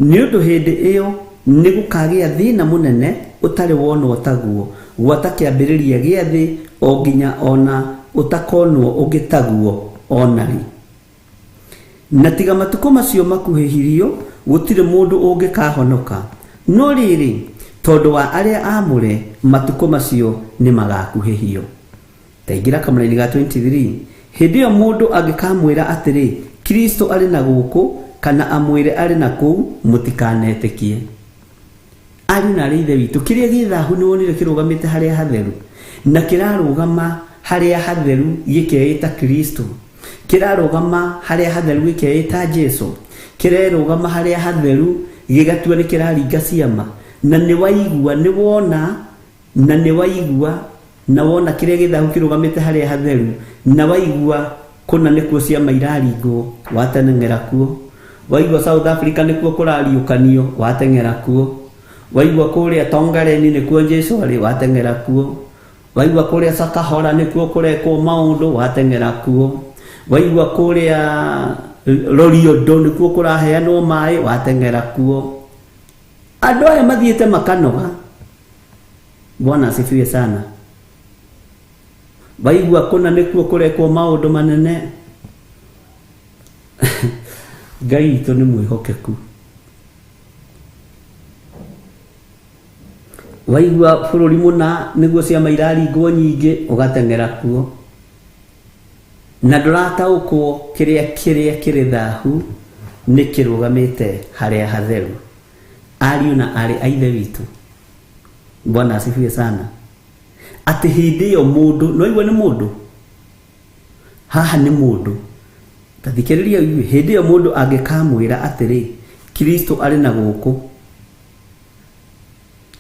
S3: Nĩ ũndũ hĩndĩ ĩyo nĩ gũkagĩa thĩna mũnene ũtarĩ wonwo taguo gwata kĩambĩrĩria gĩa thĩ o nginya ona utakonwo ugitaguo onari. Na tiga matuko macio makuhĩhirio gũtirĩ mũndũ ũngĩkahonoka. No rĩrĩ tondũ wa arĩa amũre matuko macio nĩ magakuhĩhio. Taingira kamũraini ga 23 hĩndĩ ĩyo mũndũ angĩkamwĩra atĩrĩ Kristo arĩ na gũkũ kana amwĩre arĩ na kũu mũtikanetĩkie. Ari na ithe witũ kĩrĩa gĩthahu nĩ wonire kĩrũgamĩte harĩa hatheru na kĩrarũgama harĩa hatheru gĩkeĩta Kristo. Kĩrarũgama harĩa hatheru gĩkeĩta Jesu. Kĩrarũgama harĩa hatheru gĩgatua nĩ kĩraringa ciama. Na nĩ waigua nĩ wona na nĩ waigua na wona kĩrĩa gĩthahu kĩrũgamĩte harĩa hatheru na waigua kuna nĩkuo ciama iraringwo wateng'era kuo. Waigua South Africa nĩkuo kũrariũkanio wateng'era kuo. Waigua kũrĩa Tongareni nĩkuo Jesu arĩ wateng'era kuo. Waigua kũrĩa Sakahora nĩkuo kũrekwo maũndũ wateng'era kuo. Waigua kũrĩa Loriondo nĩkuo kũraheanwo maĩ wateng'era kuo. Andũ aya mathiĩte makanoga. Bwana asifiwe sana. Waigua kuna nĩkuo kũrekwo maũndũ manene. Ngai witũ nĩ mwĩhokeku. Waigua bũrũri mũna nĩguo ciama iraringwo nyingĩ ũgateng'era kuo. Na ndũrataũkwo kĩrĩa kĩrĩ thahu nĩ kĩrũgamĩte harĩa hatheru. Ariũ na arĩ a ithe witũ. Bwana asifiwe sana. Atĩ hĩndĩ ĩyo mũndũ no igua nĩ mũndũ. Haha nĩ mũndũ. Tathikĩrĩria iwe hĩndĩ ĩyo mũndũ angĩkamwĩra atĩrĩ Kristo arĩ na gũkũ.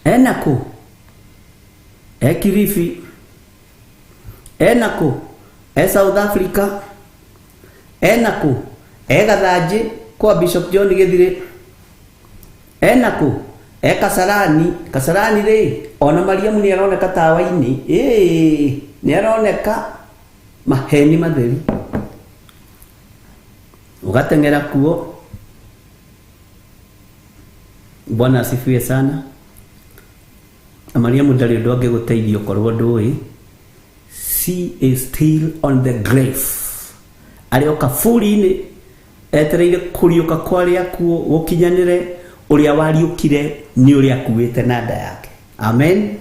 S3: Enako Kilifi enako South Africa enako Gathanjĩ kwa Bishop John Gĩthirĩ enako Kasarani rĩ ona Mariamu nĩ aroneka tawa-inĩ nĩ aroneka maheni matheri ugateng'era kuo. Bwana asifiwe sana. Mariamu ndarĩ ũndũ angĩgũteithia korwo ndũĩ. She is still on the grave. Arĩ o kaburi-inĩ etereire kũriũka kwa arĩa akuo gũkinyanĩre ũrĩa wariũkire nĩ ũrĩa akuĩte na nda yake. Amen.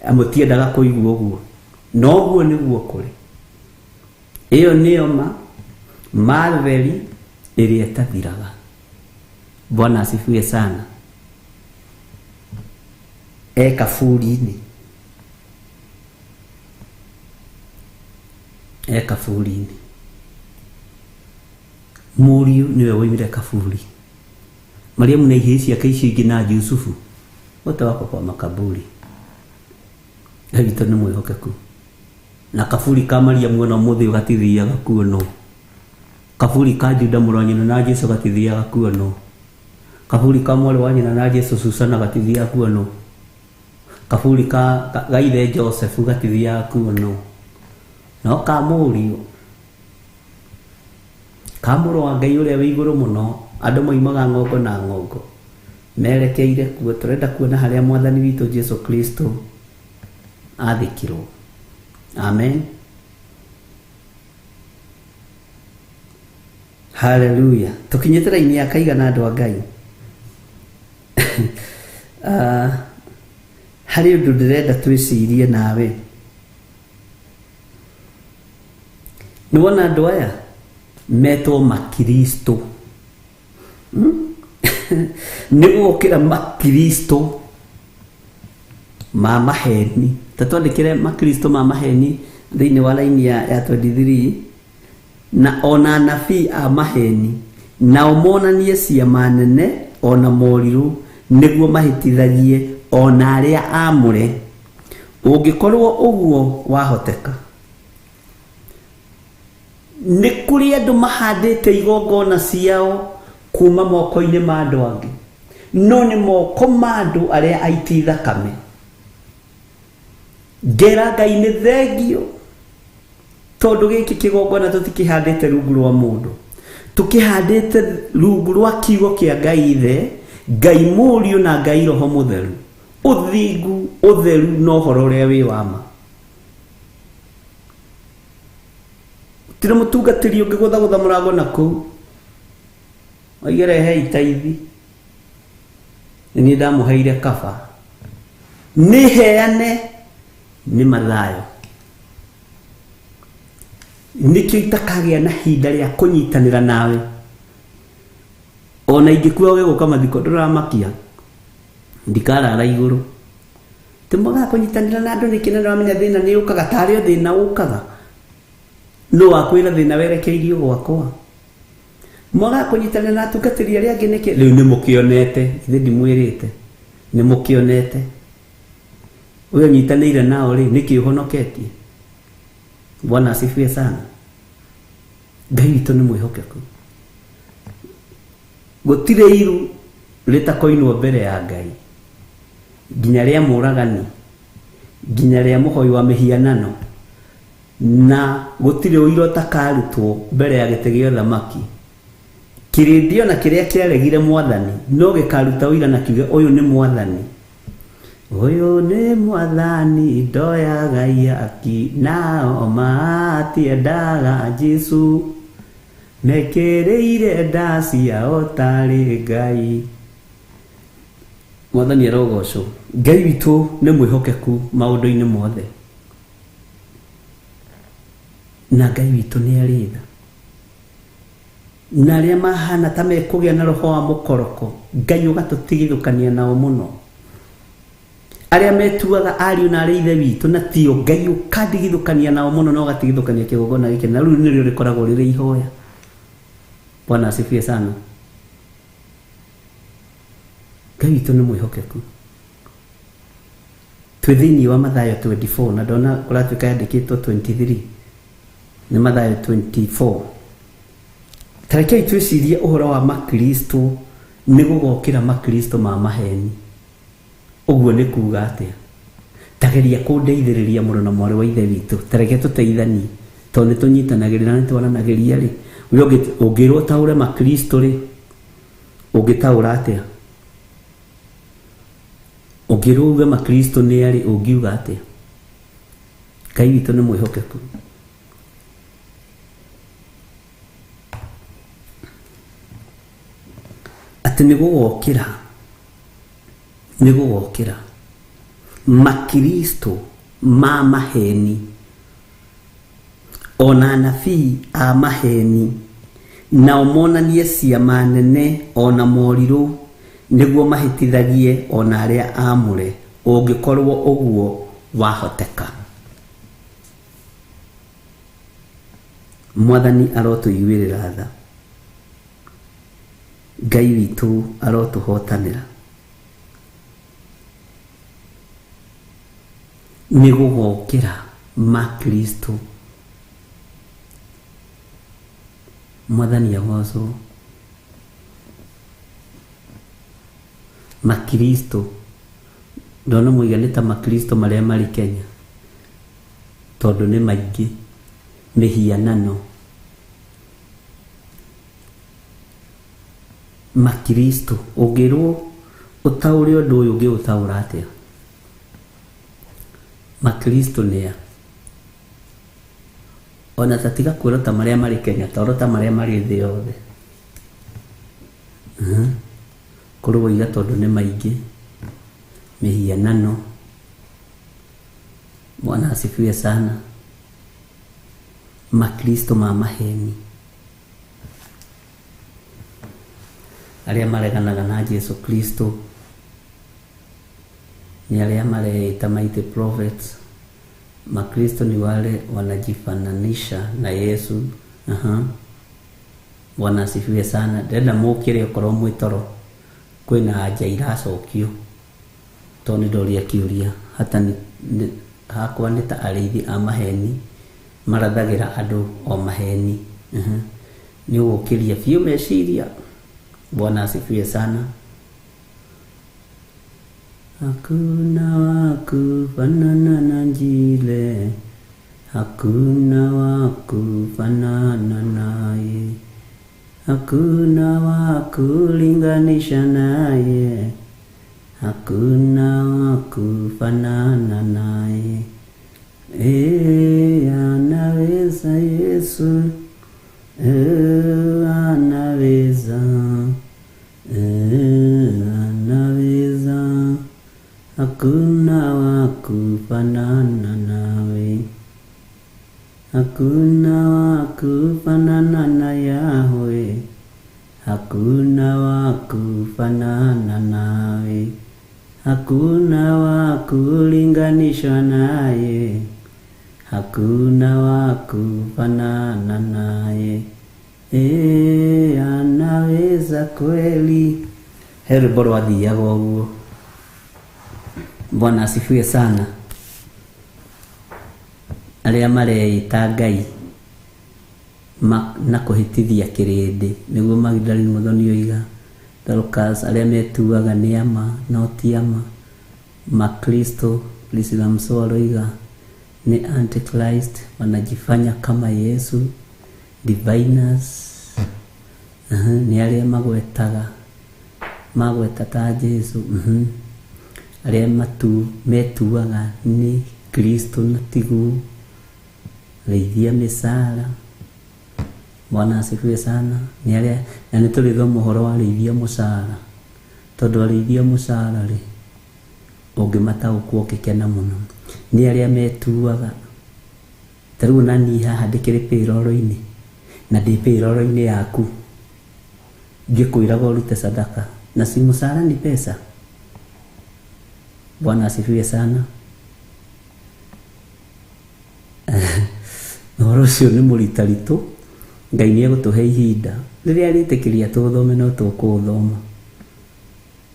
S3: Amũtiendaga kũigua ũguo. No ũguo nĩguo kũrĩ. Ĩyo nĩyo matheri ĩrĩa ĩtathiraga. Bwana asifiwe sana. Kaburi-inĩ. Kaburi-inĩ. Mũriũ niwe woimire kaburi. Mariamu na ihĩĩ ciake icio ingĩ na Jusufu wote wako kwa makaburi. Witũ nĩ mwĩhokeku. Na kaburi ka Mariamu ona mũthĩ ũgatithiaga kuo no. Kaburi ka Juda mũrũ wa nyina na Jesu gatithiaga kuo no. Kaburi ka mwarĩ wa nyina na Jesu Susana gatithiaga kuo no. Kaburi ka ithe Joseph gatithiaga kuo no. No ka mũriũ ka mũrũ wa Ngai ũrĩa wĩ igũrũ mũno andũ moimaga ng'ongo na ng'ongo merekeire kuo. Tũrenda kuona harĩa Mwathani witũ Jesu Kristo athikirwo. Amen. Hallelujah. Tukinyĩte raini ya kaigana andũ a Ngai. Harĩ ũndũ ndĩrenda twĩcirie nawe. Nĩ wona andũ aya metwo makristo nigukira makristo ma maheni tatwandikire makristo ma maheni thiini wa laini ya 23 na ona nabii a maheni na omonanie ciama nene ona moriru niguo mahitithagie ona aria amure ungikorwo uguo wahoteka ni kuri andu mahandite igongona ciao kuma moko-ini ma andu angi no ni moko ma andu aria aiti thakame ngera Ngai ni thengio tondu giki kigongona tutikihandite rungu rwa mundu tukihandite rungu rwa kiugo kia Ngai ithe Ngai Mũriũ na Ngai Roho Mũtheru uthingu utheru no horo uria wi wama tira mutungatiri ungigutha murango naku oigerehe itaithi ni ndamuheire kaba ni heane ni mathayo nikio itakagia na hinda ria kunyitanira nawe ona ingikuwa we guka mathiko nduramakia ndikarara iguru timboga kunyitanira na andu nikina ndamenya thina ni ukaga tari thina ukaga no wakwira thina werekeirio gwakwa mwaga kunyitanira na atungatiri aria angi niki riu ni mukionete ithe ndimwirite ni mukionete uyo nyitanire nao ri niki uhonoketie Bwana asifiwe sana Ngai witũ nĩ mwĩhokeku gũtirĩ iru rĩtakoinwo mbere ya Ngai nginya rĩa mũragani nginya rĩa mũhoi wa mĩhianano na gũtirĩ ũira ũtakarutwo mbere ya gĩtĩ gĩa ũthamaki kĩrĩndio na kĩrĩa kĩaregire mwathani no gĩkaruta ũira na kiuge ũyũ nĩ mwathani Oyo ne mwathani ndoya Ngai aki nao matiendaga Jesu mekereire ndasi yao tari Ngai mwathani arogocwo Ngai witũ nĩ mwĩhokeku maũndũ-inĩ mothe na Ngai witũ nĩ arĩ tha na arĩa mahana ta mekũgĩa na roho wa mũkoroko Ngai ũgatũtigithũkania nao mũno aria metuaga ariũ na arĩa ithe witũ na tio Ngai ũkadigithũkania nao mũno na ũgatigithũkania kĩgongona gĩkĩ na rĩu nĩrĩo rĩkoragwo rĩrĩ ihoya Bwana asifiwe sana Ngai witũ nĩ mwĩhokeku twĩ thĩinĩ wa Mathayo 24 na ndona kũratuĩka yandĩkĩtwo 23 nĩ Mathayo 24 tarekei twĩcirie ũhoro wa makristo nĩ gũgokĩra makristo ma maheni uguo nĩ kuuga atĩa tageria kũndeithĩrĩria mũno na mwarĩ wa ithe witũ tareke tũteithanie tondũ nĩ tũnyitanagĩrĩra na twananagĩria rĩ ũngĩrwo taũre makristo rĩ ũngĩtaũra atĩa ũngĩrwo uge makristo nĩ arĩ ũngiuga atĩa Ngai witũ nĩ mwĩhokeku atĩ nĩ gũgokĩra makristo ma maheni ona anabii a maheni na omonanie ciama nene ona moriru niguo mahitithagie ona aria amure ũngĩkorwo ũguo wahoteka mwathani arotũiguĩrĩra tha Ngai witũ arotũhotanĩra nĩ gũgokĩra makristo mwathani agocwo makristo ndona mũigane ta makristo marĩa marĩ Kenya tondũ nĩ maingĩ mĩhianano makristo ũngĩrwo ũtaũre ũndũ ũyũ ũngĩũtaũra atĩa makristo nĩa ona tatiga kwĩrwo ta marĩa marĩ Kenya tondũ ta marĩa marĩ thĩ yothe kũrĩ ũiga tondũ nĩ maingĩ mĩhianano Bwana asifiwe sana makristo ma maheni aria mareganaga na Yesu Kristo, ni aria mareita maite prophets. Makristo ni wale wanajifananisha na Yesu. Bwana asifiwe sana. Ndenda mukire okorwo mwitoro kwina haja iracokio toni ndoria kiuria hata ni hakwa ni ta arithi a maheni marathagira andu o maheni. Ni ukiria fiu meciria. Bwana asifiwe sana. Hakuna wakufanana na Njile, hakuna wakufanana naye, hakuna wakulinganisha naye, hakuna wakufanana naye. Anaweza Yesu, anaweza, anaweza. Hakuna wakufanana nawe, hakuna wakufanana na Yahweh, hakuna wakufanana nawe, hakuna wakulinganishwa naye, hakuna wakufanana naye. Anaweza kweli. Heri bora wathiaga ũguo. Bwana asifiwe sana. Aria mareita Ngai na kuhitithia kirindi niguo Magdalene Muthoni oiga. Dorcas aria metuaga ni ama no ti ama. Makristo Priscilla Msolo oiga ni Antichrist, wanajifanya kama Yesu, diviners. Ni aria magweta ta Yesu. Aria metuaga ni Kristo na tigu reithia misara. Bwana asifiwe sana. Ni aria na nitulithoma uhoro wa reithia musara, tondu reithia musara ri ungimataukwo ukikena muno. Ni aria metuaga taru nani haha ndikiri piroro-ini na ndi piroro-ini yaku ngikuiraga urute sadaka na si musara ni pesa. Bwana asifiwe sana. Norocio ni muritaritu. Ngai ni egutuhe ihinda riria ritikiria tuthome no tukuthoma.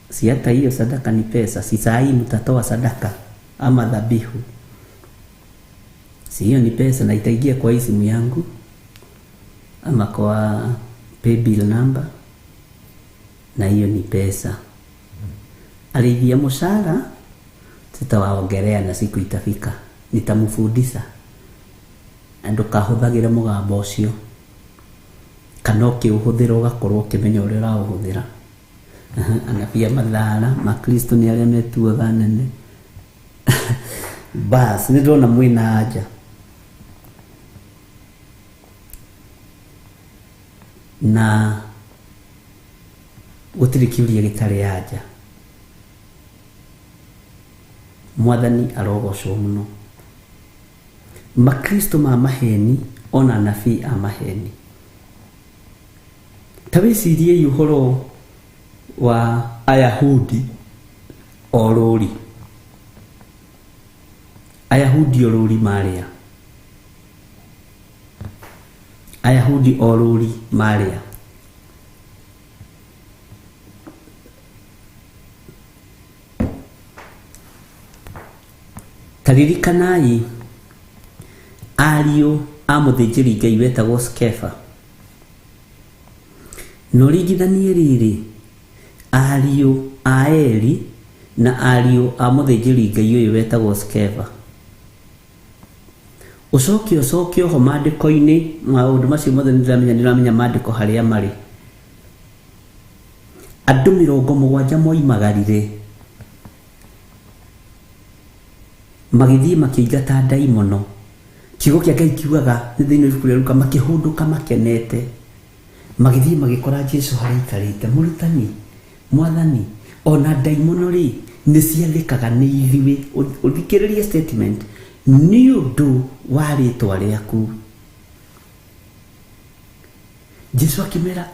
S3: Si hata hiyo sadaka ni pesa. Si sai mtatoa sadaka ama dhabihu. Si hiyo ni pesa na itaingia kwa simu yangu ama kwa paybill number, na hiyo ni pesa. Alivia musara sitawaongelea na siku itafika nitamufundisha andu kahuthagira mugambo ucio kana ukiuhuthira ugakorwo ukimenya uria urauhuthira. Anapia madhara Makristo ni aria metuaga nene. Bas nindona mwina haja na gutiri kiuria gitari haja. Mwathani arogocwo muno. Makristo ma maheni ona nabii a maheni. Tawicirie uhoro wa Ayahudi oruri. Ayahudi oruri maria. Ayahudi oruri maria. Taririkanai ario a muthĩnjĩri Ngai wetagwo Skefa. Norigithanie riri ario a Eli na ario a muthĩnjĩri Ngai ũyũ wetagwo Skefa. Ucokio ho mandĩko-inĩ maũndũ macio mothe nĩramenya mandĩko harĩa marĩ. Andũ 70 moimagarire magithii makĩingata daimono. Kiugo kia Ngai kiugaga thĩinĩ wa ibuku rĩa Luka makĩhũndũka makenete. Magithii magĩkora Jesu harĩa aikarĩte. Mũrutani, Mwathani, ona daimono rĩ nĩciathĩkaga nĩ ithuĩ. Ũthikĩrĩrie statement nĩ ũndũ wa rĩĩtwa rĩaku. Jesu akĩmera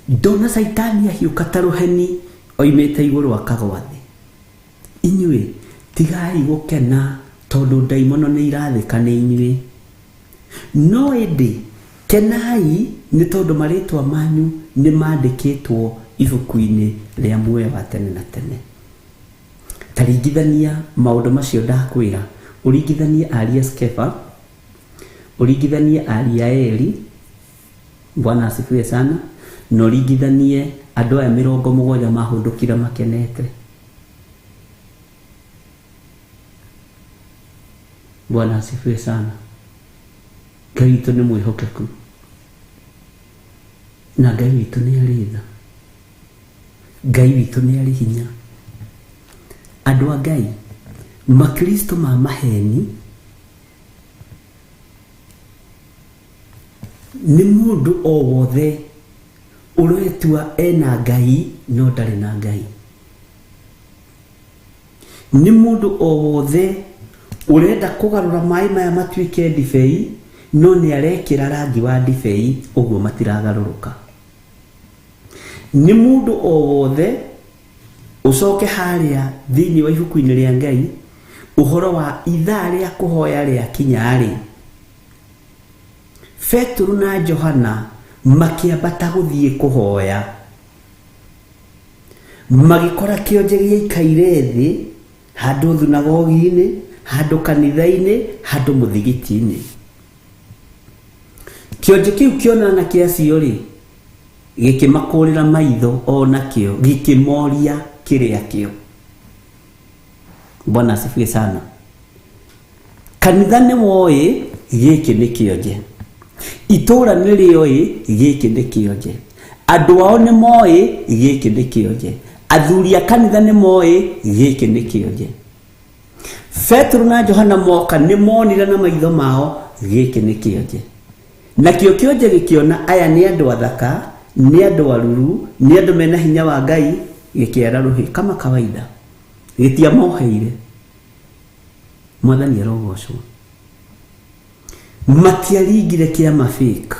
S3: ndona Saitani ahiuka ta ruheni oimite iguru akagwa thi. Inyuĩ tigai gũkena tondu ndaimono nĩ irathĩka nĩ inyuĩ, no ĩndĩ kenai nĩ tondu marĩtwa manyu nĩ mandĩkĩtwo ibuku-inĩ rĩa muoyo wa tene na tene. Taringithania maũndũ macio ndakwĩra, ũringithanie ariũ a Skefa, ũringithanie ariũ a Eli, Bwana asifiwe sana, na ũringithanie andũ aya 70 mahũndũkire makenete. Bwana asifiwe sana. Ngai witũ nĩ mwĩhokeku na Ngai witũ nĩ arĩ tha, Ngai witũ nĩ arĩ hinya. Andũ a Ngai, makristo ma maheni nĩ mũndũ o wothe ũretua ena Ngai no ndarĩ na Ngai. Nĩ mũndũ o wothe urenda kugarura mai maya matuike ndibei no ni arekira rangi wa ndibei uguo matiragaruruka. Ni mundu o wothe ucoke haria thiini wa ibuku-ini ria Ngai uhoro wa ithaa ria kuhoya ria kinyari. Petro na Johana makiambata guthie kuhoya, magikora kionje giikaire thi handu thunagogi-ini, handu kanitha-ini, handu muthigiti-ini. Kionje kiu kionana kiacio ri gikimakurira maitho ona kio gikimoria kiria kio. Bwana asifiwe sana. Kanitha ni woi giki ni kionje, itura ni rioi giki ni kionje, andu ao ni moi giki ni kionje, athuri a kanitha ni moi giki ni kionje. Petro na Johana moka ni monire na maitho mao giki ni kionje, na kio kionje gikiona aya ni andu athaka, ni andu aruru, ni andu mena hinya wa Ngai, gikiara ruhi kama kawaida, gitia moheire. Mwathani arogocwo. Matiaringire kiama fake,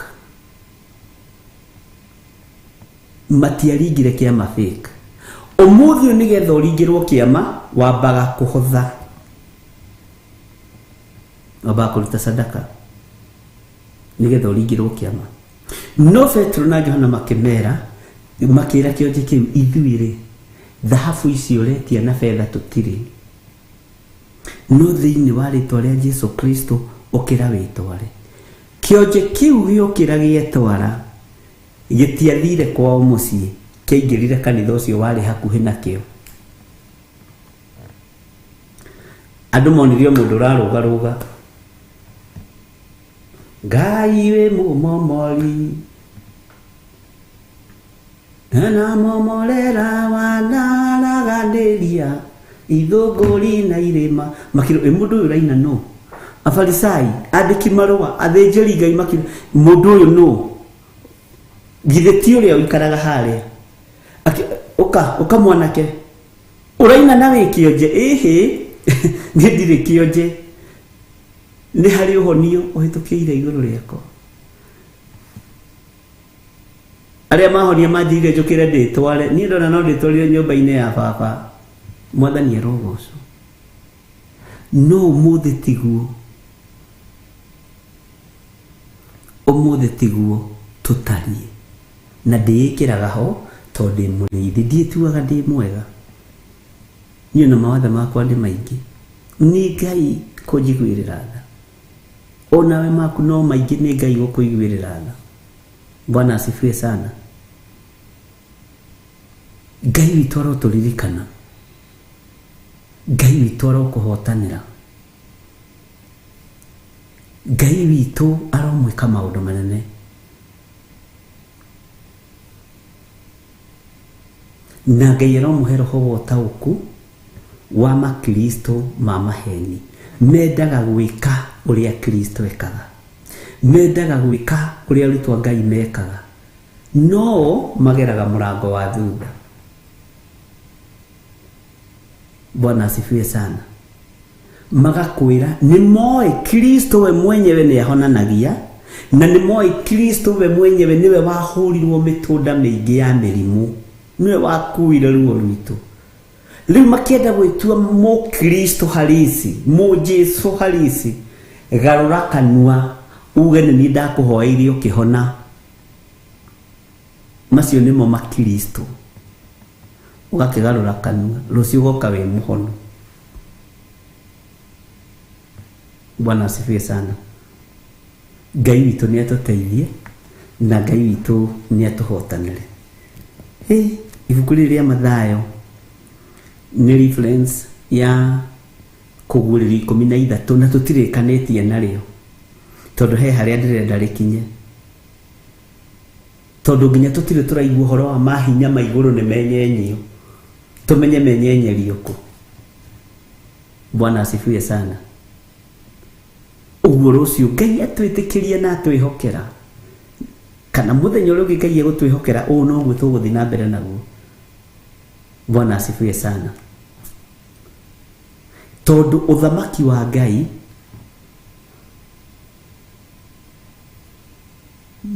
S3: matiaringire kiama fake. Umuthi ni getha uringirwo kiama wambaga kuhotha, wambaga kuruta sadaka ni getha uringirwo kiama. No Petro na Johana makimera makira kionje kiu, ithuire dhahabu icio retia na fedha tutiri, no thiini wa ritwa ria Jesu Kristo ukira witware. Kionje kiu giukira gietwara gitiathire kwao mucii, kiingirire kanitha ucio wari hakuhi nakio. Andu monirio mundu rarugaruga, Ngai we mumomori na momorera wanaraganĩria ithũngũri na irĩma. Makiro mũndũ ũyũ raina no, afarisai andĩki marũa, athĩnjĩri Ngai makiro mũndũ ũyũ no, githĩ ti ũrĩa ũikaraga harĩa ũka mwanake ũraina na wĩ kĩonje? Ĩhĩ niĩ ndirĩ kĩonje, nĩ harĩ ũhonio ũhĩtũkĩire igũrũ rĩako. Aria mahonia manjire njũkĩre ndĩtware, niĩ ndona no ndĩtwarire nyũmba-inĩ ya baba. Mwathani arogocwo. No ũmũthĩ tiguo, ũmũthĩ tiguo tũtariĩ, na ndĩĩkĩraga ho tondũ ndĩ mũrĩithi, ndiĩtuaga ndĩ mwega. Niĩ na mawatho makwa ndĩ maingĩ, nĩ Ngai kũnjiguĩrĩra tha, onawe maku no maingĩ, nĩ Ngai gũkũiguĩrĩra tha. Bwana asifiwe sana. Ngai witũ arotũririkana, Ngai witũ arokũhotanĩra, Ngai witũ aromwĩka maũndũ manene. Na Ngai aromũhe roho wa ũtaũku wa makristo ma maheni, mendaga gwĩka ũrĩa Kristo ekaga, mendaga gwĩka ũrĩa arutwo a Ngai mekaga, no mageraga mũrango wa thutha. Bwana asifiwe sana. Magakwĩra nĩ moĩ Kristo we mwenyewe nĩ ahonanagia, na nĩ moĩ Kristo we mwenyewe niwe wahũrirwo mĩtũnda mĩingĩ ya mĩrimũ, niwe wakuire ruo rwitũ. Rĩu makĩenda gwĩtua mũkristo halisi, mũjesu halisi, garũra kanua uge nĩ niĩ ndakũhoeire ũkĩhona. Macio nĩmo makristo. Ũgakĩgarũra kanua, rũciũ ũgoka wĩ mũhono. Bwana asifiwe sana. Ngai witũ nĩ atũteithie na Ngai witũ nĩ atũhotanĩre. Ibuku rĩrĩ rĩa Mathayo nĩ reference ya kũgũrĩrwo 13 na tũtirĩkanĩtie narĩo, tondũ he harĩa ndĩrenda rĩkinye, tondũ nginya tũtirĩ tũraigua ũhoro wa mahinya ma igũrũ nĩ menyenyio, tũmenye menyenyerio kũ. Bwana asifiwe sana. Ũguo rũciũ Ngai atwĩtĩkĩrie na atwĩhokera, kana mũthenya ũrĩa ũngĩ Ngai egũtwĩhokera, ũũ noguo tũgũthiĩ na mbere naguo. Bwana asifiwe sana. Tondũ ũthamaki wa Ngai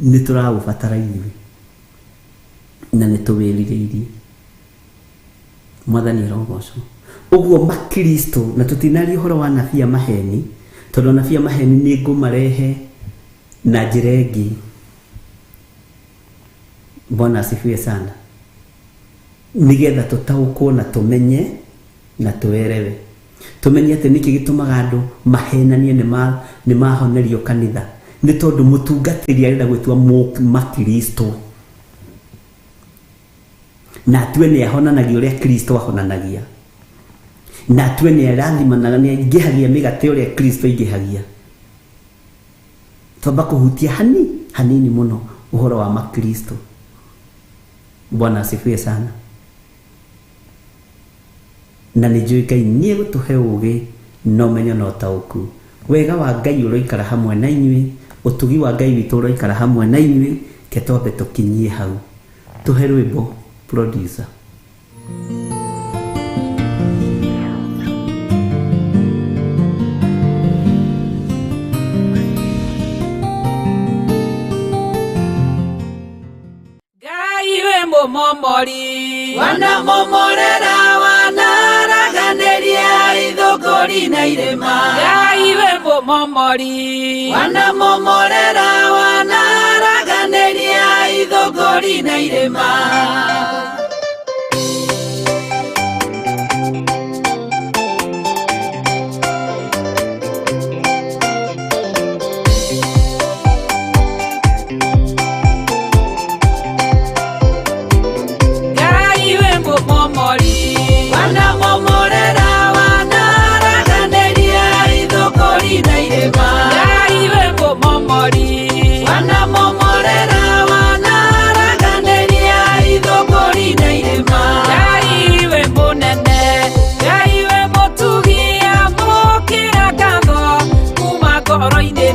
S3: nĩ tũraũbatara ithuĩ na nĩ tũwĩrirĩirie. Mwathani arogocwo. Ũguo makristo, na tũtinaria ũhoro wa nabii a maheni, tondũ nabii a maheni nĩ ngũmarehe na njĩra ĩngĩ. Bwana asifiwe sana. Nigetha tũtaũkwo na tũmenye na tũerewe. Tũmenye atĩ nĩkĩ gĩtũmaga andũ mahenanie nĩ mahonerio kanitha. Nĩ tondũ mũtungatĩri arenda gwĩtua makristo, na atue nĩ ahonanagia ũrĩa Kristo ahonanagia, na atue nĩ arathimanaga, nĩ aingĩhagia mĩgate ũrĩa Kristo aingĩhagia. Twamba kũhutia hanini mũno ũhoro wa makristo. Bwana asifiwe sana. Na nĩ njũĩ Ngai nĩ egũtũhe ũũgĩ na ũmenyo na ũtaũku. Wega wa Ngai ũroikara hamwe na inyuĩ, ũtugi wa Ngai witũ ũroikara hamwe na inyuĩ, ke twambe tũkinyie hau. Tũhe rwĩmbo producer.
S2: Ngai we mũmomori, wanamomorera wanaraganĩria ithũngũri na irĩma. Ngai we mũmomori, wanamomorera wanaraganĩria ithũngũri na irĩma. Oroine